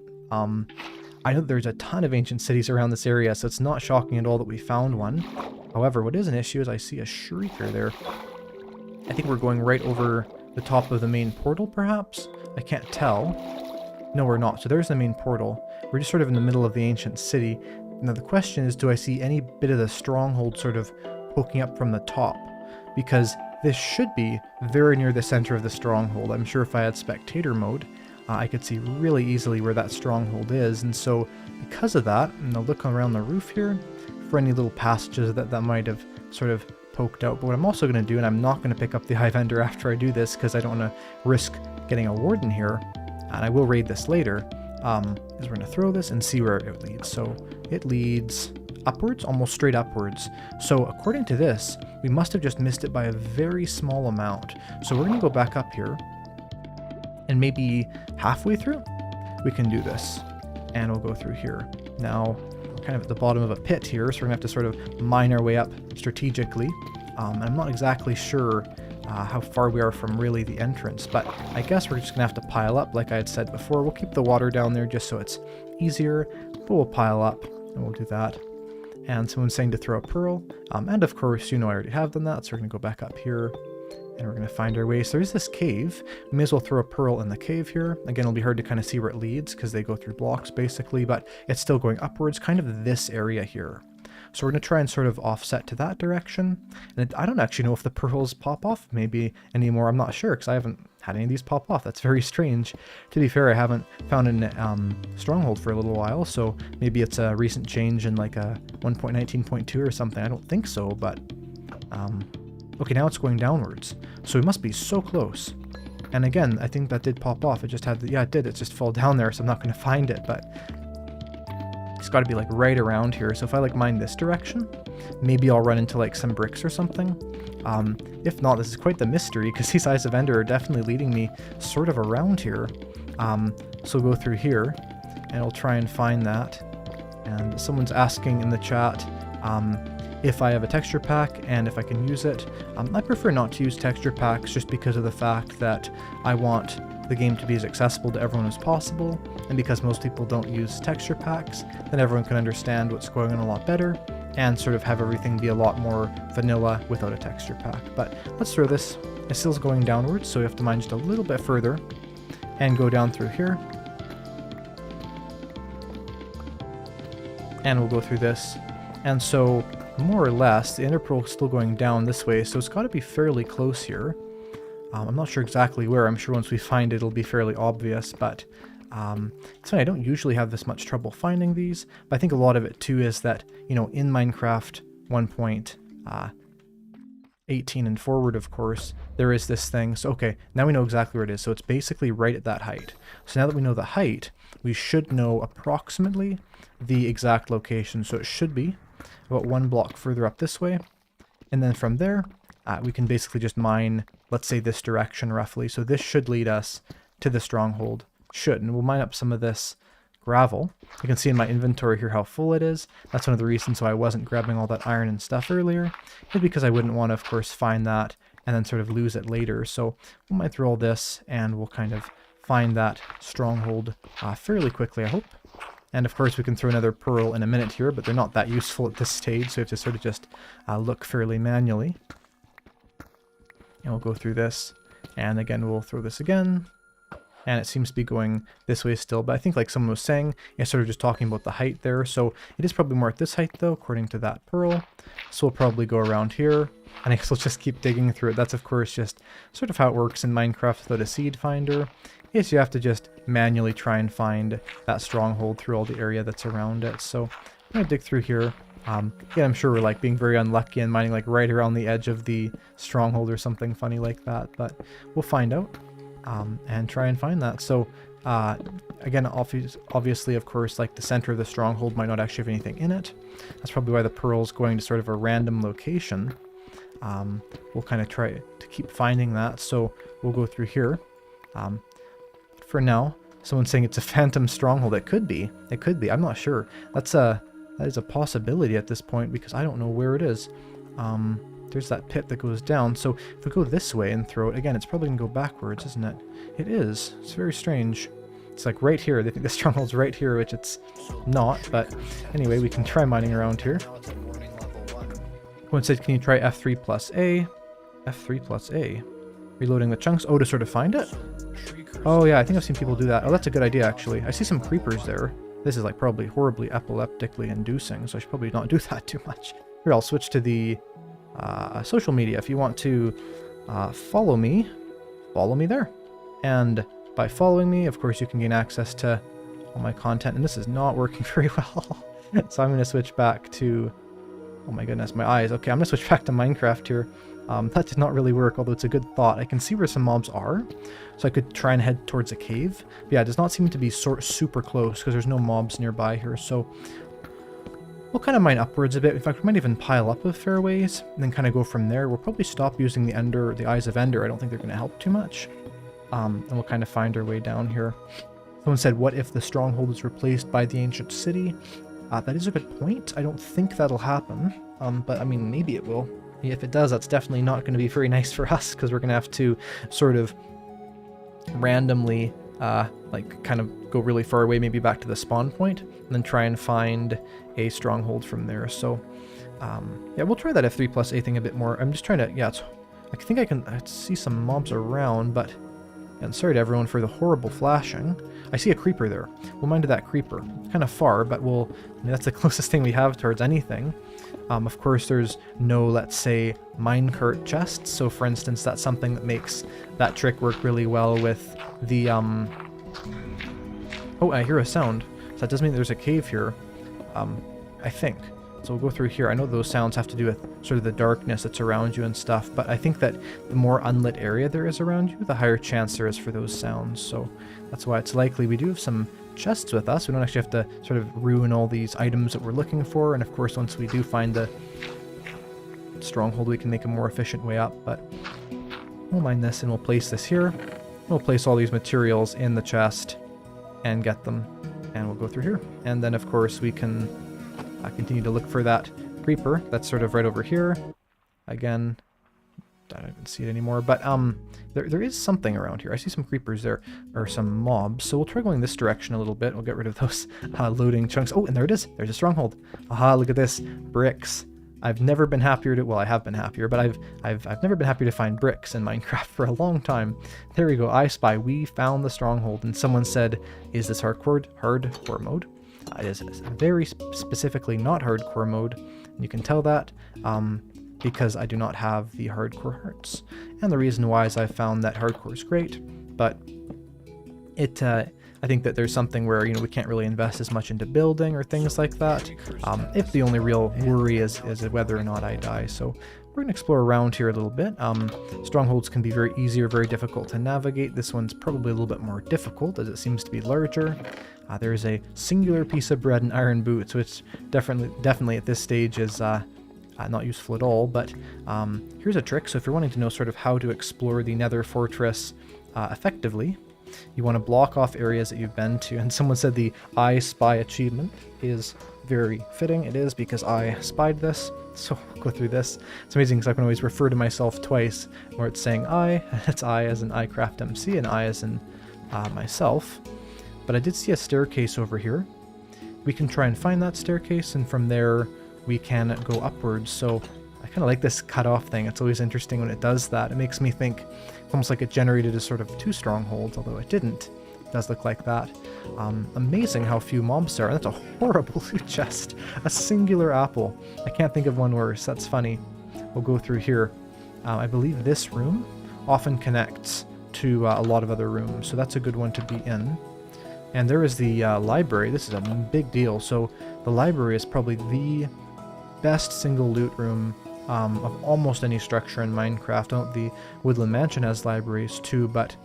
[SPEAKER 1] I know there's a ton of ancient cities around this area, so it's not shocking at all that we found one. However, what is an issue is I see a shrieker there. I think we're going right over the top of the main portal, perhaps? I can't tell. No, we're not. So there's the main portal. We're just sort of in the middle of the ancient city. Now the question is, do I see any bit of the stronghold sort of poking up from the top? Because this should be very near the center of the stronghold. I'm sure if I had spectator mode, I could see really easily where that stronghold is. And so because of that, I'm going to look around the roof here for any little passages that might have sort of poked out. But what I'm also going to do, and I'm not going to pick up the Eye of Ender after I do this because I don't want to risk getting a warden here, and I will raid this later, is we're going to throw this and see where it leads. So it leads upwards, almost straight upwards. So according to this, we must have just missed it by a very small amount. So we're going to go back up here, and maybe halfway through, we can do this. And we'll go through here. Now, we're kind of at the bottom of a pit here, so we're going to have to sort of mine our way up strategically. I'm not exactly sure how far we are from really the entrance, but I guess we're just going to have to pile up, like I had said before. We'll keep the water down there just so it's easier, but we'll pile up, and we'll do that. And someone's saying to throw a pearl, and of course, you know I already have done that, so we're going to go back up here, And we're going to find our way. So there's this cave. We may as well throw a pearl in the cave here. Again, it'll be hard to kind of see where it leads because they go through blocks basically, but it's still going upwards, kind of this area here. So we're going to try and sort of offset to that direction. And I don't actually know if the pearls pop off maybe anymore. I'm not sure because I haven't had any of these pop off. That's very strange. To be fair, I haven't found a stronghold for a little while, so maybe it's a recent change in like a 1.19.2 or something. I don't think so, but okay, now it's going downwards. So we must be so close. And again, I think that did pop off. It just had, yeah, it did. It just fall down there, so I'm not going to find it, but it's got to be like right around here. So if I like mine this direction, maybe I'll run into like some bricks or something. If not, this is quite the mystery because these Eyes of Ender are definitely leading me sort of around here. So we'll go through here and I'll try and find that. And someone's asking in the chat if I have a texture pack and if I can use it. I prefer not to use texture packs just because of the fact that I want the game to be as accessible to everyone as possible, and because most people don't use texture packs, then everyone can understand what's going on a lot better and sort of have everything be a lot more vanilla without a texture pack. But let's throw this. It still's going downwards, so we have to mine just a little bit further and go down through here. And we'll go through this. And so more or less, the Ender Pearl is still going down this way, so it's got to be fairly close here. I'm not sure exactly where. I'm sure once we find it, it'll be fairly obvious, but it's funny, I don't usually have this much trouble finding these, but I think a lot of it too is that, you know, in Minecraft 1.18 and forward, of course, there is this thing. So, okay, now we know exactly where it is. So it's basically right at that height. So now that we know the height, we should know approximately the exact location. So it should be about 1 block further up this way. And then from there, we can basically just mine, let's say, this direction roughly. So this should lead us to the stronghold. Should. And we'll mine up some of this gravel. You can see in my inventory here how full it is. That's one of the reasons why I wasn't grabbing all that iron and stuff earlier. It's because I wouldn't want to, of course, find that and then sort of lose it later. So we'll mine through all this and we'll kind of find that stronghold fairly quickly, I hope. And of course we can throw another pearl in a minute here, but they're not that useful at this stage, so we have to sort of just look fairly manually. And we'll go through this, and again we'll throw this again. And it seems to be going this way still, but I think like someone was saying, it's sort of just talking about the height there, so it is probably more at this height though, according to that pearl. So we'll probably go around here, and I guess we'll just keep digging through it. That's of course just sort of how it works in Minecraft without a seed finder, is you have to just manually try and find that stronghold through all the area that's around it. So I'm going to dig through here. Yeah, I'm sure we're like being very unlucky and mining like right around the edge of the stronghold or something funny like that, but we'll find out and try and find that. So again, obviously, of course, like the center of the stronghold might not actually have anything in it. That's probably why the pearl's going to sort of a random location. We'll kind of try to keep finding that, so we'll go through here. For now, someone's saying it's a phantom stronghold. It could be. It could be. I'm not sure. That is a possibility at this point because I don't know where it is. There's that pit that goes down. So if we go this way and throw it, again, it's probably going to go backwards, isn't it? It is. It's very strange. It's like right here. They think the stronghold's right here, which it's not. But anyway, we can try mining around here. One said, can you try F3 plus A? F3 plus A. Reloading the chunks. Oh, to sort of find it? Oh yeah, I think I've seen people do that. Oh, that's a good idea, actually. I see some creepers there. This is like probably horribly epileptically inducing, so I should probably not do that too much. Here, I'll switch to the social media. If you want to follow me there. And by following me, of course, you can gain access to all my content. And this is not working very well. So I'm going to switch back to... Oh my goodness, my eyes. Okay, I'm going to switch back to Minecraft here. That did not really work, although it's a good thought. I can see where some mobs are, so I could try and head towards a cave. But yeah, it does not seem to be super close because there's no mobs nearby here, so we'll kind of mine upwards a bit. In fact, we might even pile up with fairways and then kind of go from there. We'll probably stop using the Eyes of Ender. I don't think they're going to help too much. And we'll kind of find our way down here. Someone said, what if the stronghold is replaced by the ancient city? That is a good point. I don't think that'll happen, but I mean, maybe it will. If it does, that's definitely not going to be very nice for us because we're going to have to sort of randomly like kind of go really far away, maybe back to the spawn point, and then try and find a stronghold from there. So yeah, we'll try that F3 plus A thing a bit more. I'm just trying to, yeah, it's I think I see some mobs around, but... And sorry to everyone for the horrible flashing. I see a creeper there. We'll mind that creeper. Kind of far, but I mean, that's the closest thing we have towards anything. Of course, there's no, let's say, minecart chests. So, for instance, that's something that makes that trick work really well with the, Oh, I hear a sound. So that does mean there's a cave here. I think. So we'll go through here. I know those sounds have to do with sort of the darkness that's around you and stuff, but I think that the more unlit area there is around you, the higher chance there is for those sounds. So that's why it's likely we do have some chests with us. We don't actually have to sort of ruin all these items that we're looking for. And of course, once we do find the stronghold, we can make a more efficient way up. But we'll mine this and we'll place this here. We'll place all these materials in the chest and get them. And we'll go through here. And then, of course, we can... continue to look for that creeper that's sort of right over here. Again, I don't even see it anymore, but there is something around here. I see some creepers there, or some mobs, so we'll try going this direction a little bit. We'll get rid of those loading chunks. Oh, and there it is. There's a stronghold. Aha, look at this. Bricks. I've never been happier to... Well, I have been happier, but I've never been happier to find bricks in Minecraft for a long time. There we go. I spy. We found the stronghold, and someone said, is this hardcore mode? It is very specifically not hardcore mode, and you can tell that because I do not have the hardcore hearts. And the reason why is I found that hardcore is great, but I think that there's something where, you know, we can't really invest as much into building or things like that, if the only real worry is whether or not I die. So we're going to explore around here a little bit. Strongholds can be very easy or very difficult to navigate. This one's probably a little bit more difficult as it seems to be larger. There is a singular piece of bread and iron boots, which definitely at this stage is not useful at all. But here's a trick. So if you're wanting to know sort of how to explore the Nether Fortress effectively, you want to block off areas that you've been to. And someone said the I Spy achievement is very fitting. It is, because I spied this. So we'll go through this. It's amazing because I can always refer to myself twice, where it's saying I, it's I as in Eyecraftmc, and I as in myself. But I did see a staircase over here. We can try and find that staircase, and from there we can go upwards. So I kind of like this cut-off thing. It's always interesting when it does that. It makes me think it's almost like it generated a sort of two strongholds, although it didn't. It does look like that. Amazing how few mobs there are. That's a horrible loot chest. A singular apple. I can't think of one worse. That's funny. We'll go through here. I believe this room often connects to a lot of other rooms, so that's a good one to be in. And there is the library. This is a big deal. So the library is probably the best single loot room of almost any structure in Minecraft. The Woodland Mansion has libraries too, but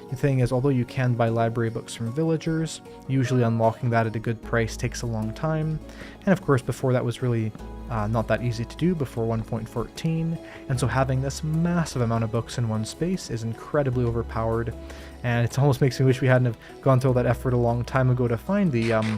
[SPEAKER 1] the thing is, although you can buy library books from villagers, usually unlocking that at a good price takes a long time. And of course, before that was really not that easy to do before 1.14, and so having this massive amount of books in one space is incredibly overpowered, and it almost makes me wish we hadn't have gone through all that effort a long time ago to find the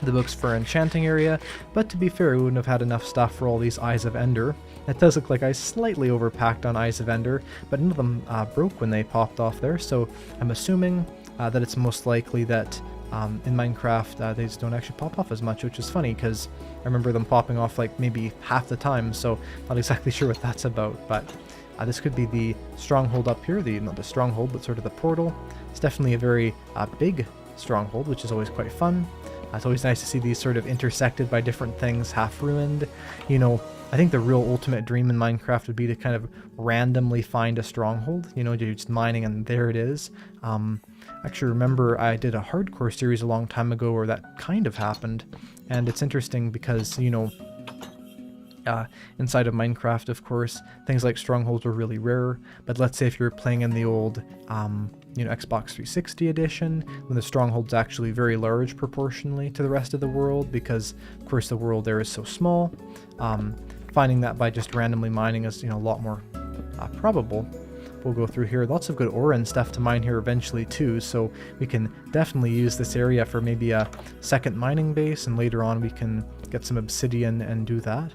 [SPEAKER 1] books for enchanting area. But to be fair, we wouldn't have had enough stuff for all these Eyes of Ender. It does look like I slightly overpacked on Eyes of Ender, but none of them broke when they popped off there, so I'm assuming that it's most likely that in Minecraft they just don't actually pop off as much, which is funny because I remember them popping off like maybe half the time, so not exactly sure what that's about. But this could be the stronghold up here, not the stronghold, but sort of the portal. It's definitely a very big stronghold, which is always quite fun. It's always nice to see these sort of intersected by different things, half ruined. You know, I think the real ultimate dream in Minecraft would be to kind of randomly find a stronghold. You know, you're just mining and there it is. Actually remember I did a hardcore series a long time ago where that kind of happened. And it's interesting because, you know, inside of Minecraft, of course, things like strongholds are really rare. But let's say if you were playing in the old, you know, Xbox 360 edition, when the stronghold's actually very large proportionally to the rest of the world, because of course the world there is so small. Finding that by just randomly mining is, you know, a lot more probable. We'll go through here. Lots of good ore and stuff to mine here eventually too, so we can definitely use this area for maybe a second mining base, and later on we can get some obsidian and do that.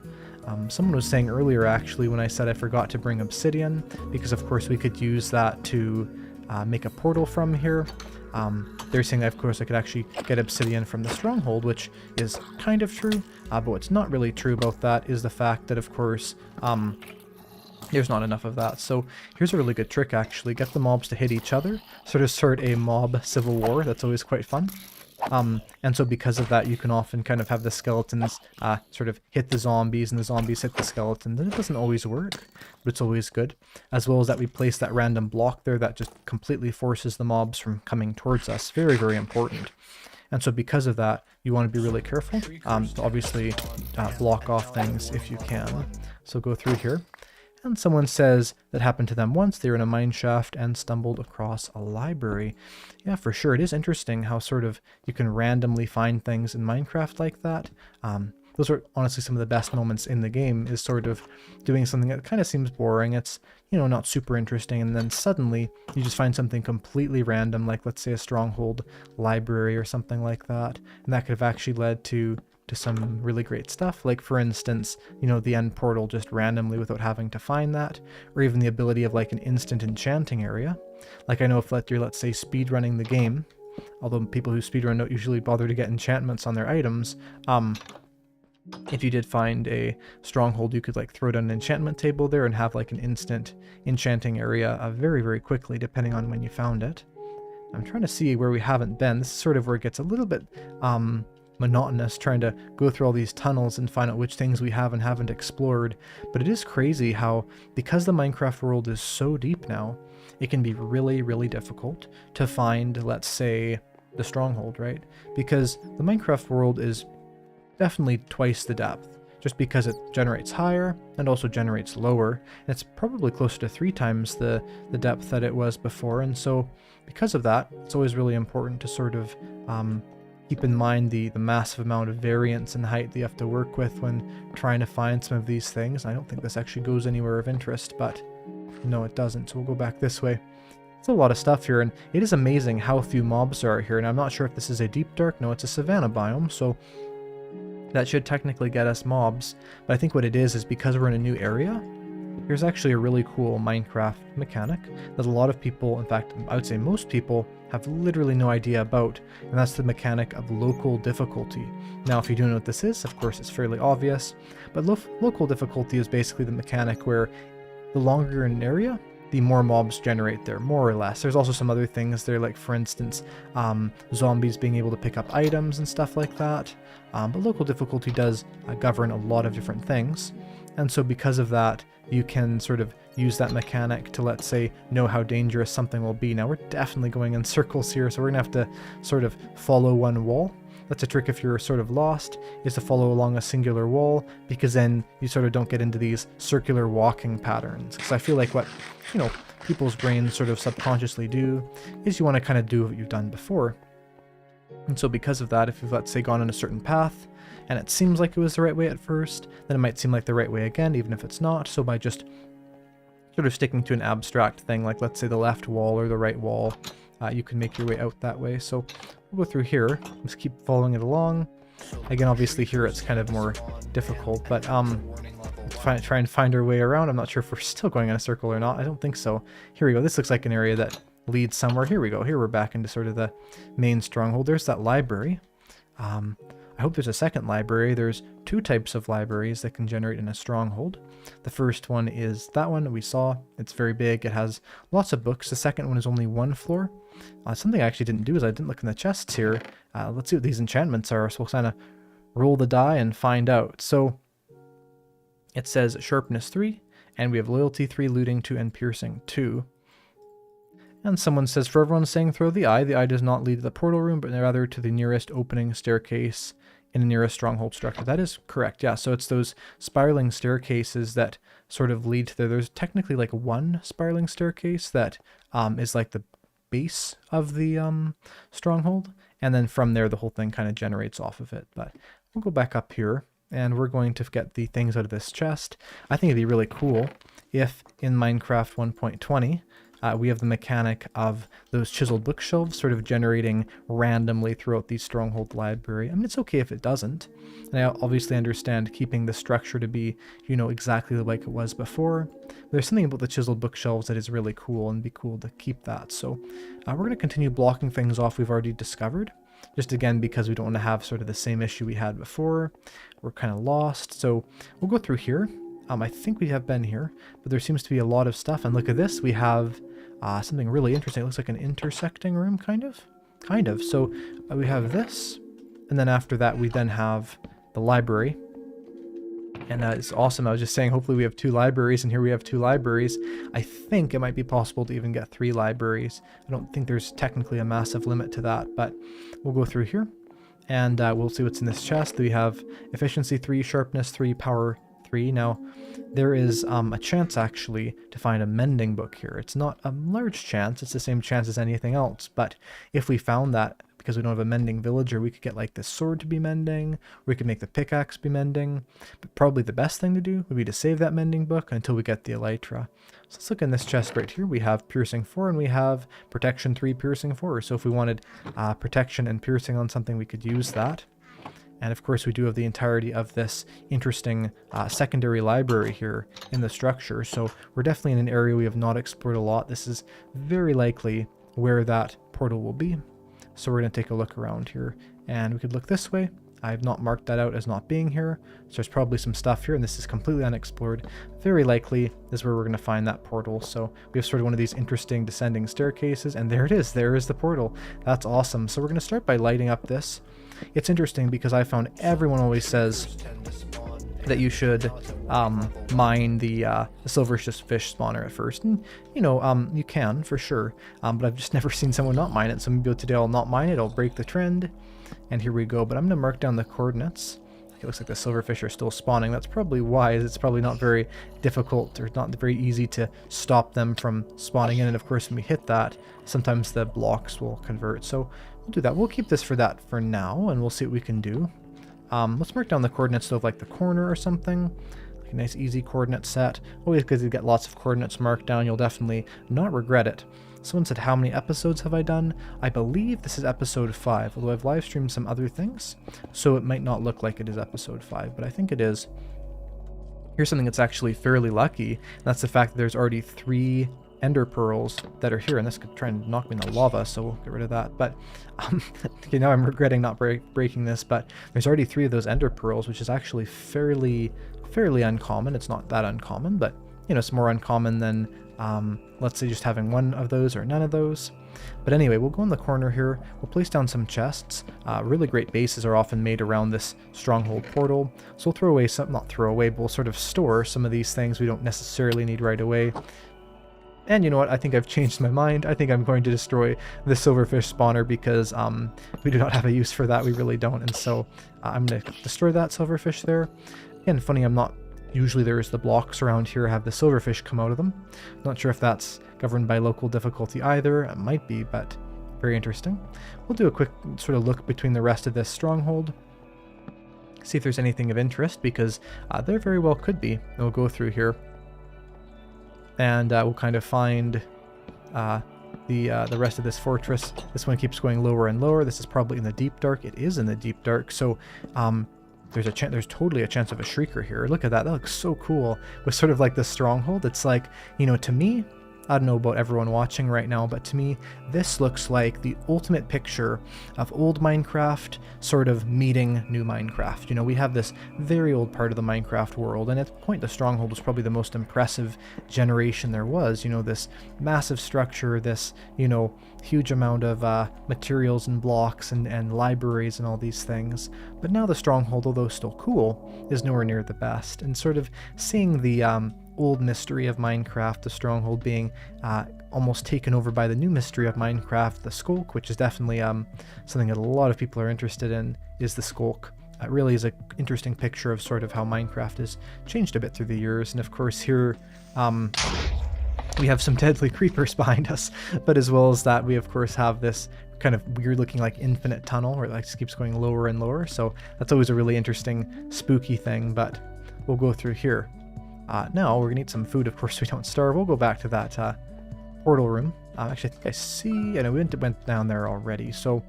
[SPEAKER 1] Someone was saying earlier actually when I said I forgot to bring obsidian, because of course we could use that to make a portal from here. They're saying of course I could actually get obsidian from the stronghold, which is kind of true, but what's not really true about that is the fact that of course There's not enough of that. So here's a really good trick actually. Get the mobs to hit each other, sort of start a mob civil war. That's always quite fun. And so because of that, you can often kind of have the skeletons sort of hit the zombies and the zombies hit the skeletons. And it doesn't always work, but it's always good. As well as that we place that random block there that just completely forces the mobs from coming towards us. Very, very important. And so because of that, you want to be really careful. Obviously, block off things if you can. So go through here. And someone says that happened to them once. They were in a mine shaft and stumbled across a library. Yeah, for sure. It is interesting how sort of you can randomly find things in Minecraft like that. Those are honestly some of the best moments in the game, is sort of doing something that kind of seems boring. It's, you know, not super interesting. And then suddenly you just find something completely random, like let's say a stronghold library or something like that. And that could have actually led to some really great stuff, like for instance, you know, the end portal just randomly without having to find that, or even the ability of like an instant enchanting area. Like I know if you're, let's say, speedrunning the game, although people who speedrun don't usually bother to get enchantments on their items, if you did find a stronghold, you could like throw down an enchantment table there and have like an instant enchanting area very, very quickly, depending on when you found it. I'm trying to see where we haven't been. This is sort of where it gets a little bit monotonous, trying to go through all these tunnels and find out which things we have and haven't explored. But it is crazy how, because the Minecraft world is so deep now, it can be really, really difficult to find, let's say, the stronghold, right? Because the Minecraft world is definitely twice the depth, just because it generates higher and also generates lower. And it's probably closer to 3 times the depth that it was before. And so because of that, it's always really important to sort of keep in mind the massive amount of variance in height that you have to work with when trying to find some of these things. I don't think this actually goes anywhere of interest, but no, it doesn't. So we'll go back this way. It's a lot of stuff here, and it is amazing how few mobs there are here. And I'm not sure if this is a deep dark. No, it's a savanna biome, so that should technically get us mobs. But I think what it is because we're in a new area, here's actually a really cool Minecraft mechanic that a lot of people, in fact, I would say most people, have literally no idea about, and that's the mechanic of local difficulty. Now, if you don't know what this is, of course, it's fairly obvious, but local difficulty is basically the mechanic where the longer you're in an area, the more mobs generate there, more or less. There's also some other things there, like for instance, zombies being able to pick up items and stuff like that. But local difficulty does govern a lot of different things. And so because of that, you can sort of use that mechanic to, let's say, know how dangerous something will be. Now, we're definitely going in circles here, so we're going to have to sort of follow one wall. That's a trick if you're sort of lost, is to follow along a singular wall, because then you sort of don't get into these circular walking patterns. Because I feel like what, you know, people's brains sort of subconsciously do is you want to kind of do what you've done before. And so because of that, if you've, let's say, gone on a certain path, and it seems like it was the right way at first, then it might seem like the right way again, even if it's not. So by just sort of sticking to an abstract thing, like let's say the left wall or the right wall, you can make your way out that way. So we'll go through here, just keep following it along. Again, obviously here it's kind of more difficult, but try and find our way around. I'm not sure if we're still going in a circle or not. I don't think so. Here we go. This looks like an area that leads somewhere. Here we go. Here we're back into sort of the main stronghold. There's that library. I hope there's a second library. There's 2 types of libraries that can generate in a stronghold. The first one is that one we saw. It's very big. It has lots of books. The second one is only 1 floor. Something I actually didn't do is I didn't look in the chests here. Let's see what these enchantments are. So we'll kind of roll the die and find out. So it says sharpness 3, and we have loyalty 3, looting 2, and piercing 2. And someone says, for everyone saying throw the eye does not lead to the portal room, but rather to the nearest opening staircase in the nearest stronghold structure. That is correct, yeah. So it's those spiraling staircases that sort of lead to there's technically like 1 spiraling staircase that is like the base of the stronghold. And then from there, the whole thing kind of generates off of it. But we'll go back up here, and we're going to get the things out of this chest. I think it'd be really cool if in Minecraft 1.20, we have the mechanic of those chiseled bookshelves sort of generating randomly throughout the stronghold library. I mean, it's okay if it doesn't. And I obviously understand keeping the structure to be, you know, exactly like it was before. But there's something about the chiseled bookshelves that is really cool, and be cool to keep that. So we're going to continue blocking things off we've already discovered. Just again, because we don't want to have sort of the same issue we had before. We're kind of lost. So we'll go through here. I think we have been here, but there seems to be a lot of stuff. And look at this, we have something really interesting. It looks like an intersecting room, kind of. So we have this, and then after that we then have the library. And it's awesome. I was just saying, hopefully we have 2 libraries, and here we have 2 libraries. I think it might be possible to even get 3 libraries. I don't think there's technically a massive limit to that, but we'll go through here, and we'll see what's in this chest. We have efficiency 3, sharpness 3, power 3. Now, there is a chance actually to find a mending book here. It's not a large chance, it's the same chance as anything else, but if we found that, because we don't have a mending villager, we could get like this sword to be mending, or we could make the pickaxe be mending, but probably the best thing to do would be to save that mending book until we get the elytra. So let's look in this chest right here. We have piercing 4 and we have protection 3, piercing 4. So if we wanted protection and piercing on something, we could use that. And of course we do have the entirety of this interesting secondary library here in the structure. So we're definitely in an area we have not explored a lot. This is very likely where that portal will be. So we're going to take a look around here, and we could look this way. I have not marked that out as not being here, so there's probably some stuff here, and this is completely unexplored. Very likely this is where we're going to find that portal. So we have sort of one of these interesting descending staircases, and there it is. There is the portal. That's awesome. So we're going to start by lighting up this. It's interesting because I found everyone always says that you should mine the silverfish spawner at first, and you know, you can for sure, but I've just never seen someone not mine it. So maybe today I'll not mine it, I'll break the trend, and here we go. But I'm going to mark down the coordinates. It looks like the silverfish are still spawning. That's probably wise. It's probably not very difficult, or not very easy to stop them from spawning in, and of course when we hit that, sometimes the blocks will convert. So we'll do that. We'll keep this for that for now, and we'll see what we can do. Let's mark down the coordinates of like the corner or something. Like a nice easy coordinate set. Always good to get lots of coordinates marked down. You'll definitely not regret it. Someone said, how many episodes have I done? I believe this is episode 5, although I've live streamed some other things, so it might not look like it is episode 5, but I think it is. Here's something that's actually fairly lucky, and that's the fact that there's already 3 ender pearls that are here, and this could try and knock me in the lava, so we'll get rid of that. But okay, now I'm regretting not breaking this, but there's already 3 of those ender pearls, which is actually fairly uncommon. It's not that uncommon, but you know, it's more uncommon than let's say just having 1 of those or none of those. But anyway, we'll go in the corner here, we'll place down some chests. Really great bases are often made around this stronghold portal, so we'll throw away some, not throw away, but we'll sort of store some of these things we don't necessarily need right away. And you know what, I think I've changed my mind. I think I'm going to destroy the silverfish spawner because we do not have a use for that. We really don't. And so I'm going to destroy that silverfish there. Again, funny, I'm not... Usually there's the blocks around here have the silverfish come out of them. Not sure if that's governed by local difficulty either. It might be, but very interesting. We'll do a quick sort of look between the rest of this stronghold. See if there's anything of interest, because there very well could be. And we'll go through here. And we'll kind of find the rest of this fortress. This one keeps going lower and lower. This is probably in the deep dark. It is in the deep dark. So there's totally a chance of a shrieker here. Look at that. That looks so cool. With sort of like the stronghold. It's like, you know, to me, I don't know about everyone watching right now, but to me, this looks like the ultimate picture of old Minecraft sort of meeting new Minecraft. You know, we have this very old part of the Minecraft world, and at the point the Stronghold was probably the most impressive generation there was. You know, this massive structure, this, you know, huge amount of materials and blocks and libraries and all these things. But now the Stronghold, although still cool, is nowhere near the best. And sort of seeing the old mystery of Minecraft, the Stronghold, being almost taken over by the new mystery of Minecraft, the Skulk, which is definitely something that a lot of people are interested in, is the Skulk. It really is an interesting picture of sort of how Minecraft has changed a bit through the years. And of course here we have some deadly creepers behind us, but as well as that, we of course have this kind of weird looking like infinite tunnel where it like just keeps going lower and lower. So that's always a really interesting spooky thing, but we'll go through here. Now we're gonna eat some food. Of course we don't starve. We'll go back to that portal room. Actually I think I see, I know we went down there already, so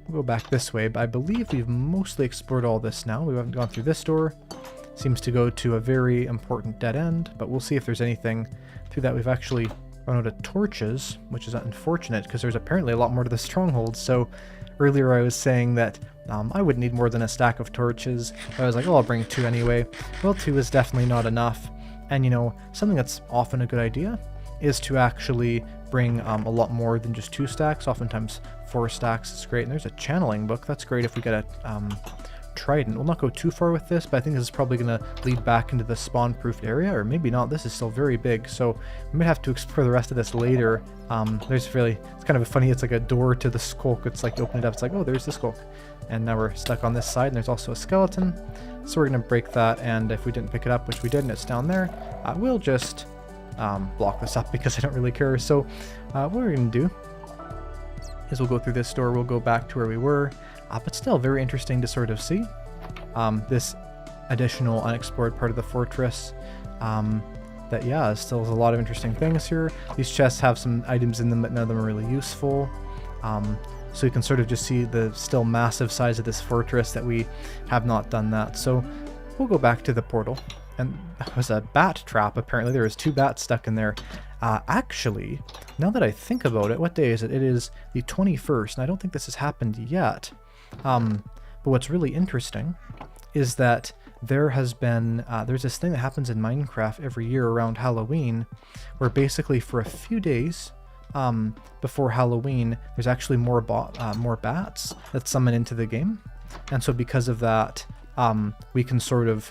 [SPEAKER 1] we'll go back this way, but I believe we've mostly explored all this now. We haven't gone through this door. Seems to go to a very important dead end, but we'll see if there's anything through that. We've actually run out of torches, which is unfortunate because there's apparently a lot more to the stronghold. So earlier I was saying that I wouldn't need more than a stack of torches. I was like, oh, I'll bring 2 anyway. Well, 2 is definitely not enough. And you know, something that's often a good idea is to actually bring a lot more than just 2 stacks. Oftentimes 4 stacks is great. And there's a channeling book. That's great if we get a trident. We'll not go too far with this, but I think this is probably going to lead back into the spawn-proofed area, or maybe not. This is still very big, so we might have to explore the rest of this later. It's kind of funny, it's like a door to the skulk. It's like you open it up, it's like, oh, there's the skulk. And now we're stuck on this side, and there's also a skeleton. So we're going to break that, and if we didn't pick it up, which we did, and it's down there, we'll just block this up because I don't really care. So what we're going to do is we'll go through this door, we'll go back to where we were, but still very interesting to sort of see this additional unexplored part of the fortress. Still has a lot of interesting things here. These chests have some items in them, but none of them are really useful. So you can sort of just see the still massive size of this fortress that we have not done that. So we'll go back to the portal. And that was a bat trap, apparently. There was 2 bats stuck in there. Actually, now that I think about it, what day is it? It is the 21st, and I don't think this has happened yet. But what's really interesting is that there has been, there's this thing that happens in Minecraft every year around Halloween, where basically for a few days before Halloween, there's actually more bats that summon into the game. And so because of that, we can sort of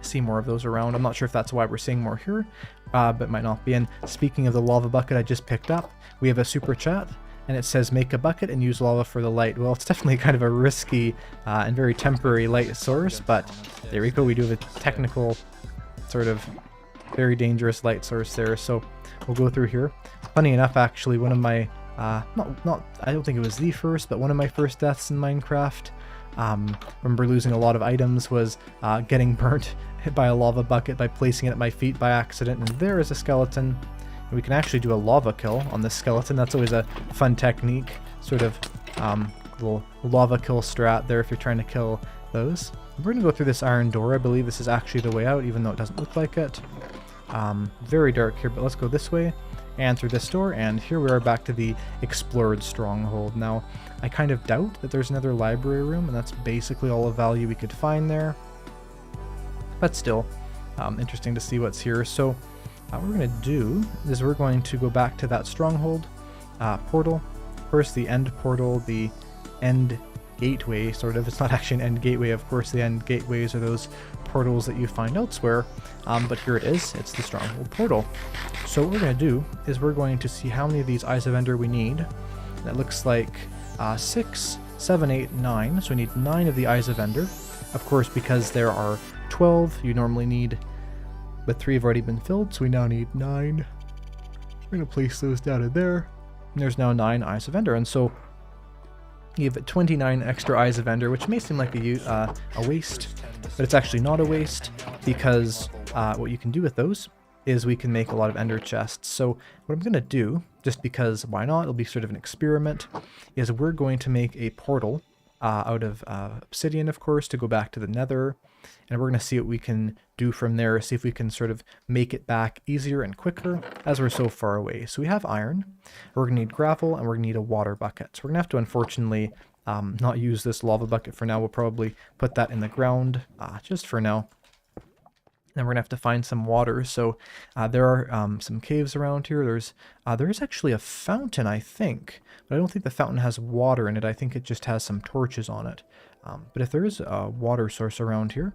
[SPEAKER 1] see more of those around. I'm not sure if that's why we're seeing more here, but might not be. And speaking of the lava bucket I just picked up, we have a super chat, and it says make a bucket and use lava for the light. Well, it's definitely kind of a risky and very temporary light source, but there we go. We do have a technical, sort of very dangerous light source there. So we'll go through here. Funny enough, actually, one of my I don't think it was the first, but one of my first deaths in Minecraft, remember losing a lot of items, was getting burnt by a lava bucket by placing it at my feet by accident. And there is a skeleton. And we can actually do a lava kill on this skeleton. That's always a fun technique, sort of little lava kill strat there if you're trying to kill those. We're going to go through this iron door. I believe this is actually the way out, even though it doesn't look like it. Very dark here, but let's go this way and through this door, and here we are back to the explored stronghold. Now, I kind of doubt that there's another library room, and that's basically all of value we could find there. But still, interesting to see what's here. So what we're going to do is we're going to go back to that stronghold portal. First, the end portal, the end gateway, sort of. It's not actually an end gateway, of course. The end gateways are those portals that you find elsewhere, but here it is. It's the stronghold portal. So what we're going to do is we're going to see how many of these Eyes of Ender we need. That looks like 6, 7, 8, 9. So we need 9 of the Eyes of Ender. Of course, because there are 12, you normally need, but 3 have already been filled, so we now need 9. We're going to place those down in there. And there's now 9 Eyes of Ender, and so you have 29 extra Eyes of Ender, which may seem like a waste, but it's actually not a waste, because what you can do with those is we can make a lot of ender chests. So what I'm going to do, just because why not, it'll be sort of an experiment, is we're going to make a portal out of obsidian, of course, to go back to the nether, and we're going to see what we can do from there, see if we can sort of make it back easier and quicker as we're so far away. So we have iron, we're going to need gravel, and we're going to need a water bucket. So we're going to have to, unfortunately, not use this lava bucket for now. We'll probably put that in the ground just for now. Then we're going to have to find some water. So there are some caves around here. There is actually a fountain, I think, but I don't think the fountain has water in it. I think it just has some torches on it. But if there is a water source around here,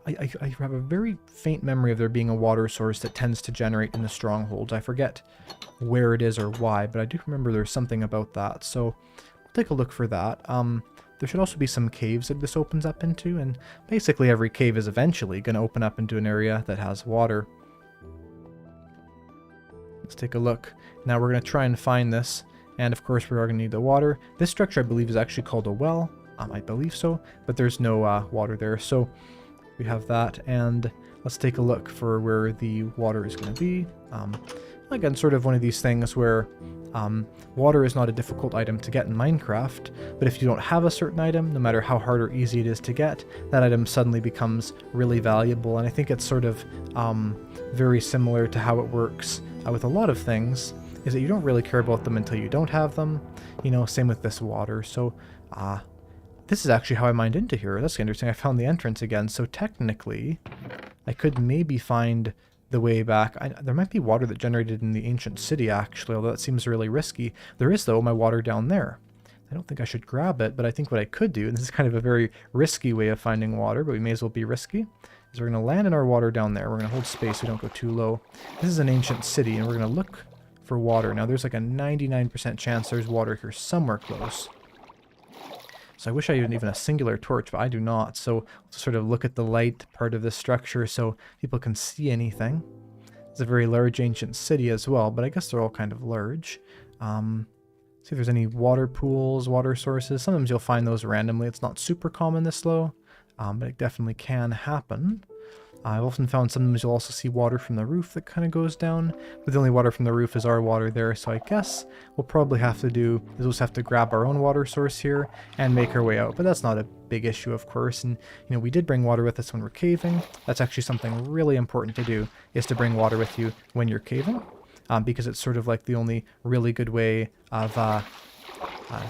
[SPEAKER 1] I have a very faint memory of there being a water source that tends to generate in the strongholds. I forget where it is or why, but I do remember there's something about that. So we'll take a look for that. There should also be some caves that this opens up into, and basically every cave is eventually going to open up into an area that has water. Let's take a look. Now we're going to try and find this, and of course we are going to need the water. This structure I believe is actually called a well. I believe so, but there's no water there. So we have that, and let's take a look for where the water is going to be. Again, sort of one of these things where water is not a difficult item to get in Minecraft, but if you don't have a certain item, no matter how hard or easy it is to get, that item suddenly becomes really valuable. And I think it's sort of very similar to how it works with a lot of things, is that you don't really care about them until you don't have them. You know, same with this water. So this is actually how I mined into here. That's interesting. I found the entrance again. So technically, I could maybe find the way back. There might be water that generated in the ancient city, actually, although that seems really risky. There is, though, my water down there. I don't think I should grab it, but I think what I could do, and this is kind of a very risky way of finding water, but we may as well be risky, is we're going to land in our water down there. We're going to hold space so we don't go too low. This is an ancient city, and we're going to look for water. Now, there's like a 99% chance there's water here somewhere close. So I wish I had even a singular torch, but I do not. So let's sort of look at the light part of this structure so people can see anything. It's a very large ancient city as well, but I guess they're all kind of large. See if there's any water pools, water sources. Sometimes you'll find those randomly. It's not super common this low, but it definitely can happen. I've often found sometimes you'll also see water from the roof that kind of goes down, but the only water from the roof is our water there, so I guess we'll probably have to do is we'll just have to grab our own water source here and make our way out, but that's not a big issue, of course. And you know, we did bring water with us when we're caving. That's actually something really important to do, is to bring water with you when you're caving, because it's sort of like the only really good way of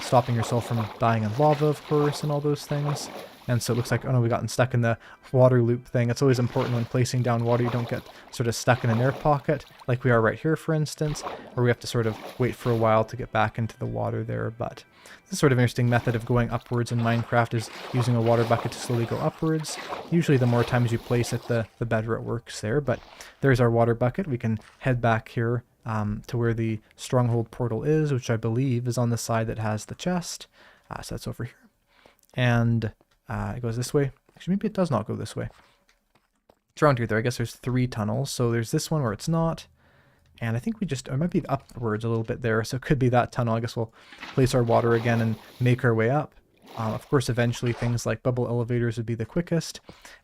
[SPEAKER 1] stopping yourself from dying in lava, of course, and all those things. And so it looks like, oh no, we've gotten stuck in the water loop thing. It's always important when placing down water you don't get sort of stuck in an air pocket, like we are right here, for instance, or we have to sort of wait for a while to get back into the water there. But this is sort of an interesting method of going upwards in Minecraft, is using a water bucket to slowly go upwards. Usually the more times you place it, the better it works there. But there's our water bucket. We can head back here to where the stronghold portal is, which I believe is on the side that has the chest. So that's over here. And it goes this way. Actually, maybe it does not go this way. It's around here, though. I guess there's 3 tunnels. So there's this one where it's not. And I think we just, or it might be upwards a little bit there. So it could be that tunnel. I guess we'll place our water again and make our way up. Of course, eventually things like bubble elevators would be the quickest.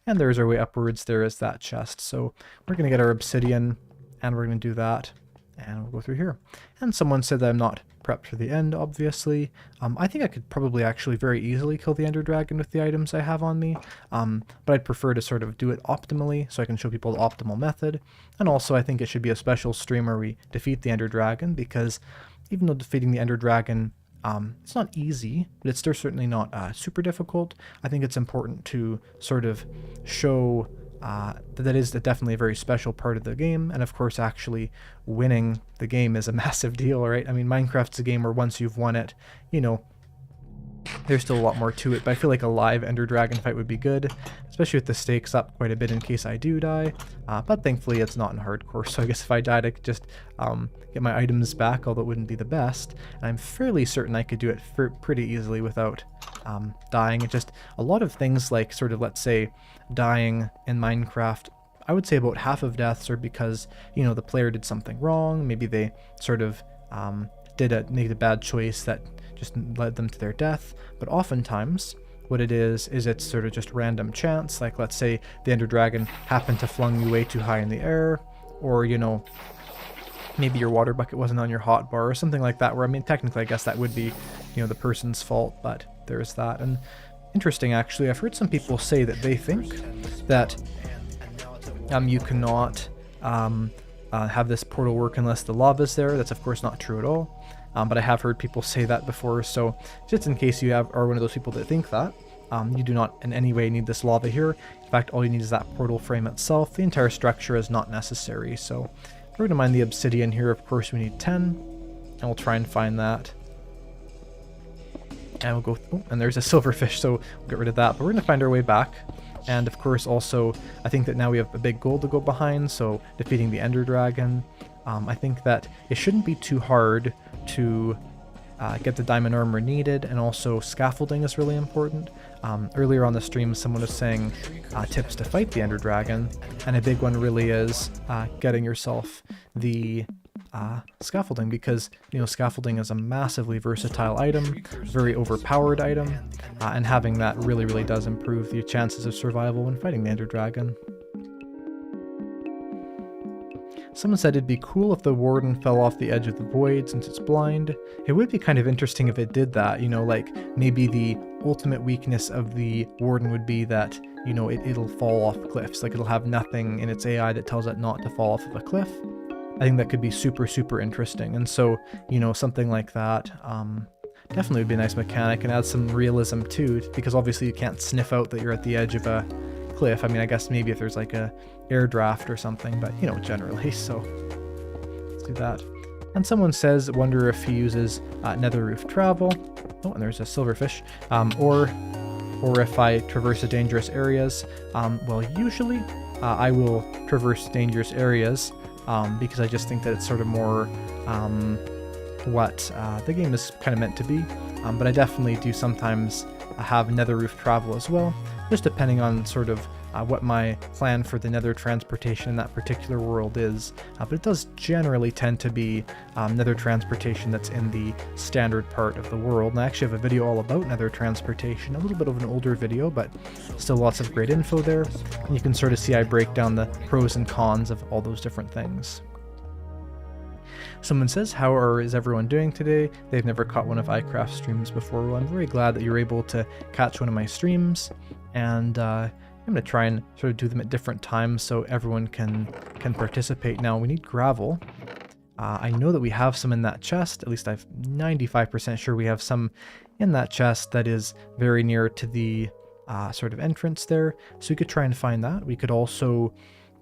[SPEAKER 1] And there's our way upwards. There is that chest. So we're going to get our obsidian and we're going to do that. And we'll go through here. And someone said that I'm not prepped for the end, obviously. I think I could probably actually very easily kill the Ender Dragon with the items I have on me, but I'd prefer to sort of do it optimally so I can show people the optimal method. And also I think it should be a special stream where we defeat the Ender Dragon, because even though defeating the Ender Dragon, it's not easy, but it's still certainly not super difficult. I think it's important to sort of show that is definitely a very special part of the game, and of course actually winning the game is a massive deal, right? I mean, Minecraft's a game where once you've won it, you know, there's still a lot more to it, but I feel like a live Ender Dragon fight would be good, especially with the stakes up quite a bit in case I do die, but thankfully it's not in hardcore, so I guess if I died I could just get my items back, although it wouldn't be the best, and I'm fairly certain I could do it pretty easily without dying. It's just a lot of things like sort of, let's say, dying in Minecraft, I would say about half of deaths are because, you know, the player did something wrong, maybe they sort of made a bad choice that just led them to their death, but oftentimes what it is it's sort of just random chance, like let's say the Ender Dragon happened to flung you way too high in the air, or, you know, maybe your water bucket wasn't on your hotbar or something like that, where, I mean, technically I guess that would be, you know, the person's fault, but there's that. And interesting, actually, I've heard some people say that they think that you cannot have this portal work unless the lava's there. That's of course not true at all, but I have heard people say that before, so just in case you are one of those people that think that, you do not in any way need this lava here. In fact, all you need is that portal frame itself. The entire structure is not necessary, so we're going to mine the obsidian here. Of course we need 10, and we'll try and find that. And we'll go, and there's a silverfish, so we'll get rid of that, but we're going to find our way back. And of course also, I think that now we have a big goal to go behind, so defeating the Ender Dragon. I think that it shouldn't be too hard to get the diamond armor needed, and also scaffolding is really important. Earlier on the stream someone was saying tips to fight the Ender Dragon, and a big one really is getting yourself the scaffolding, because, you know, scaffolding is a massively versatile item, very overpowered item, and having that really does improve the chances of survival when fighting the Ender Dragon. Someone said it'd be cool if the warden fell off the edge of the void since it's blind. It would be kind of interesting if it did that, you know, like maybe the ultimate weakness of the warden would be that, you know, it'll fall off cliffs, like it'll have nothing in its AI that tells it not to fall off of a cliff. I think that could be super interesting, and so, you know, something like that definitely would be a nice mechanic and add some realism too, because obviously you can't sniff out that you're at the edge of a, cliff. I mean, I guess maybe if there's like a air draft or something, but you know, generally. So let's do that. And someone says, wonder if he uses nether roof travel. Oh, and there's a silverfish. Or if I traverse the dangerous areas. Well, usually I will traverse dangerous areas because I just think that it's sort of more what the game is kind of meant to be. But I definitely do sometimes have nether roof travel as well, just depending on sort of what my plan for the nether transportation in that particular world is. But it does generally tend to be nether transportation that's in the standard part of the world. And I actually have a video all about nether transportation, a little bit of an older video, but still lots of great info there. And you can sort of see I break down the pros and cons of all those different things. Someone says, how is everyone doing today? They've never caught one of Eyecraft streams before. Well, I'm very glad that you're able to catch one of my streams, and I'm going to try and sort of do them at different times so everyone can participate. Now, we need gravel. I know that we have some in that chest. At least I'm 95% sure we have some in that chest that is very near to the sort of entrance there. So we could try and find that. We could also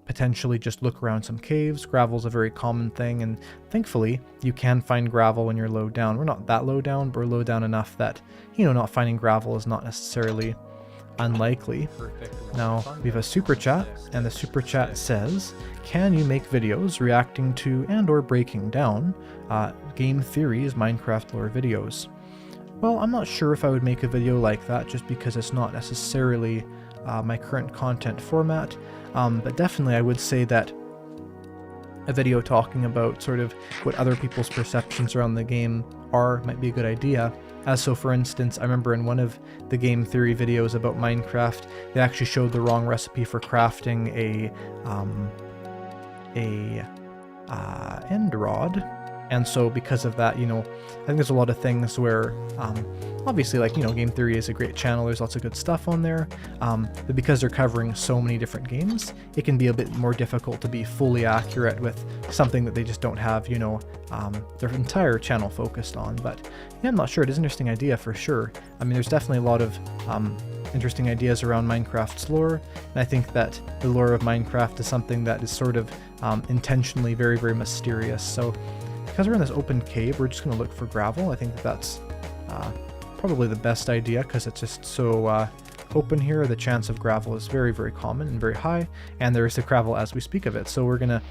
[SPEAKER 1] potentially just look around some caves. Gravel's a very common thing, and thankfully you can find gravel when you're low down. We're not that low down, but we're low down enough that, you know, not finding gravel is not necessarily unlikely. Now we have a super chat, and the super chat says, can you make videos reacting to and or breaking down game theories Minecraft lore videos? Well, I'm not sure if I would make a video like that, just because it's not necessarily my current content format, but definitely I would say that a video talking about sort of what other people's perceptions around the game are might be a good idea. So for instance, I remember in one of the game theory videos about Minecraft, they actually showed the wrong recipe for crafting a end rod. And so because of that, you know, I think there's a lot of things where, obviously, like, you know, Game Theory is a great channel, there's lots of good stuff on there, but because they're covering so many different games, it can be a bit more difficult to be fully accurate with something that they just don't have, you know, their entire channel focused on. But yeah, I'm not sure, it is an interesting idea for sure. I mean, there's definitely a lot of interesting ideas around Minecraft's lore, and I think that the lore of Minecraft is something that is sort of intentionally very, very mysterious. So because we're in this open cave, we're just going to look for gravel. I think that that's probably the best idea, because it's just so open here. The chance of gravel is very, very common and very high, and there is the gravel as we speak of it. So we're going to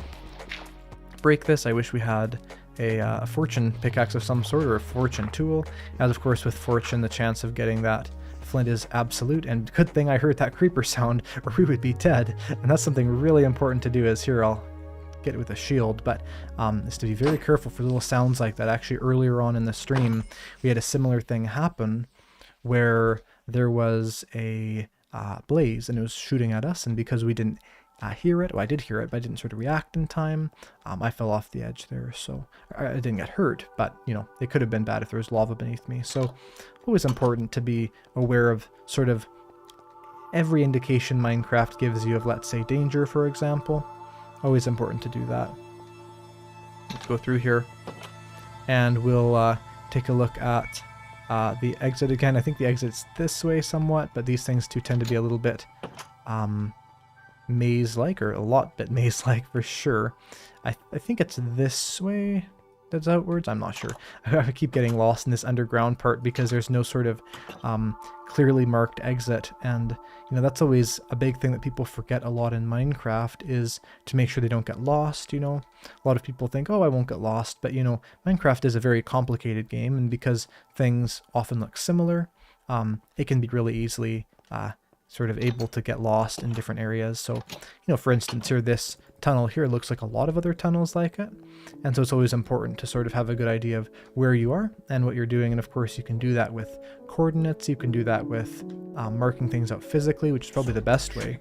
[SPEAKER 1] break this. I wish we had a fortune pickaxe of some sort, or a fortune tool, as of course with fortune the chance of getting that flint is absolute. And good thing I heard that creeper sound, or we would be dead. And that's something really important to do. Is here, I'll get it with a shield, but is to be very careful for little sounds like that. Actually, earlier on in the stream, we had a similar thing happen where there was a blaze and it was shooting at us, and because we didn't hear it, well, I did hear it, but I didn't sort of react in time, I fell off the edge there. So I didn't get hurt, but you know, it could have been bad if there was lava beneath me. So always important to be aware of sort of every indication Minecraft gives you of, let's say, danger, for example. Always important to do that. Let's go through here, and we'll take a look at the exit again. I think the exit's this way somewhat, but these things do tend to be a little bit maze-like, or a lot bit maze-like for sure. I think it's this way that's outwards. I'm not sure. I keep getting lost in this underground part because there's no sort of clearly marked exit, and you know, that's always a big thing that people forget a lot in Minecraft, is to make sure they don't get lost. You know, a lot of people think, oh, I won't get lost, but you know, Minecraft is a very complicated game, and because things often look similar, it can be really easily sort of able to get lost in different areas. So, you know, for instance, here, this tunnel here looks like a lot of other tunnels like it, and so it's always important to sort of have a good idea of where you are and what you're doing. And of course you can do that with coordinates, you can do that with marking things out physically, which is probably the best way,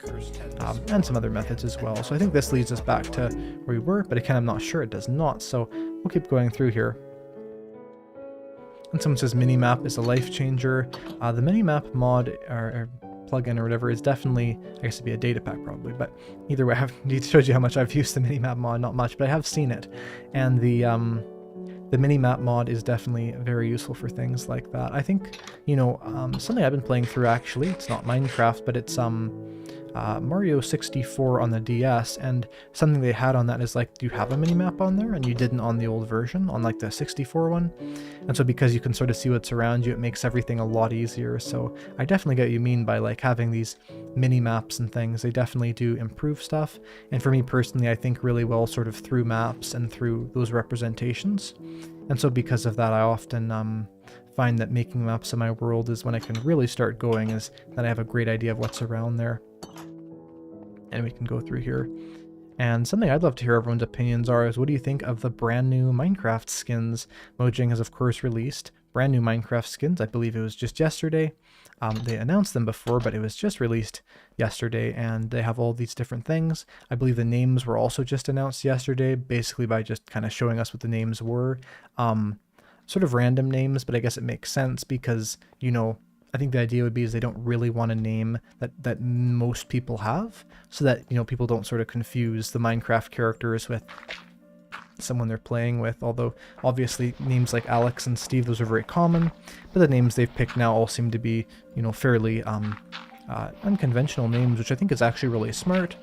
[SPEAKER 1] and some other methods as well. So I think this leads us back to where we were, but again, I'm not sure, it does not, so we'll keep going through here. And someone says minimap is a life changer. The minimap mod, or plugin or whatever, is definitely, I guess it'd be a data pack probably, but either way, it shows you how much I've used the minimap mod. Not much, but I have seen it, and the minimap mod is definitely very useful for things like that. I think, you know, something I've been playing through, actually, it's not Minecraft, but it's Mario 64 on the DS, and something they had on that is like, do you have a mini-map on there? And you didn't on the old version, on like the 64 one. And so because you can sort of see what's around you, it makes everything a lot easier. So I definitely get what you mean by like having these mini-maps and things. They definitely do improve stuff. And for me personally, I think really well sort of through maps and through those representations. And so because of that, I often find that making maps of my world is when I can really start going, is that I have a great idea of what's around there. And we can go through here. And something I'd love to hear everyone's opinions are is, what do you think of the brand new Minecraft skins? Mojang has of course released brand new Minecraft skins. I believe it was just yesterday. They announced them before, but it was just released yesterday, and they have all these different things. I believe the names were also just announced yesterday, basically by just kind of showing us what the names were. Sort of random names, but I guess it makes sense because, you know, I think the idea would be is they don't really want a name that most people have, so that, you know, people don't sort of confuse the Minecraft characters with someone they're playing with. Although obviously names like Alex and Steve, those are very common, but the names they've picked now all seem to be, you know, fairly unconventional names, which I think is actually really smart,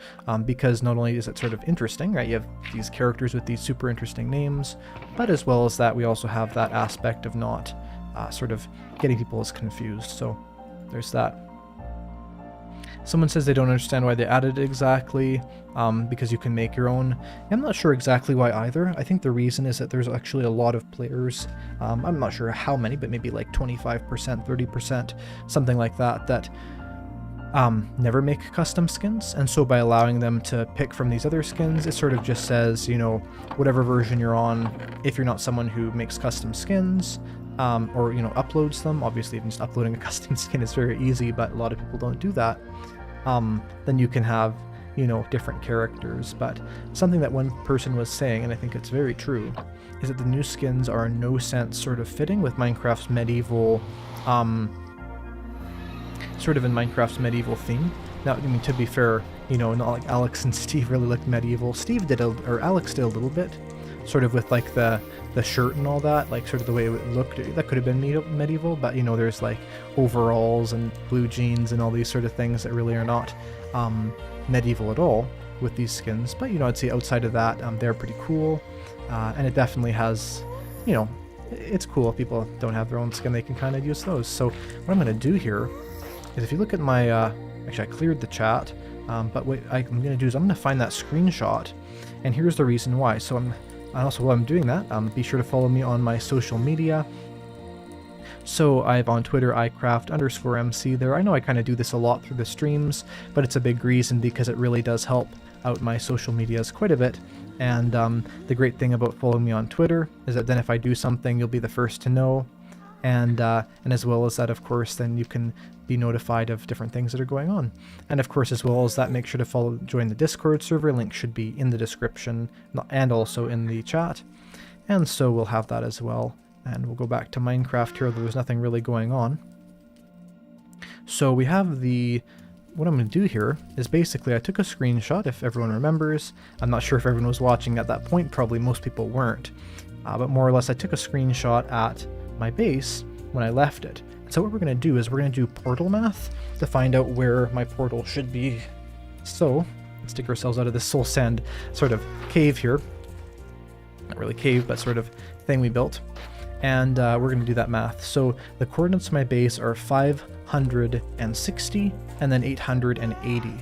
[SPEAKER 1] because not only is it sort of interesting, right? You have these characters with these super interesting names, but as well as that, we also have that aspect of not sort of getting people as confused. So there's that. Someone says they don't understand why they added it exactly, because you can make your own. I'm not sure exactly why either. I think the reason is that there's actually a lot of players, I'm not sure how many, but maybe like 25%, 30%, something like that, that never make custom skins. And so by allowing them to pick from these other skins, it sort of just says, you know, whatever version you're on, if you're not someone who makes custom skins, or, you know, uploads them. Obviously, even just uploading a custom skin is very easy, but a lot of people don't do that. Then you can have, you know, different characters. But something that one person was saying, and I think it's very true, is that the new skins are in no sense sort of fitting with Minecraft's medieval, sort of in Minecraft's medieval theme. Now, I mean, to be fair, you know, not like Alex and Steve really looked medieval. Steve did, or Alex did a little bit, sort of with like the shirt and all that, like sort of the way it looked, that could have been medieval, but you know, there's like overalls and blue jeans and all these sort of things that really are not medieval at all with these skins. But you know, I'd say outside of that, they're pretty cool, and it definitely has, you know, it's cool if people don't have their own skin, they can kind of use those. So what I'm going to do here is, if you look at my, actually I cleared the chat, but what I'm going to do is I'm going to find that screenshot, and here's the reason why. So and also while I'm doing that, be sure to follow me on my social media. So I have on Twitter, Eyecraft_MC there. I know I kind of do this a lot through the streams, but it's a big reason because it really does help out my social medias quite a bit. And the great thing about following me on Twitter is that then if I do something, you'll be the first to know. And as well as that, of course, then you can be notified of different things that are going on. And of course, as well as that, make sure to join the Discord server. Link should be in the description and also in the chat. And so we'll have that as well. And we'll go back to Minecraft here, although there's nothing really going on. So we have what I'm going to do here is basically I took a screenshot, if everyone remembers. I'm not sure if everyone was watching at that point, probably most people weren't. But more or less I took a screenshot at my base when I left it. So what we're going to do is we're going to do portal math to find out where my portal should be. So let's take ourselves out of this soul sand sort of cave here. Not really cave, but sort of thing we built. And we're going to do that math. So the coordinates of my base are 560 and then 880.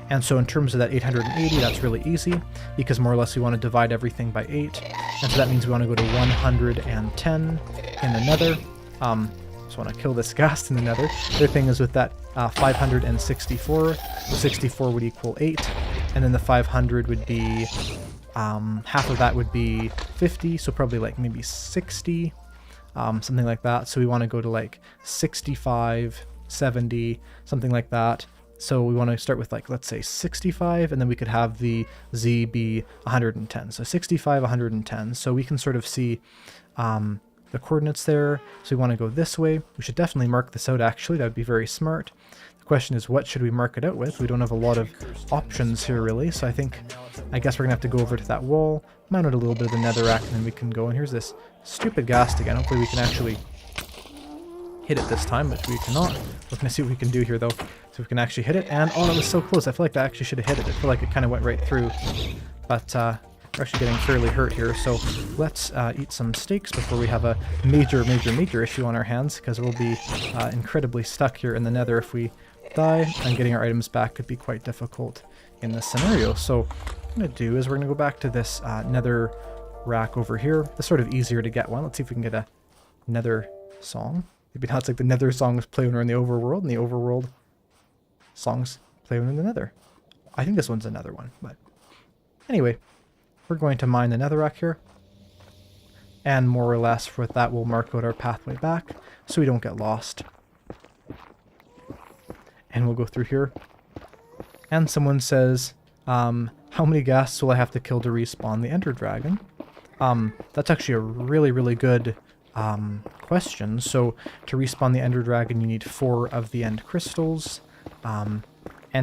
[SPEAKER 1] And so in terms of that 880, that's really easy because more or less we want to divide everything by 8. And so that means we want to go to 110 in the nether. So I want to kill this ghast in the nether. The other thing is with that 564, the 64 would equal 8. And then the 500 would be, half of that would be 50. So probably like maybe 60, something like that. So we want to go to like 65, 70, something like that. So we want to start with like, let's say 65, and then we could have the Z be 110. So 65, 110. So we can sort of see the coordinates there. So we want to go this way. We should definitely mark this out actually. That would be very smart. The question is, what should we mark it out with? We don't have a lot of options here really. So I guess we're gonna have to go over to that wall, mount out a little bit of the netherrack, and then we can go. And here's this stupid ghast again. Hopefully we can actually hit it this time, but we cannot. We're gonna see what we can do here though. if we can actually hit it. And oh, that was so close. I feel like that actually should have hit it. I feel like it kind of went right through. But we're actually getting fairly hurt here. So let's eat some steaks before we have a major issue on our hands, because we'll be incredibly stuck here in the nether if we die, and getting our items back could be quite difficult in this scenario. So what I'm going to do is we're going to go back to this nether rack over here. It's sort of easier to get one. Let's see if we can get a nether song. Maybe now it's like the nether songs play when we're in the overworld, and the overworld songs play when we're in the nether. I think this one's another one, but anyway, we're going to mine the netherrack here, and more or less with that we'll mark out our pathway back so we don't get lost. And we'll go through here, and someone says, how many ghasts will I have to kill to respawn the ender dragon? That's actually a really good question. So to respawn the ender dragon you need 4 of the end crystals, and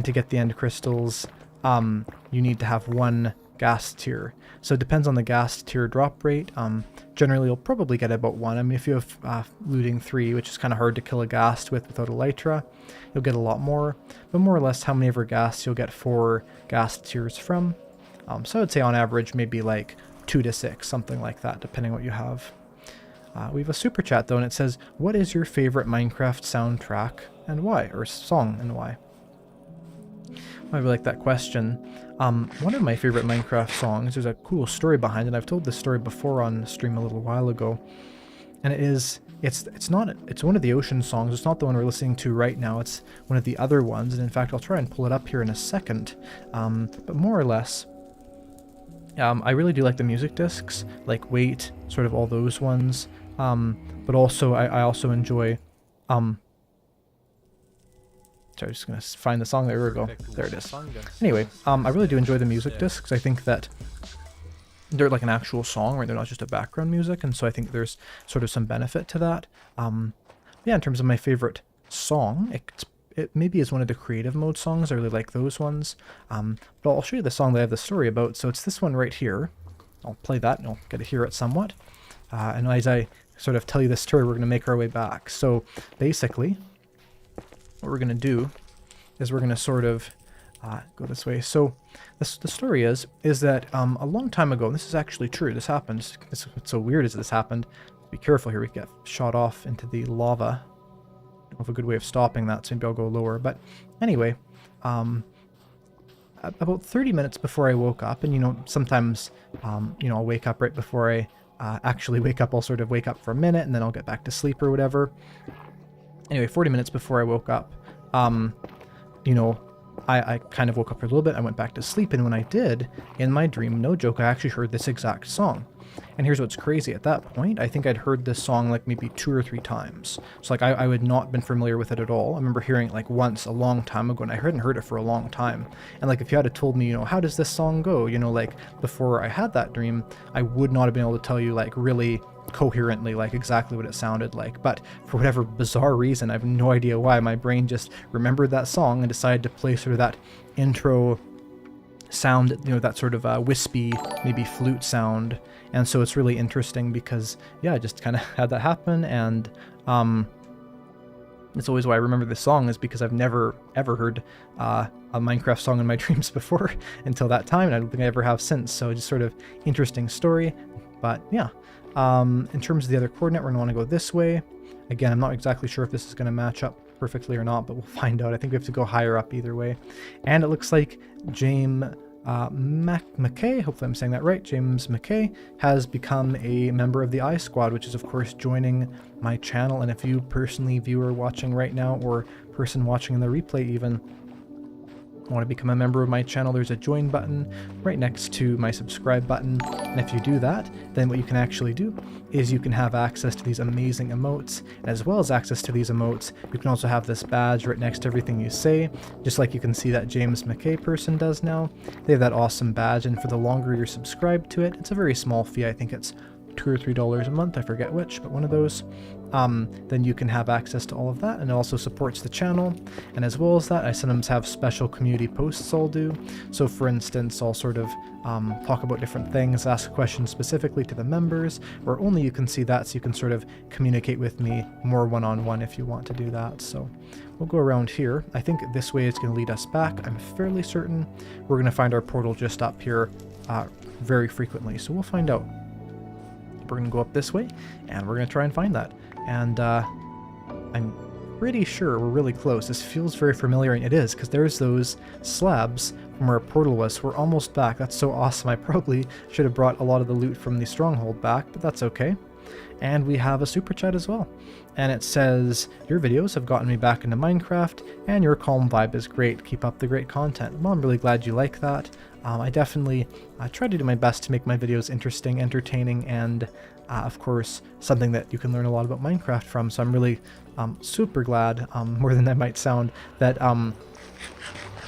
[SPEAKER 1] to get the end crystals you need to have 1 ghast tier. So it depends on the ghast tier drop rate. Generally you'll probably get about 1. I mean, if you have looting 3, which is kind of hard to kill a ghast without elytra, you'll get a lot more. But more or less how many ever ghasts you'll get 4 ghast tiers from. So I would say on average maybe like 2 to 6, something like that, depending what you have. We have a super chat though, and it says, what is your favorite Minecraft soundtrack and why? Or song and why? I really like that question. One of my favorite Minecraft songs, there's a cool story behind it. I've told this story before on stream a little while ago. And it's one of the ocean songs. It's not the one we're listening to right now. It's one of the other ones. And in fact, I'll try and pull it up here in a second. But more or less, I really do like the music discs, like Wait, sort of all those ones. But also, I also enjoy, sorry, I'm just going to find the song. There we go. There it is. Anyway, I really do enjoy the music discs. I think that they're like an actual song, right? They're not just a background music, and so I think there's sort of some benefit to that. Yeah, in terms of my favorite song, it maybe is one of the creative mode songs. I really like those ones. But I'll show you the song that I have the story about. So it's this one right here. I'll play that and you'll get to hear it somewhat. And as I sort of tell you this story, we're going to make our way back. So basically, what we're going to do is we're going to sort of go this way. So the story is that a long time ago, and this is actually true, this happened. What's so weird is this happened. Be careful here, we get shot off into the lava. I don't have a good way of stopping that, so maybe I'll go lower. But anyway, about 30 minutes before I woke up, and you know, sometimes you know, I'll wake up right before I actually wake up. I'll sort of wake up for a minute and then I'll get back to sleep or whatever. Anyway, 40 minutes before I woke up, you know, I kind of woke up for a little bit. I went back to sleep, and when I did, in my dream, no joke, I actually heard this exact song. And here's what's crazy. At that point, I think I'd heard this song like maybe 2 or 3 times. So like I would not been familiar with it at all. I remember hearing it like once a long time ago, and I hadn't heard it for a long time. And like if you had told me, you know, how does this song go? You know, like before I had that dream, I would not have been able to tell you like really coherently like exactly what it sounded like. But for whatever bizarre reason, I have no idea why, my brain just remembered that song and decided to play sort of that intro sound, you know, that sort of wispy, maybe flute sound. And so it's really interesting because, yeah, I just kind of had that happen. And it's always why I remember this song, is because I've never ever heard a Minecraft song in my dreams before until that time, and I don't think I ever have since. So just sort of interesting story. But yeah, in terms of the other coordinate, we're going to want to go this way. Again, I'm not exactly sure if this is going to match up perfectly or not, but we'll find out. I think we have to go higher up either way. And it looks like James McKay, hopefully I'm saying that right, James McKay has become a member of the I Squad, which is of course joining my channel. And if you personally, viewer watching right now, or person watching in the replay even, want to become a member of my channel, there's a join button right next to my subscribe button. And if you do that, then what you can actually do is you can have access to these amazing emotes. And as well as access to these emotes, you can also have this badge right next to everything you say, just like you can see that James McKay person does now. They have that awesome badge, and for the longer you're subscribed to it, it's a very small fee. I think it's $2 or $3 a month, I forget which, but one of those, then you can have access to all of that, and it also supports the channel. And as well as that, I sometimes have special community posts I'll do. So for instance, I'll sort of talk about different things, ask questions specifically to the members, where only you can see that, so you can sort of communicate with me more one-on-one if you want to do that. So we'll go around here. I think this way is going to lead us back. I'm fairly certain we're going to find our portal just up here very frequently, so we'll find out. We're going to go up this way, and we're going to try and find that. And I'm pretty sure we're really close. This feels very familiar, and it is, because there's those slabs from where our portal was. So we're almost back. That's so awesome. I probably should have brought a lot of the loot from the stronghold back, but that's okay. And we have a super chat as well. And it says, your videos have gotten me back into Minecraft, and your calm vibe is great. Keep up the great content. Well, I'm really glad you like that. I definitely try to do my best to make my videos interesting, entertaining, and of course, something that you can learn a lot about Minecraft from. So I'm really super glad, more than I might sound, that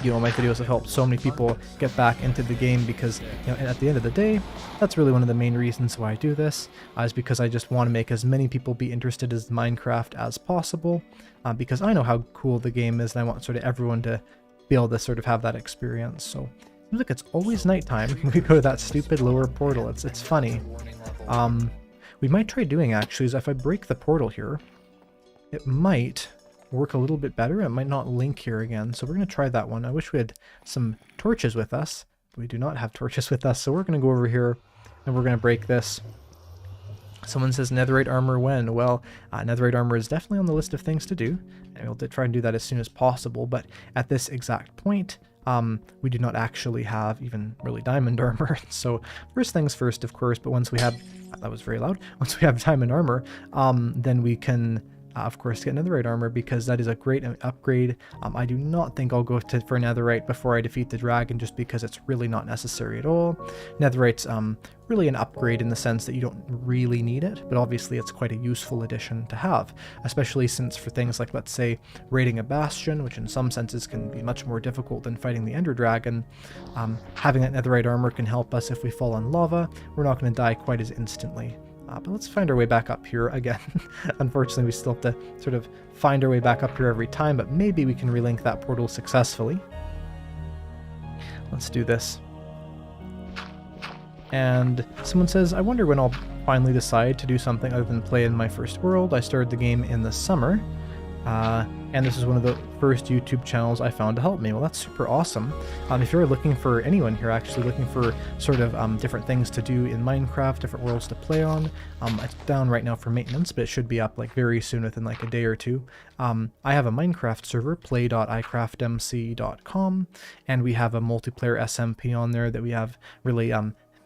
[SPEAKER 1] you know, my videos have helped so many people get back into the game, because, you know, at the end of the day, that's really one of the main reasons why I do this, is because I just want to make as many people be interested in Minecraft as possible, because I know how cool the game is, and I want sort of everyone to be able to sort of have that experience. So look, it's always nighttime when we go to that stupid lower portal. It's funny. We might try doing, actually, is if I break the portal here, it might work a little bit better. It might not link here again, so we're going to try that one. I wish we had some torches with us. We do not have torches with us, so we're going to go over here and we're going to break this. Someone says netherite armor when? Well, netherite armor is definitely on the list of things to do, and we'll try and do that as soon as possible, but at this exact point, we do not actually have even really diamond armor. So first things first, of course, but once we have, that was very loud, once we have diamond armor, then we can of course get netherite armor, because that is a great upgrade. I do not think I'll go for netherite before I defeat the dragon, just because it's really not necessary at all. Netherite's really an upgrade in the sense that you don't really need it, but obviously it's quite a useful addition to have, especially since for things like, let's say, raiding a bastion, which in some senses can be much more difficult than fighting the ender dragon, having that netherite armor can help us if we fall in lava. We're not going to die quite as instantly. But let's find our way back up here again. Unfortunately, we still have to sort of find our way back up here every time, but maybe we can relink that portal successfully. Let's do this. And someone says, I wonder when I'll finally decide to do something other than play in my first world. I started the game in the summer, and this is one of the first YouTube channels I found to help me. Well, that's super awesome. If you're looking for anyone here, actually looking for sort of different things to do in Minecraft, different worlds to play on, it's down right now for maintenance, but it should be up like very soon, within like a day or two. I have a Minecraft server, play.eyecraftmc.com, and we have a multiplayer SMP on there that we have really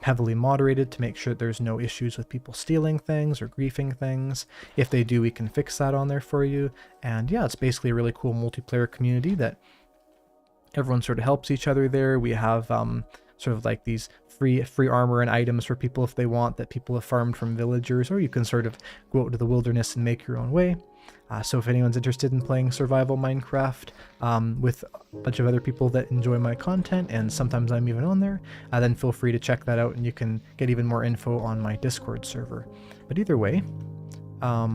[SPEAKER 1] heavily moderated to make sure that there's no issues with people stealing things or griefing things. If they do, we can fix that on there for you. And yeah, it's basically a really cool multiplayer community that everyone sort of helps each other there. We have sort of like these free armor and items for people if they want, that people have farmed from villagers, or you can sort of go out to the wilderness and make your own way. So if anyone's interested in playing survival Minecraft with a bunch of other people that enjoy my content, and sometimes I'm even on there, then feel free to check that out, and you can get even more info on my Discord server. But either way,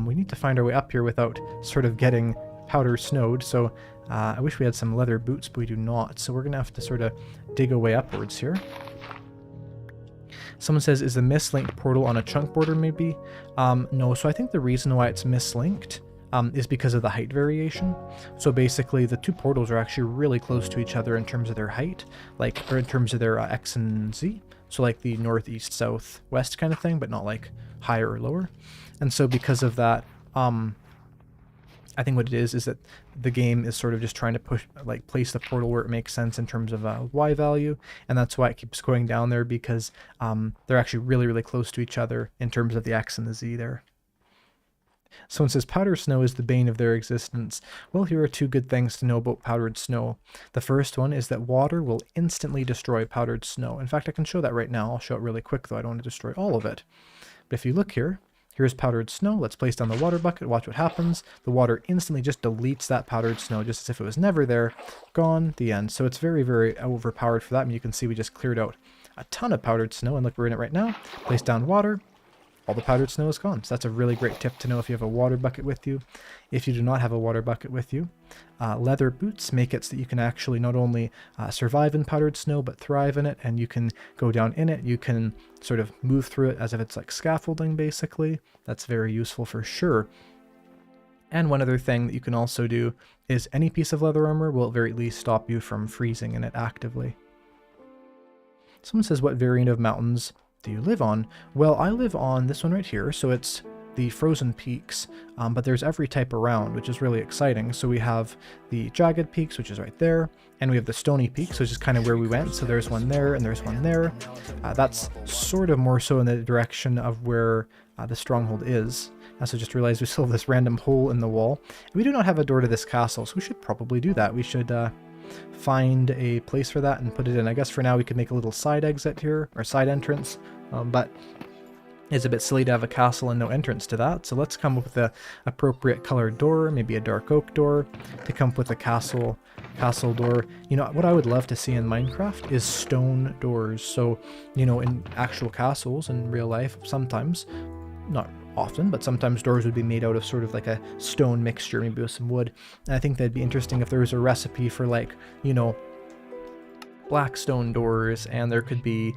[SPEAKER 1] we need to find our way up here without sort of getting powder snowed, so I wish we had some leather boots, but we do not, so we're going to have to sort of dig a way upwards here. Someone says, is the mislinked portal on a chunk border maybe? No, so I think the reason why it's mislinked is because of the height variation. So basically the two portals are actually really close to each other in terms of their height, like, or in terms of their X and Z. So like the north, east, south, west kind of thing, but not like higher or lower. And so because of that, I think what it is that the game is sort of just trying to place the portal where it makes sense in terms of Y value, and that's why it keeps going down there, because they're actually really, really close to each other in terms of the X and the Z there. Someone says, powdered snow is the bane of their existence. Well, here are two good things to know about powdered snow. The first one is that water will instantly destroy powdered snow. In fact, I can show that right now. I'll show it really quick, though. I don't want to destroy all of it. But if you look here, here's powdered snow. Let's place down the water bucket. Watch what happens. The water instantly just deletes that powdered snow, just as if it was never there. Gone. The end. So it's very, very overpowered for that. And you can see we just cleared out a ton of powdered snow. And look, we're in it right now. Place down water. all the powdered snow is gone. So that's a really great tip to know if you have a water bucket with you. If you do not have a water bucket with you, leather boots make it so that you can actually not only survive in powdered snow, but thrive in it, and you can go down in it. You can sort of move through it as if it's like scaffolding, basically. That's very useful for sure. And one other thing that you can also do is any piece of leather armor will at very least stop you from freezing in it actively. Someone says, what variant of mountains do you live on? Well, I live on this one right here, so it's the frozen peaks, but there's every type around, which is really exciting. So we have the jagged peaks, which is right there, and we have the stony peaks, which is kind of where we went. So there's one there, and there's one there. That's sort of more so in the direction of where the stronghold is. I also just realized we still have this random hole in the wall. We do not have a door to this castle, so we should probably do that. We should find a place for that and put it in. I guess for now we could make a little side exit here, or side entrance, but it's a bit silly to have a castle and no entrance to that. So let's come up with a appropriate colored door, maybe a dark oak door, to come up with a castle door. You know, what I would love to see in Minecraft is stone doors. So, you know, in actual castles in real life, sometimes, not often, but sometimes doors would be made out of sort of like a stone mixture, maybe with some wood. And I think that'd be interesting if there was a recipe for, like, you know, black stone doors, and there could be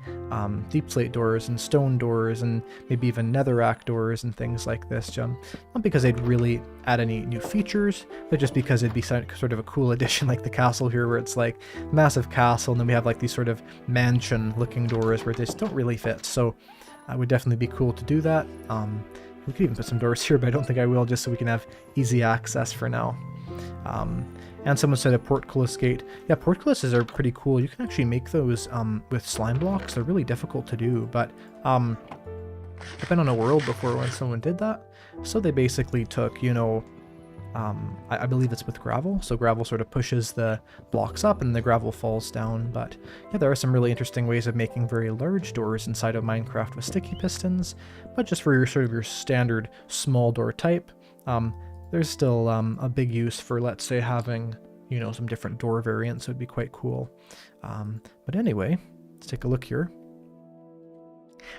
[SPEAKER 1] deep slate doors and stone doors and maybe even netherrack doors and things like this. Not because they'd really add any new features, but just because it'd be sort of a cool addition, like the castle here, where it's like massive castle, and then we have like these sort of mansion looking doors where they just don't really fit. So it would definitely be cool to do that. We could even put some doors here, but I don't think I will, just so we can have easy access for now. And someone said a portcullis gate. Yeah, portcullises are pretty cool. You can actually make those with slime blocks. They're really difficult to do, but I've been on a world before when someone did that. So they basically took, you know, I believe it's with gravel. So gravel sort of pushes the blocks up and the gravel falls down. But yeah, there are some really interesting ways of making very large doors inside of Minecraft with sticky pistons. But just for your sort of your standard small door type, there's still a big use for, let's say, having, you know, some different door variants. Would be quite cool. But anyway, let's take a look here.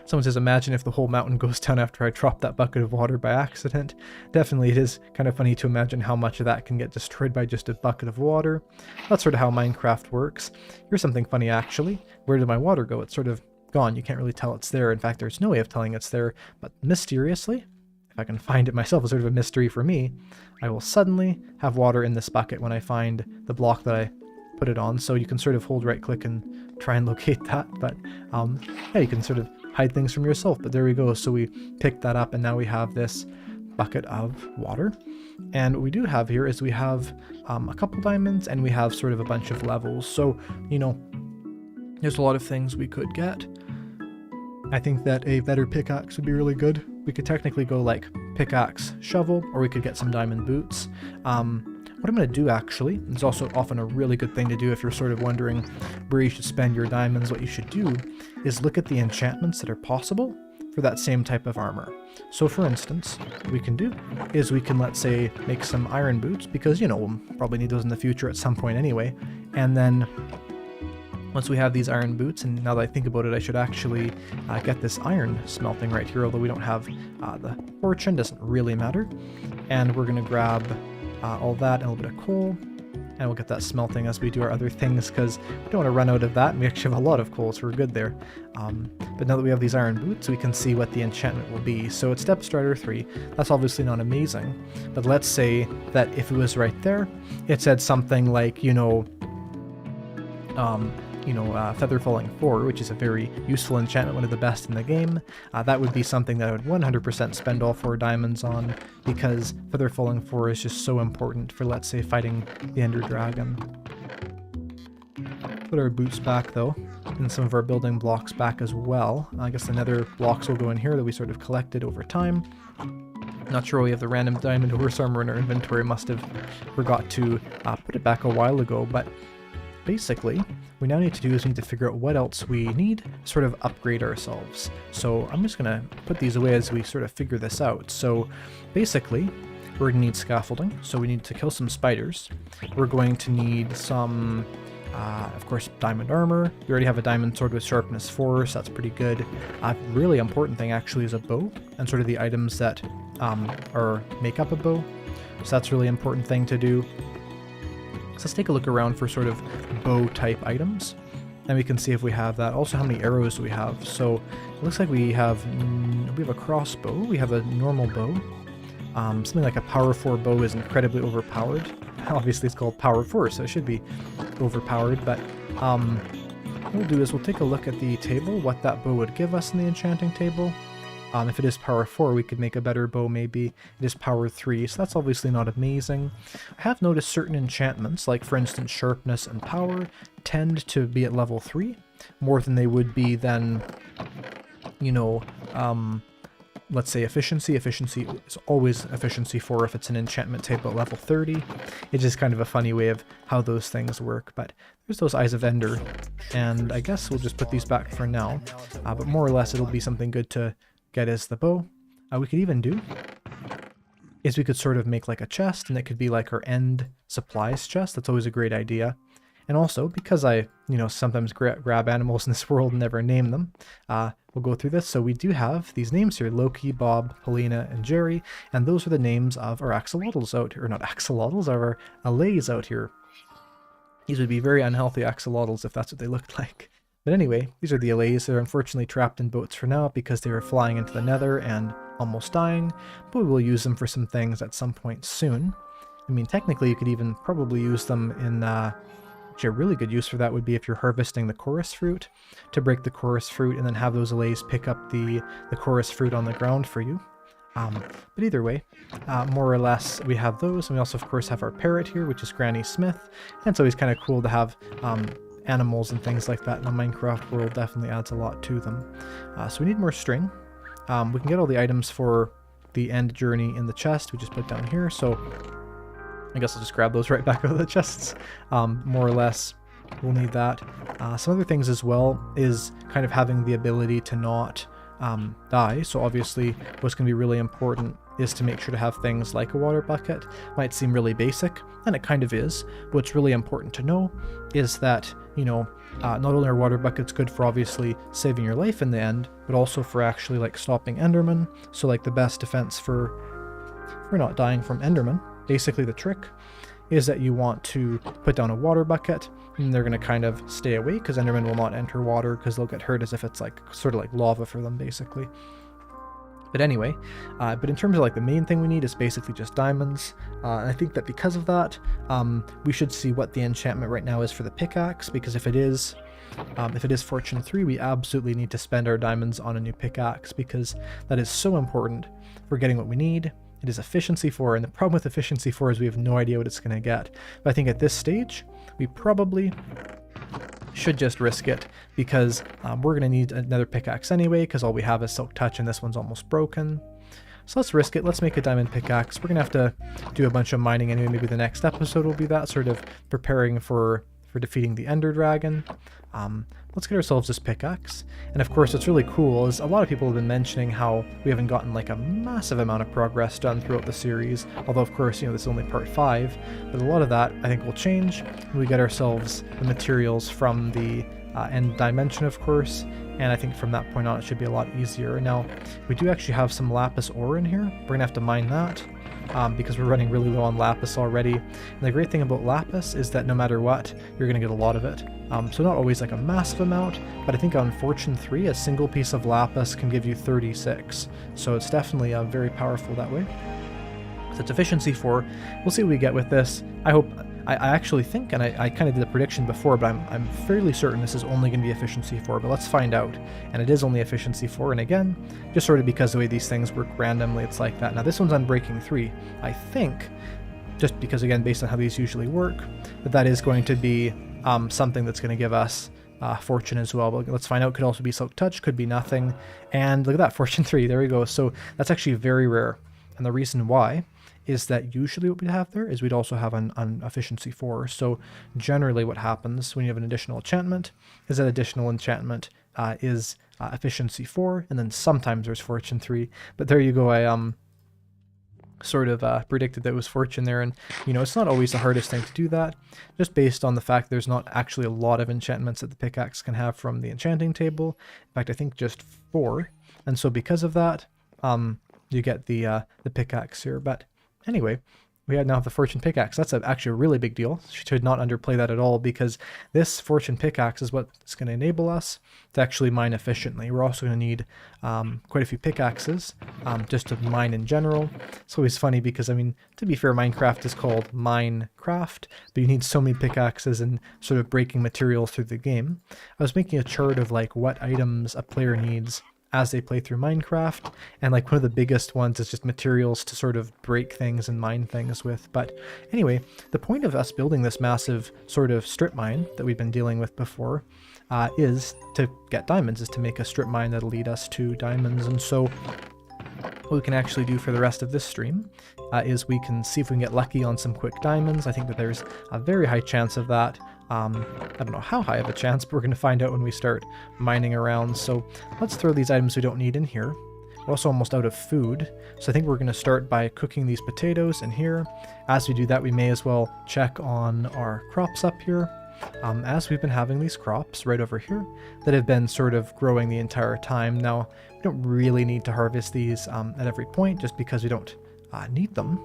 [SPEAKER 1] Someone says, imagine if the whole mountain goes down after I drop that bucket of water by accident. Definitely, it is kind of funny to imagine how much of that can get destroyed by just a bucket of water. That's sort of how Minecraft works. Here's something funny, actually. Where did my water go? It's sort of gone. You can't really tell it's there. In fact, there's no way of telling it's there. But mysteriously, if I can find it myself, it's sort of a mystery for me, I will suddenly have water in this bucket when I find the block that I put it on. So you can sort of hold right click and try and locate that. But yeah, you can sort of hide things from yourself. But there we go. So we picked that up, and now we have this bucket of water. And what we do have here is we have a couple diamonds, and we have sort of a bunch of levels. So, you know, there's a lot of things we could get. I think that a better pickaxe would be really good. We could technically go like pickaxe, shovel, or we could get some diamond boots. What I'm going to do, actually, it's also often a really good thing to do if you're sort of wondering where you should spend your diamonds. What you should do is look at the enchantments that are possible for that same type of armor. So for instance, what we can do is we can, let's say, make some iron boots, because, you know, we'll probably need those in the future at some point anyway. And then once we have these iron boots, and now that I think about it, I should actually get this iron smelting right here, although we don't have the fortune, doesn't really matter. And we're going to grab all that and a little bit of coal, and we'll get that smelting as we do our other things, because we don't want to run out of that, and we actually have a lot of coal, so we're good there. But now that we have these iron boots, we can see what the enchantment will be. So it's Depth Strider 3. That's obviously not amazing, but let's say that if it was right there, it said something like, Feather Falling 4, which is a very useful enchantment, one of the best in the game. That would be something that I would 100% spend all 4 diamonds on, because Feather Falling 4 is just so important for, let's say, fighting the Ender Dragon. Put our boots back, though, and some of our building blocks back as well. I guess the nether blocks will go in here that we sort of collected over time. Not sure we have the random diamond horse armor in our inventory. Must have forgot to put it back a while ago, but basically, we now need to do is we need to figure out what else we need to sort of upgrade ourselves. So I'm just going to put these away as we sort of figure this out. So basically, we're going to need scaffolding, so we need to kill some spiders. We're going to need some Of course, diamond armor. We already have a diamond sword with sharpness 4, so that's pretty good. Really important thing actually is a bow, and sort of the items that make up a bow. So that's a really important thing to do. So let's take a look around for sort of bow type items, and we can see if we have that. Also, how many arrows do we have? So it looks like we have a crossbow, we have a normal bow. Something like a power 4 bow is incredibly overpowered. Obviously it's called power 4, so it should be overpowered, but what we'll do is we'll take a look at the table, what that bow would give us in the enchanting table. If it is power 4, we could make a better bow maybe. It is power 3, so that's obviously not amazing. I have noticed certain enchantments, like for instance sharpness and power, tend to be at level 3, more than they would be than, you know, let's say efficiency. Efficiency is always efficiency 4 if it's an enchantment table at level 30. It's just kind of a funny way of how those things work, but there's those Eyes of Ender, and I guess we'll just put these back for now, but more or less it'll be something good to get as the bow. We could even do is we could sort of make like a chest, and it could be like our end supplies chest. That's always a great idea. And also, because I, you know, sometimes grab animals in this world and never name them, we'll go through this. So we do have these names here: Loki, Bob, Helena, and Jerry, and those are the names of our axolotls out here, or not axolotls, of our allays out here. These would be very unhealthy axolotls if that's what they looked like. But anyway, these are the allays. They're unfortunately trapped in boats for now because they are flying into the nether and almost dying, but we will use them for some things at some point soon. I mean, technically you could even probably use them in, actually a really good use for that would be if you're harvesting the chorus fruit, to break the chorus fruit and then have those allays pick up the chorus fruit on the ground for you. But either way, more or less we have those, and we also of course have our parrot here, which is Granny Smith, and it's always kind of cool to have animals and things like that in the Minecraft world. Definitely adds a lot to them. So we need more string. We can get all the items for the end journey in the chest we just put down here, so I guess I'll just grab those right back out of the chests. More or less we'll need that. Some other things as well is kind of having the ability to not die. So obviously what's going to be really important is to make sure to have things like a water bucket. Might seem really basic, and it kind of is. What's really important to know is that, you know, not only are water buckets good for obviously saving your life in the end, but also for actually like stopping Enderman. So like the best defense for not dying from Enderman, basically the trick is that you want to put down a water bucket, and they're going to kind of stay away because Enderman will not enter water because they'll get hurt as if it's like sort of like lava for them basically. But anyway, but in terms of like the main thing we need is basically just diamonds. And I think that because of that, we should see what the enchantment right now is for the pickaxe, because if it is Fortune 3, we absolutely need to spend our diamonds on a new pickaxe, because that is so important for getting what we need. It is efficiency 4, and the problem with efficiency 4 is we have no idea what it's going to get. But I think at this stage, we probably should just risk it, because we're going to need another pickaxe anyway, because all we have is Silk Touch and this one's almost broken. So let's risk it. Let's make a diamond pickaxe. We're going to have to do a bunch of mining anyway. Maybe the next episode will be that, sort of preparing for defeating the Ender Dragon. Let's get ourselves this pickaxe. And of course what's really cool is a lot of people have been mentioning how we haven't gotten like a massive amount of progress done throughout the series, although of course, you know, this is only part 5, but a lot of that I think will change when we get ourselves the materials from the end dimension, of course, and I think from that point on it should be a lot easier. Now, we do actually have some lapis ore in here. We're gonna have to mine that, because we're running really low on lapis already. And the great thing about lapis is that no matter what, you're going to get a lot of it. So not always like a massive amount, but I think on Fortune 3, a single piece of lapis can give you 36. So it's definitely very powerful that way. So it's efficiency 4. We'll see what we get with this. I actually think, and I kind of did a prediction before, but I'm fairly certain this is only going to be efficiency 4, but let's find out. And it is only efficiency 4, and again, just sort of because the way these things work randomly, it's like that. Now this one's Unbreaking 3. I think, just because again, based on how these usually work, that is going to be something that's going to give us Fortune as well. But let's find out. Could also be Silk Touch, could be nothing. And look at that, Fortune 3, there we go. So that's actually very rare. And the reason why is that usually what we'd have there is we'd also have an efficiency 4. So generally what happens when you have an additional enchantment is that additional enchantment is efficiency 4, and then sometimes there's Fortune 3. But there you go, sort of predicted that it was fortune there, and it's not always the hardest thing to do that, just based on the fact there's not actually a lot of enchantments that the pickaxe can have from the enchanting table. In fact, I think just 4, and so because of that, you get the pickaxe here. But anyway, we now have the fortune pickaxe. That's actually a really big deal. Should not underplay that at all, because this fortune pickaxe is what's going to enable us to actually mine efficiently. We're also going to need quite a few pickaxes just to mine in general. It's always funny because, I mean, to be fair, Minecraft is called Minecraft, but you need so many pickaxes and sort of breaking materials through the game. I was making a chart of like what items a player needs as they play through Minecraft, and like one of the biggest ones is just materials to sort of break things and mine things with. But anyway, the point of us building this massive sort of strip mine that we've been dealing with before is to get diamonds, is to make a strip mine that'll lead us to diamonds. And so what we can actually do for the rest of this stream is we can see if we can get lucky on some quick diamonds. I think that there's a very high chance of that. I don't know how high of a chance, but we're going to find out when we start mining around. So let's throw these items we don't need in here. We're also almost out of food, so I think we're going to start by cooking these potatoes in here. As we do that, we may as well check on our crops up here. As we've been having these crops right over here that have been sort of growing the entire time. Now, we don't really need to harvest these at every point, just because we don't need them.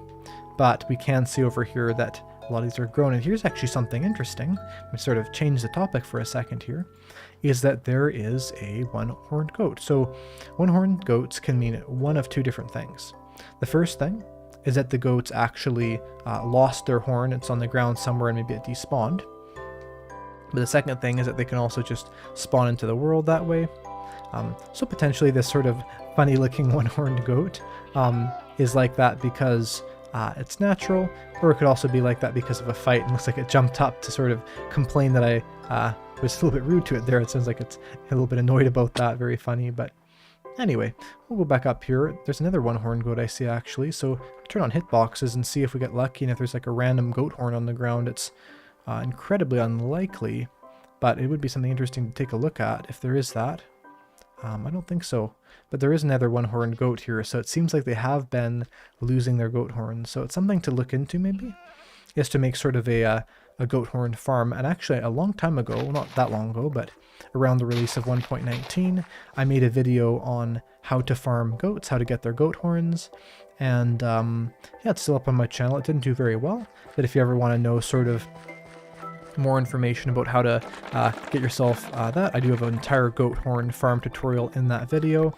[SPEAKER 1] But we can see over here that a lot of these are grown, and here's actually something interesting. We sort of change the topic for a second here, is that there is a one-horned goat. So one-horned goats can mean one of 2 different things. The first thing is that the goats actually lost their horn. It's on the ground somewhere and maybe it despawned. But the second thing is that they can also just spawn into the world that way. So potentially this sort of funny looking one-horned goat is like that because it's natural, or it could also be like that because of a fight, and looks like it jumped up to sort of complain that I was a little bit rude to it there. It sounds like it's a little bit annoyed about that. Very funny. But anyway, we'll go back up here. There's another one-horned goat I see actually, so turn on hitboxes and see if we get lucky, and if there's like a random goat horn on the ground. It's incredibly unlikely, but it would be something interesting to take a look at if there is that. I don't think so, but there is another one-horned goat here, so it seems like they have been losing their goat horns. So it's something to look into maybe, is to make sort of a goat horn farm. And actually a long time ago, well, not that long ago, but around the release of 1.19, I made a video on how to farm goats, how to get their goat horns. And yeah, it's still up on my channel. It didn't do very well, but if you ever want to know sort of more information about how to get yourself that, I do have an entire goat horn farm tutorial in that video.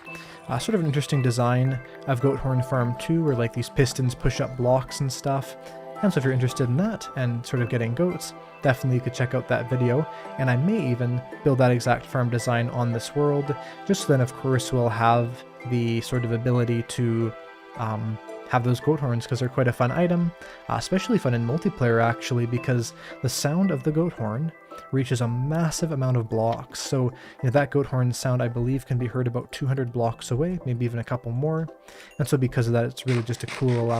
[SPEAKER 1] Sort of an interesting design of goat horn farm too, where like these pistons push up blocks and stuff. And so if you're interested in that and sort of getting goats, definitely you could check out that video. And I may even build that exact farm design on this world, just so then of course we'll have the sort of ability to have those goat horns, because they're quite a fun item, especially fun in multiplayer actually, because the sound of the goat horn reaches a massive amount of blocks. So that goat horn sound I believe can be heard about 200 blocks away, maybe even a couple more. And so because of that, it's really just a cool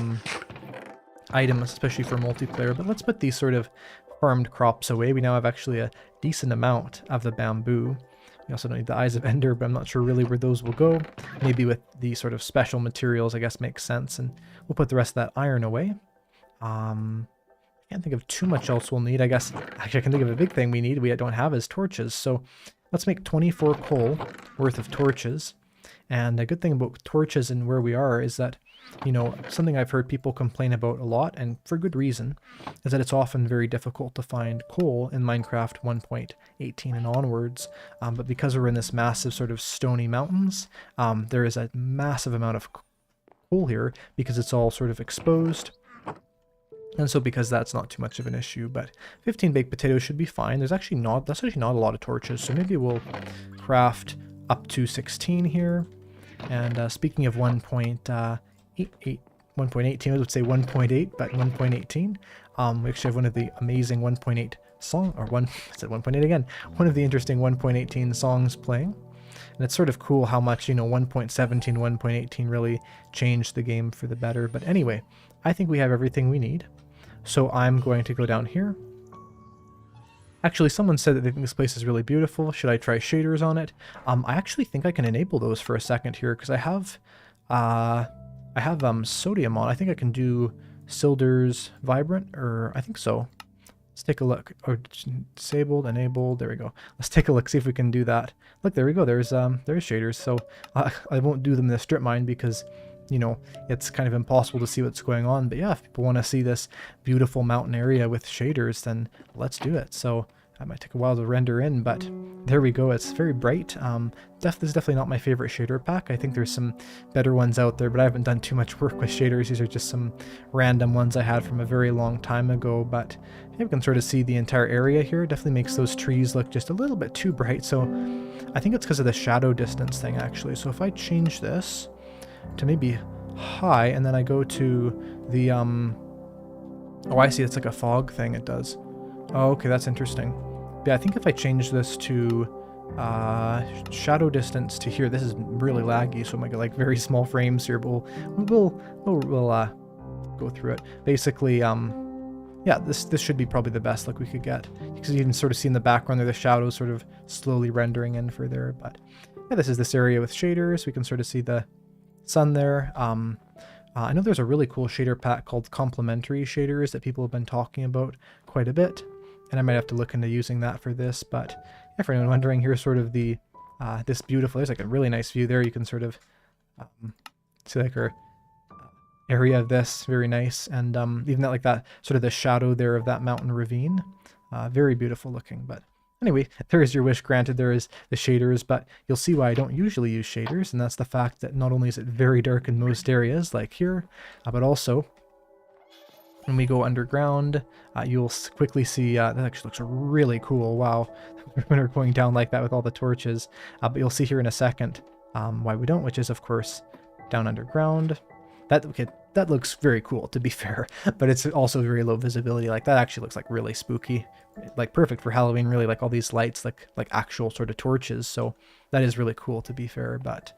[SPEAKER 1] item, especially for multiplayer. But let's put these sort of farmed crops away. We now have actually a decent amount of the bamboo. We also don't need the Eyes of Ender, but I'm not sure really where those will go. Maybe with the sort of special materials, I guess, makes sense. And we'll put the rest of that iron away. Can't think of too much else we'll need. I guess, actually, I can think of a big thing we need we don't have is torches. So let's make 24 coal worth of torches. And a good thing about torches and where we are is that, something I've heard people complain about a lot, and for good reason, is that it's often very difficult to find coal in Minecraft 1.18 and onwards. But because we're in this massive sort of stony mountains, there is a massive amount of coal here because it's all sort of exposed. And so because that's not too much of an issue, but 15 baked potatoes should be fine. That's actually not a lot of torches, so maybe we'll craft up to 16 here. And speaking of 1.18, I would say 1.8, but 1.18. We actually have one of the amazing 1.8 song, or I said 1.8 again, one of the interesting 1.18 songs playing. And it's sort of cool how much, 1.17, 1.18 really changed the game for the better. But anyway, I think we have everything we need. So I'm going to go down here. Actually, someone said that they think this place is really beautiful. Should I try shaders on it? I actually think I can enable those for a second here, because I have I have sodium on. I think I can do Silder's Vibrant, or I think so. Let's take a look. Or disabled, enabled. There we go. Let's take a look, see if we can do that. Look, there we go. There's shaders. So I won't do them in the strip mine because, you know, it's kind of impossible to see what's going on. But yeah, if people want to see this beautiful mountain area with shaders, then let's do it. So that might take a while to render in, but there we go. It's very bright. This is definitely not my favorite shader pack. I think there's some better ones out there, but I haven't done too much work with shaders. These are just some random ones I had from a very long time ago, but yeah, we can sort of see the entire area here. It definitely makes those trees look just a little bit too bright. So I think it's because of the shadow distance thing, actually. So if I change this to maybe high, and then I go to the, oh, I see, it's like a fog thing it does. Oh, okay, that's interesting. Yeah, I think if I change this to shadow distance to here, this is really laggy, so I might get like very small frames here, but we'll go through it. Basically, yeah, this should be probably the best look we could get, because you can sort of see in the background there the shadows sort of slowly rendering in for there. But yeah, this is this area with shaders. We can sort of see the sun there. I know there's a really cool shader pack called complementary shaders that people have been talking about quite a bit, and I might have to look into using that for this. But yeah, for anyone wondering, here's sort of the this beautiful, there's like a really nice view there. You can sort of see like our area of this, very nice, and even that, like that sort of the shadow there of that mountain ravine, very beautiful looking. But anyway, there is your wish granted. There is the shaders, but you'll see why I don't usually use shaders, and that's the fact that not only is it very dark in most areas, like here, but also when we go underground, you'll quickly see, that actually looks really cool. Wow, when we're going down like that with all the torches. But you'll see here in a second why we don't, which is, of course, down underground. That looks very cool, to be fair, but it's also very low visibility. Like, that actually looks like really spooky, like perfect for Halloween, really, like all these lights, like actual sort of torches. So that is really cool, to be fair, but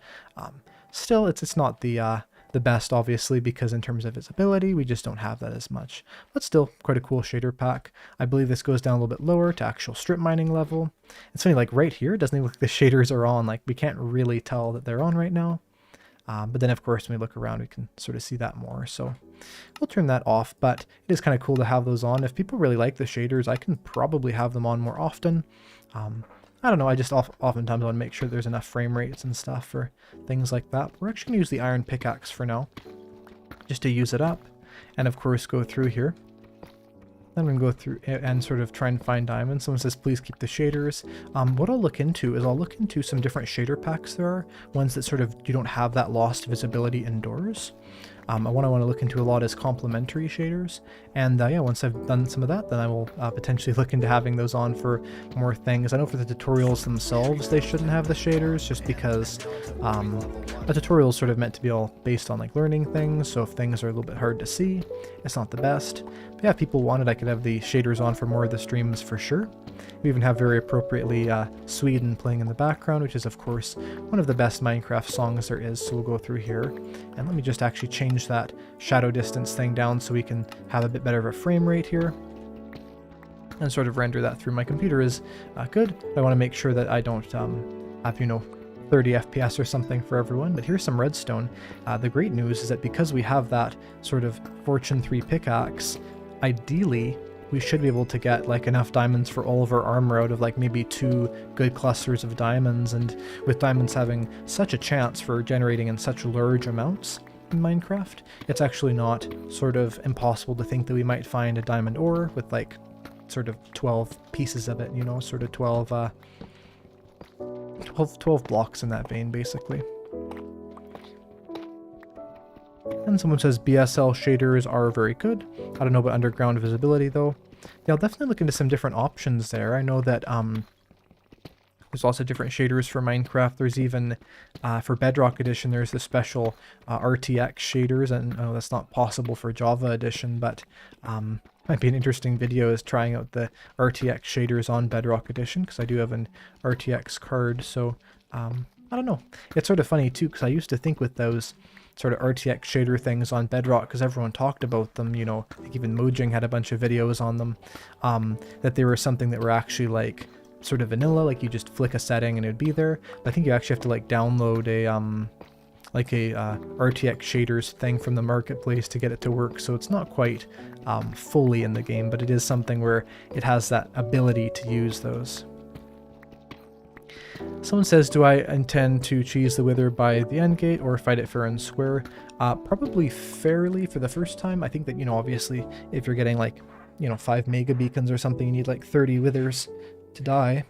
[SPEAKER 1] still, it's not the best, obviously, because in terms of visibility, we just don't have that as much. But still, quite a cool shader pack. I believe this goes down a little bit lower to actual strip mining level. It's funny, like right here, it doesn't even look like the shaders are on. Like, we can't really tell that they're on right now. But then, of course, when we look around, we can sort of see that more. So we'll turn that off, but it is kind of cool to have those on. If people really like the shaders, I can probably have them on more often. I don't know, I just oftentimes want to make sure there's enough frame rates and stuff for things like that. We're actually going to use the iron pickaxe for now, just to use it up, and of course go through here. Then I'm going to go through and sort of try and find diamonds. Someone says, please keep the shaders. What I'll look into is I'll look into some different shader packs there are, ones that sort of you don't have that lost visibility indoors. What I want to look into a lot is complementary shaders, and yeah, once I've done some of that, then I will potentially look into having those on for more things. I know for the tutorials themselves, they shouldn't have the shaders, just because a tutorial is sort of meant to be all based on like learning things, so if things are a little bit hard to see, it's not the best. But yeah, if people wanted, I could have the shaders on for more of the streams for sure. We even have very appropriately Sweden playing in the background, which is of course one of the best Minecraft songs there is, so we'll go through here. And let me just actually change that shadow distance thing down so we can have a bit better of a frame rate here. And sort of render that through. My computer is good, but I want to make sure that I don't have, you know, 30 FPS or something for everyone. But here's some redstone. The great news is that because we have that sort of Fortune 3 pickaxe, ideally we should be able to get like enough diamonds for all of our armor out of like maybe 2 good clusters of diamonds, and with diamonds having such a chance for generating in such large amounts in Minecraft, it's actually not sort of impossible to think that we might find a diamond ore with like sort of 12 pieces of it, you know, sort of 12 blocks in that vein, basically. And someone says BSL shaders are very good. I don't know about underground visibility though. Yeah, I'll definitely look into some different options there. I know that there's lots of different shaders for Minecraft. There's even, for Bedrock Edition, there's the special RTX shaders, and I know that's not possible for Java Edition, but might be an interesting video is trying out the RTX shaders on Bedrock Edition, because I do have an RTX card, so I don't know. It's sort of funny too, because I used to think with those sort of RTX shader things on Bedrock, because everyone talked about them, you know, I think even Mojang had a bunch of videos on them, that they were something that were actually like sort of vanilla, like you just flick a setting and it'd be there. But I think you actually have to like download a like a RTX shaders thing from the marketplace to get it to work, so it's not quite fully in the game, but it is something where it has that ability to use those. Someone says, do I intend to cheese the Wither by the end gate or fight it fair and square? Probably fairly for the first time. I think that, obviously if you're getting like, 5 mega beacons or something, you need like 30 Withers to die.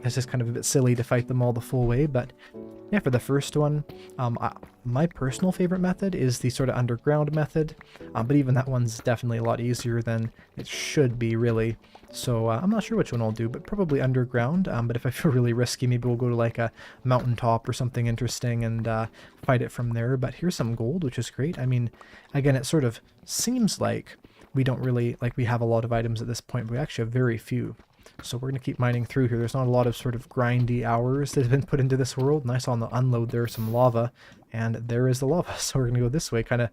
[SPEAKER 1] It's just kind of a bit silly to fight them all the full way, but yeah, for the first one, my personal favorite method is the sort of underground method, but even that one's definitely a lot easier than it should be, really. So I'm not sure which one I'll do, but probably underground. But if I feel really risky, maybe we'll go to like a mountaintop or something interesting and fight it from there. But here's some gold, which is great. I mean, again, it sort of seems like we don't really, like we have a lot of items at this point, but we actually have very few. So we're going to keep mining through here. There's not a lot of sort of grindy hours that have been put into this world. Nice on the unload there, some lava, and there is the lava. So we're going to go this way. Kind of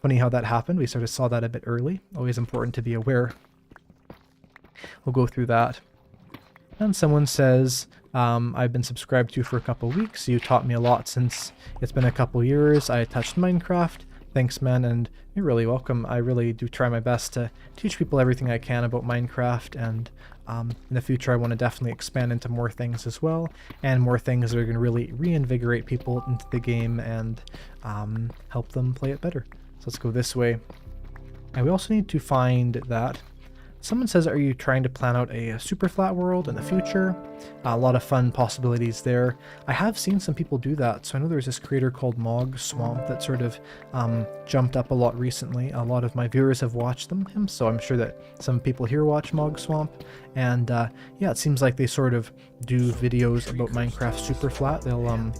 [SPEAKER 1] funny how that happened. We sort of saw that a bit early. Always important to be aware. We'll go through that. And someone says, I've been subscribed to you for a couple weeks. You taught me a lot since it's been a couple years. I touched Minecraft. Thanks, man, and you're really welcome. I really do try my best to teach people everything I can about Minecraft, and in the future I want to definitely expand into more things as well, and more things that are going to really reinvigorate people into the game and help them play it better. So let's go this way. And we also need to find that. Someone says, are you trying to plan out a super flat world in the future? A lot of fun possibilities there. I have seen some people do that. So I know there's this creator called Mog Swamp that sort of jumped up a lot recently. A lot of my viewers have watched him, so I'm sure that some people here watch Mog Swamp. And yeah, it seems like they sort of do videos about Minecraft super flat. They'll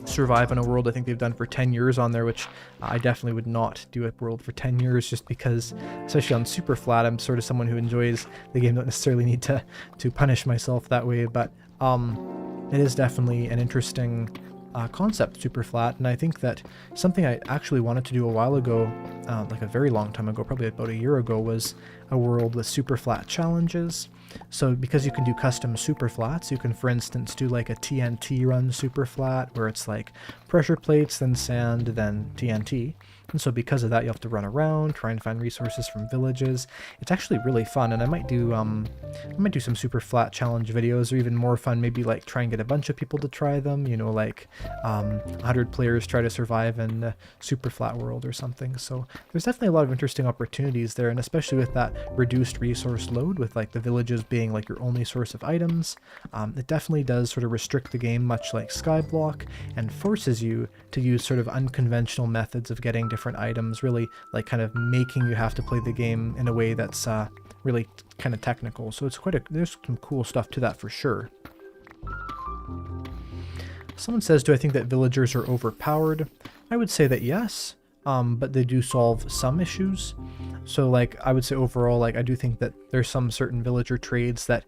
[SPEAKER 1] survive in a world I think they've done for 10 years on there, which I definitely would not do a world for 10 years just because, especially on super flat, I'm sort of someone who enjoys the game, don't necessarily need to punish myself that way, but it is definitely an interesting concept, super flat, and I think that something I actually wanted to do a while ago, like a very long time ago, probably about a year ago, was a world with super flat challenges. So because you can do custom super flats, you can, for instance, do like a TNT run super flat where it's like pressure plates, then sand, then TNT. And so because of that, you have to run around, try and find resources from villages. It's actually really fun, and I might do some super flat challenge videos, or even more fun, maybe like try and get a bunch of people to try them, like 100 players try to survive in a super flat world or something. So there's definitely a lot of interesting opportunities there, and especially with that reduced resource load, with like the villages being like your only source of items, it definitely does sort of restrict the game, much like Skyblock, and forces you to use sort of unconventional methods of getting different items, really like kind of making you have to play the game in a way that's really kind of technical. So it's there's some cool stuff to that for sure. Someone says, do I think that villagers are overpowered? I would say that yes, but they do solve some issues. So like I would say overall, like I do think that there's some certain villager trades that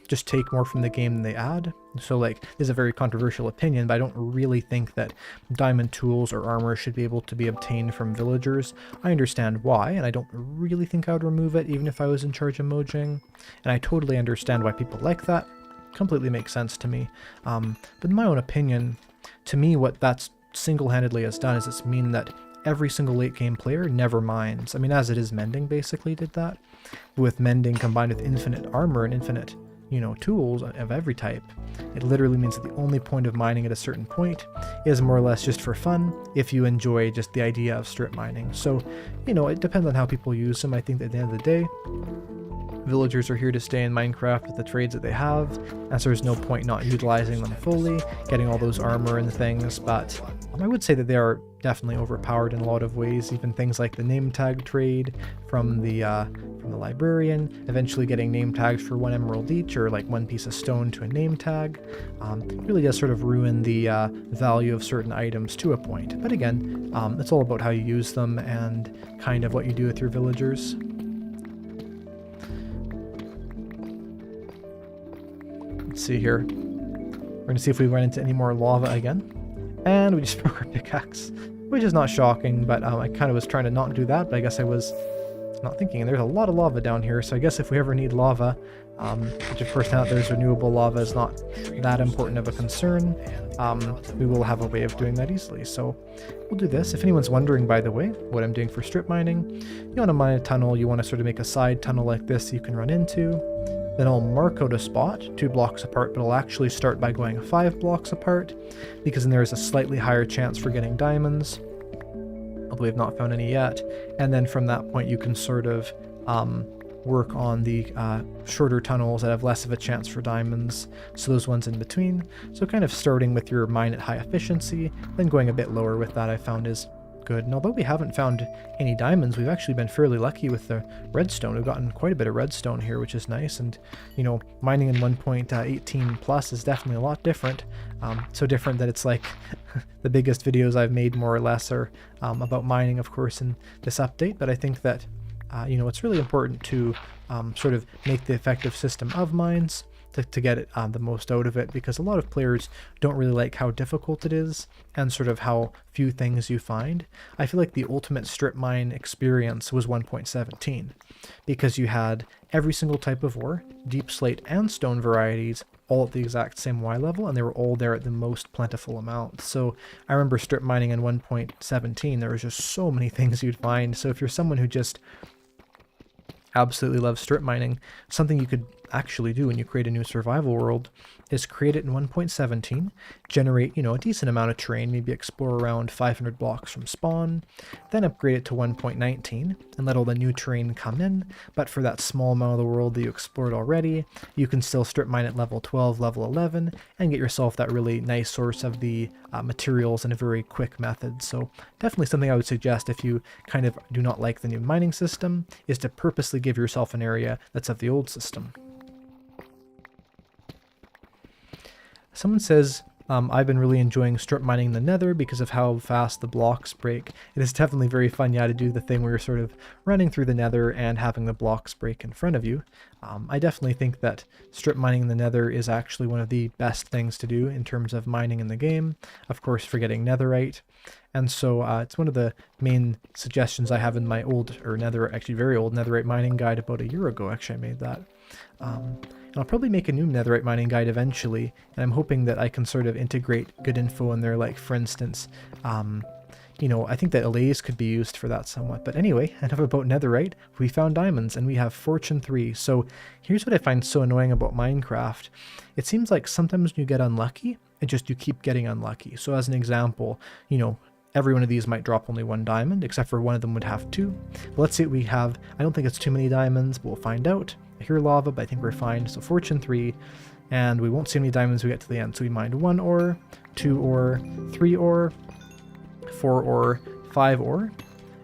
[SPEAKER 1] just take more from the game than they add. So like this is a very controversial opinion, but I don't really think that diamond tools or armor should be able to be obtained from villagers. I understand why, and I don't really think I would remove it even if I was in charge of Mojang. And I totally understand why people like that. Completely makes sense to me. But in my own opinion, to me what that's single-handedly has done is it's mean that every single late game player never mines. I mean, as it is, mending basically did that. With mending combined with infinite armor and infinite, tools of every type, it literally means that the only point of mining at a certain point is more or less just for fun, if you enjoy just the idea of strip mining. So, it depends on how people use them. I think that at the end of the day, villagers are here to stay in Minecraft with the trades that they have, and so there's no point not utilizing them fully, getting all those armor and things, but I would say that they are definitely overpowered in a lot of ways. Even things like the name tag trade from the librarian, eventually getting name tags for 1 emerald each, or like 1 piece of stone to a name tag, really does sort of ruin the value of certain items to a point. But again, it's all about how you use them and kind of what you do with your villagers. Let's see here. We're going to see if we run into any more lava again. And we just broke our pickaxe, which is not shocking, but I kind of was trying to not do that, but I guess I was not thinking. And there's a lot of lava down here, so I guess if we ever need lava, which of course now that there's renewable lava is not that important of a concern, we will have a way of doing that easily. So we'll do this. If anyone's wondering, by the way, what I'm doing for strip mining, you want to mine a tunnel, you want to sort of make a side tunnel like this you can run into. Then I'll mark out a spot 2 blocks apart, but I'll actually start by going 5 blocks apart, because then there is a slightly higher chance for getting diamonds, although we have not found any yet. And then from that point you can sort of work on the shorter tunnels that have less of a chance for diamonds, so those ones in between. So kind of starting with your mine at high efficiency, then going a bit lower with that I found is good. And although we haven't found any diamonds, we've actually been fairly lucky with the redstone. We've gotten quite a bit of redstone here, which is nice. And you know, mining in 1.18 plus is definitely a lot different. So different that it's like the biggest videos I've made more or less are about mining, of course, in this update. But I think that you know, it's really important to sort of make the effective system of mines to get it, the most out of it, because a lot of players don't really like how difficult it is and sort of how few things you find. I feel like the ultimate strip mine experience was 1.17, because you had every single type of ore, deep slate and stone varieties, all at the exact same Y level, and they were all there at the most plentiful amount. So I remember strip mining in 1.17, there was just so many things you'd find. So if you're someone who just absolutely loves strip mining, something you could actually do when you create a new survival world is create it in 1.17, generate, you know, a decent amount of terrain, maybe explore around 500 blocks from spawn, then upgrade it to 1.19 and let all the new terrain come in. But for that small amount of the world that you explored already, you can still strip mine at level 12, level 11, and get yourself that really nice source of the materials in a very quick method. So definitely something I would suggest if you kind of do not like the new mining system, is to purposely give yourself an area that's of the old system. Someone says, I've been really enjoying strip mining the nether because of how fast the blocks break. It is definitely very fun, yeah, to do the thing where you're sort of running through the nether and having the blocks break in front of you. I definitely think that strip mining in the nether is actually one of the best things to do in terms of mining in the game, of course for getting netherite. And so it's one of the main suggestions I have in my old, or actually very old netherite mining guide about a year ago. Actually, I made that. And I'll probably make a new netherite mining guide eventually, and I'm hoping that I can sort of integrate good info in there, like for instance, you know, I think that allays could be used for that somewhat. But anyway, enough about netherite. We found diamonds and we have fortune 3. So here's what I find so annoying about Minecraft. It seems like sometimes when you get unlucky, you keep getting unlucky. So as an example, you know, every one of these might drop only 1 diamond, except for one of them would have 2. But let's say we have, I don't think it's too many diamonds, but we'll find out. I hear lava, but I think we're fine. So fortune 3, and we won't see how many diamonds we get to the end. So we mined 1 ore, 2 ore, 3 ore, 4 ore, 5 ore,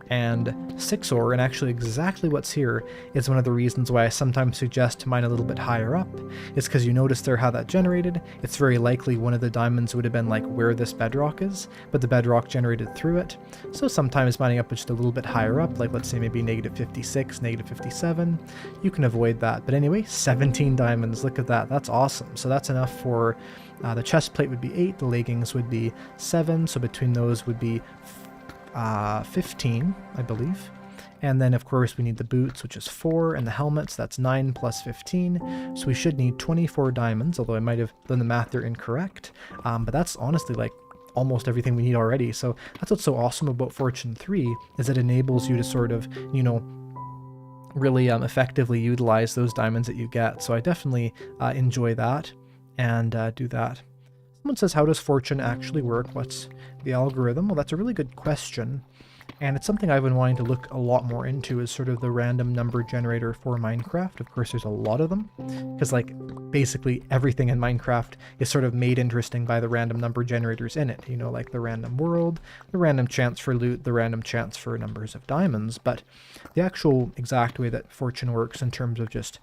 [SPEAKER 1] and 6 ore. And actually exactly what's here is one of the reasons why I sometimes suggest to mine a little bit higher up. It's because you notice there how that generated. It's very likely one of the diamonds would have been like where this bedrock is, but the bedrock generated through it. So sometimes mining up just a little bit higher up, like let's say maybe -56, -57, you can avoid that. But anyway, 17 diamonds, look at that, that's awesome. So that's enough for the chest plate would be 8, the leggings would be 7, so between those would be 15, I believe. And then of course we need the boots, which is 4, and the helmets, that's 9 plus 15. So we should need 24 diamonds, although I might have done the math there incorrect. But that's honestly like almost everything we need already. So that's what's so awesome about Fortune 3, is it enables you to sort of, you know, really effectively utilize those diamonds that you get. So I definitely enjoy that and do that. Someone says, how does fortune actually work? What's the algorithm? Well, that's a really good question. And it's something I've been wanting to look a lot more into, is sort of the random number generator for Minecraft. Of course, there's a lot of them, because like basically everything in Minecraft is sort of made interesting by the random number generators in it. You know, like the random world, the random chance for loot, the random chance for numbers of diamonds. But the actual exact way that fortune works in terms of just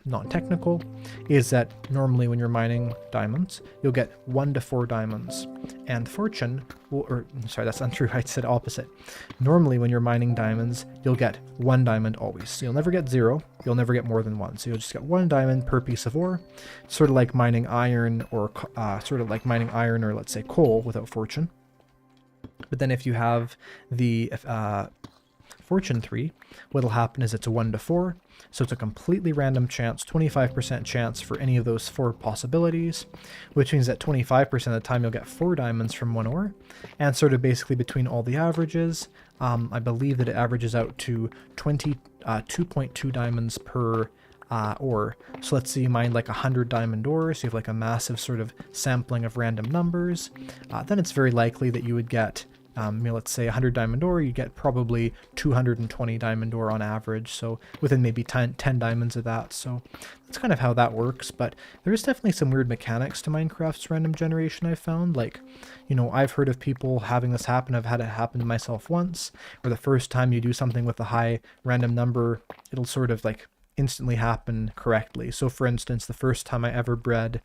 [SPEAKER 1] non-technical is that normally when you're mining diamonds, you'll get 1 to 4 diamonds. And fortune will, or sorry, that's untrue, I said opposite. Normally when you're mining diamonds, you'll get 1 diamond always. So you'll never get 0, you'll never get more than 1. So you'll just get 1 diamond per piece of ore, sort of like mining iron, or let's say coal without fortune. But then if you have the Fortune 3, what'll happen is it's a 1 to 4, so it's a completely random chance, 25% chance for any of those 4 possibilities, which means that 25% of the time you'll get 4 diamonds from one ore, and sort of basically between all the averages, I believe that it averages out to 2.2 diamonds per ore. So let's say you mine like 100 diamond ores, you have like a massive sort of sampling of random numbers, then it's very likely that you would get let's say 100 diamond ore, you get probably 220 diamond ore on average, so within maybe 10 diamonds of that. So that's kind of how that works, but there is definitely some weird mechanics to Minecraft's random generation I've found. Like, you know, I've heard of people having this happen. I've had it happen to myself once, where the first time you do something with a high random number, it'll sort of like instantly happen correctly. So for instance, the first time I ever bred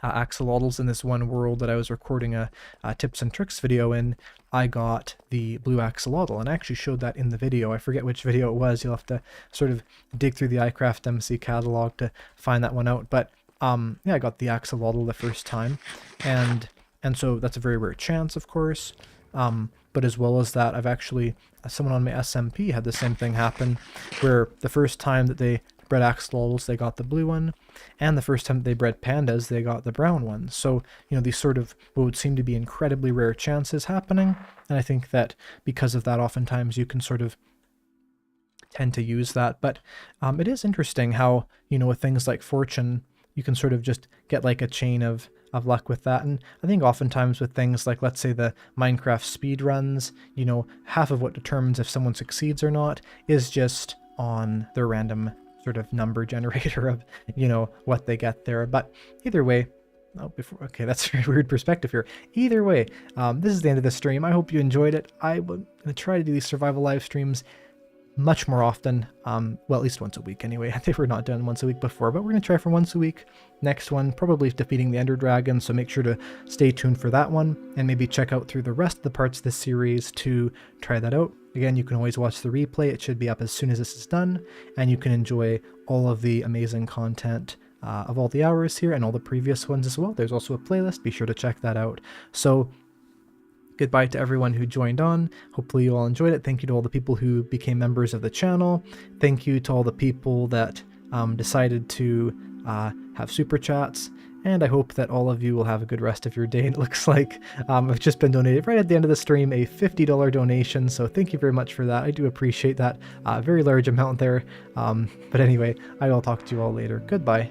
[SPEAKER 1] axolotls in this one world that I was recording a tips and tricks video in, I got the blue axolotl, and I actually showed that in the video. I forget which video it was. You'll have to sort of dig through the Eyecraftmc catalog to find that one out. But yeah, I got the axolotl the first time, and so that's a very rare chance, of course. But as well as that, I've actually, someone on my SMP had the same thing happen, where the first time that they bred axolotls, they got the blue one, and the first time that they bred pandas, they got the brown one. So, you know, these sort of what would seem to be incredibly rare chances happening, and I think that because of that, oftentimes you can sort of tend to use that. But it is interesting how, you know, with things like fortune, you can sort of just get like a chain of luck with that. And I think oftentimes with things like, let's say, the Minecraft speed runs, you know, half of what determines if someone succeeds or not is just on their random sort of number generator of, you know, what they get there. But either way, okay, that's a very weird perspective here. Either way, this is the end of the stream. I hope you enjoyed it. I'm going to try to do these survival live streams much more often, well, at least once a week anyway. They were not done once a week before, but we're going to try for once a week. Next one, probably defeating the Ender Dragon, so make sure to stay tuned for that one, and maybe check out through the rest of the parts of this series to try that out. Again, you can always watch the replay. It should be up as soon as this is done, and you can enjoy all of the amazing content of all the hours here and all the previous ones as well. There's also a playlist. Be sure to check that out. So goodbye to everyone who joined on. Hopefully you all enjoyed it. Thank you to all the people who became members of the channel. Thank you to all the people that decided to have super chats. And I hope that all of you will have a good rest of your day. It looks like I've just been donated right at the end of the stream, a $50 donation. So thank you very much for that. I do appreciate that. Very large amount there. But anyway, I will talk to you all later. Goodbye.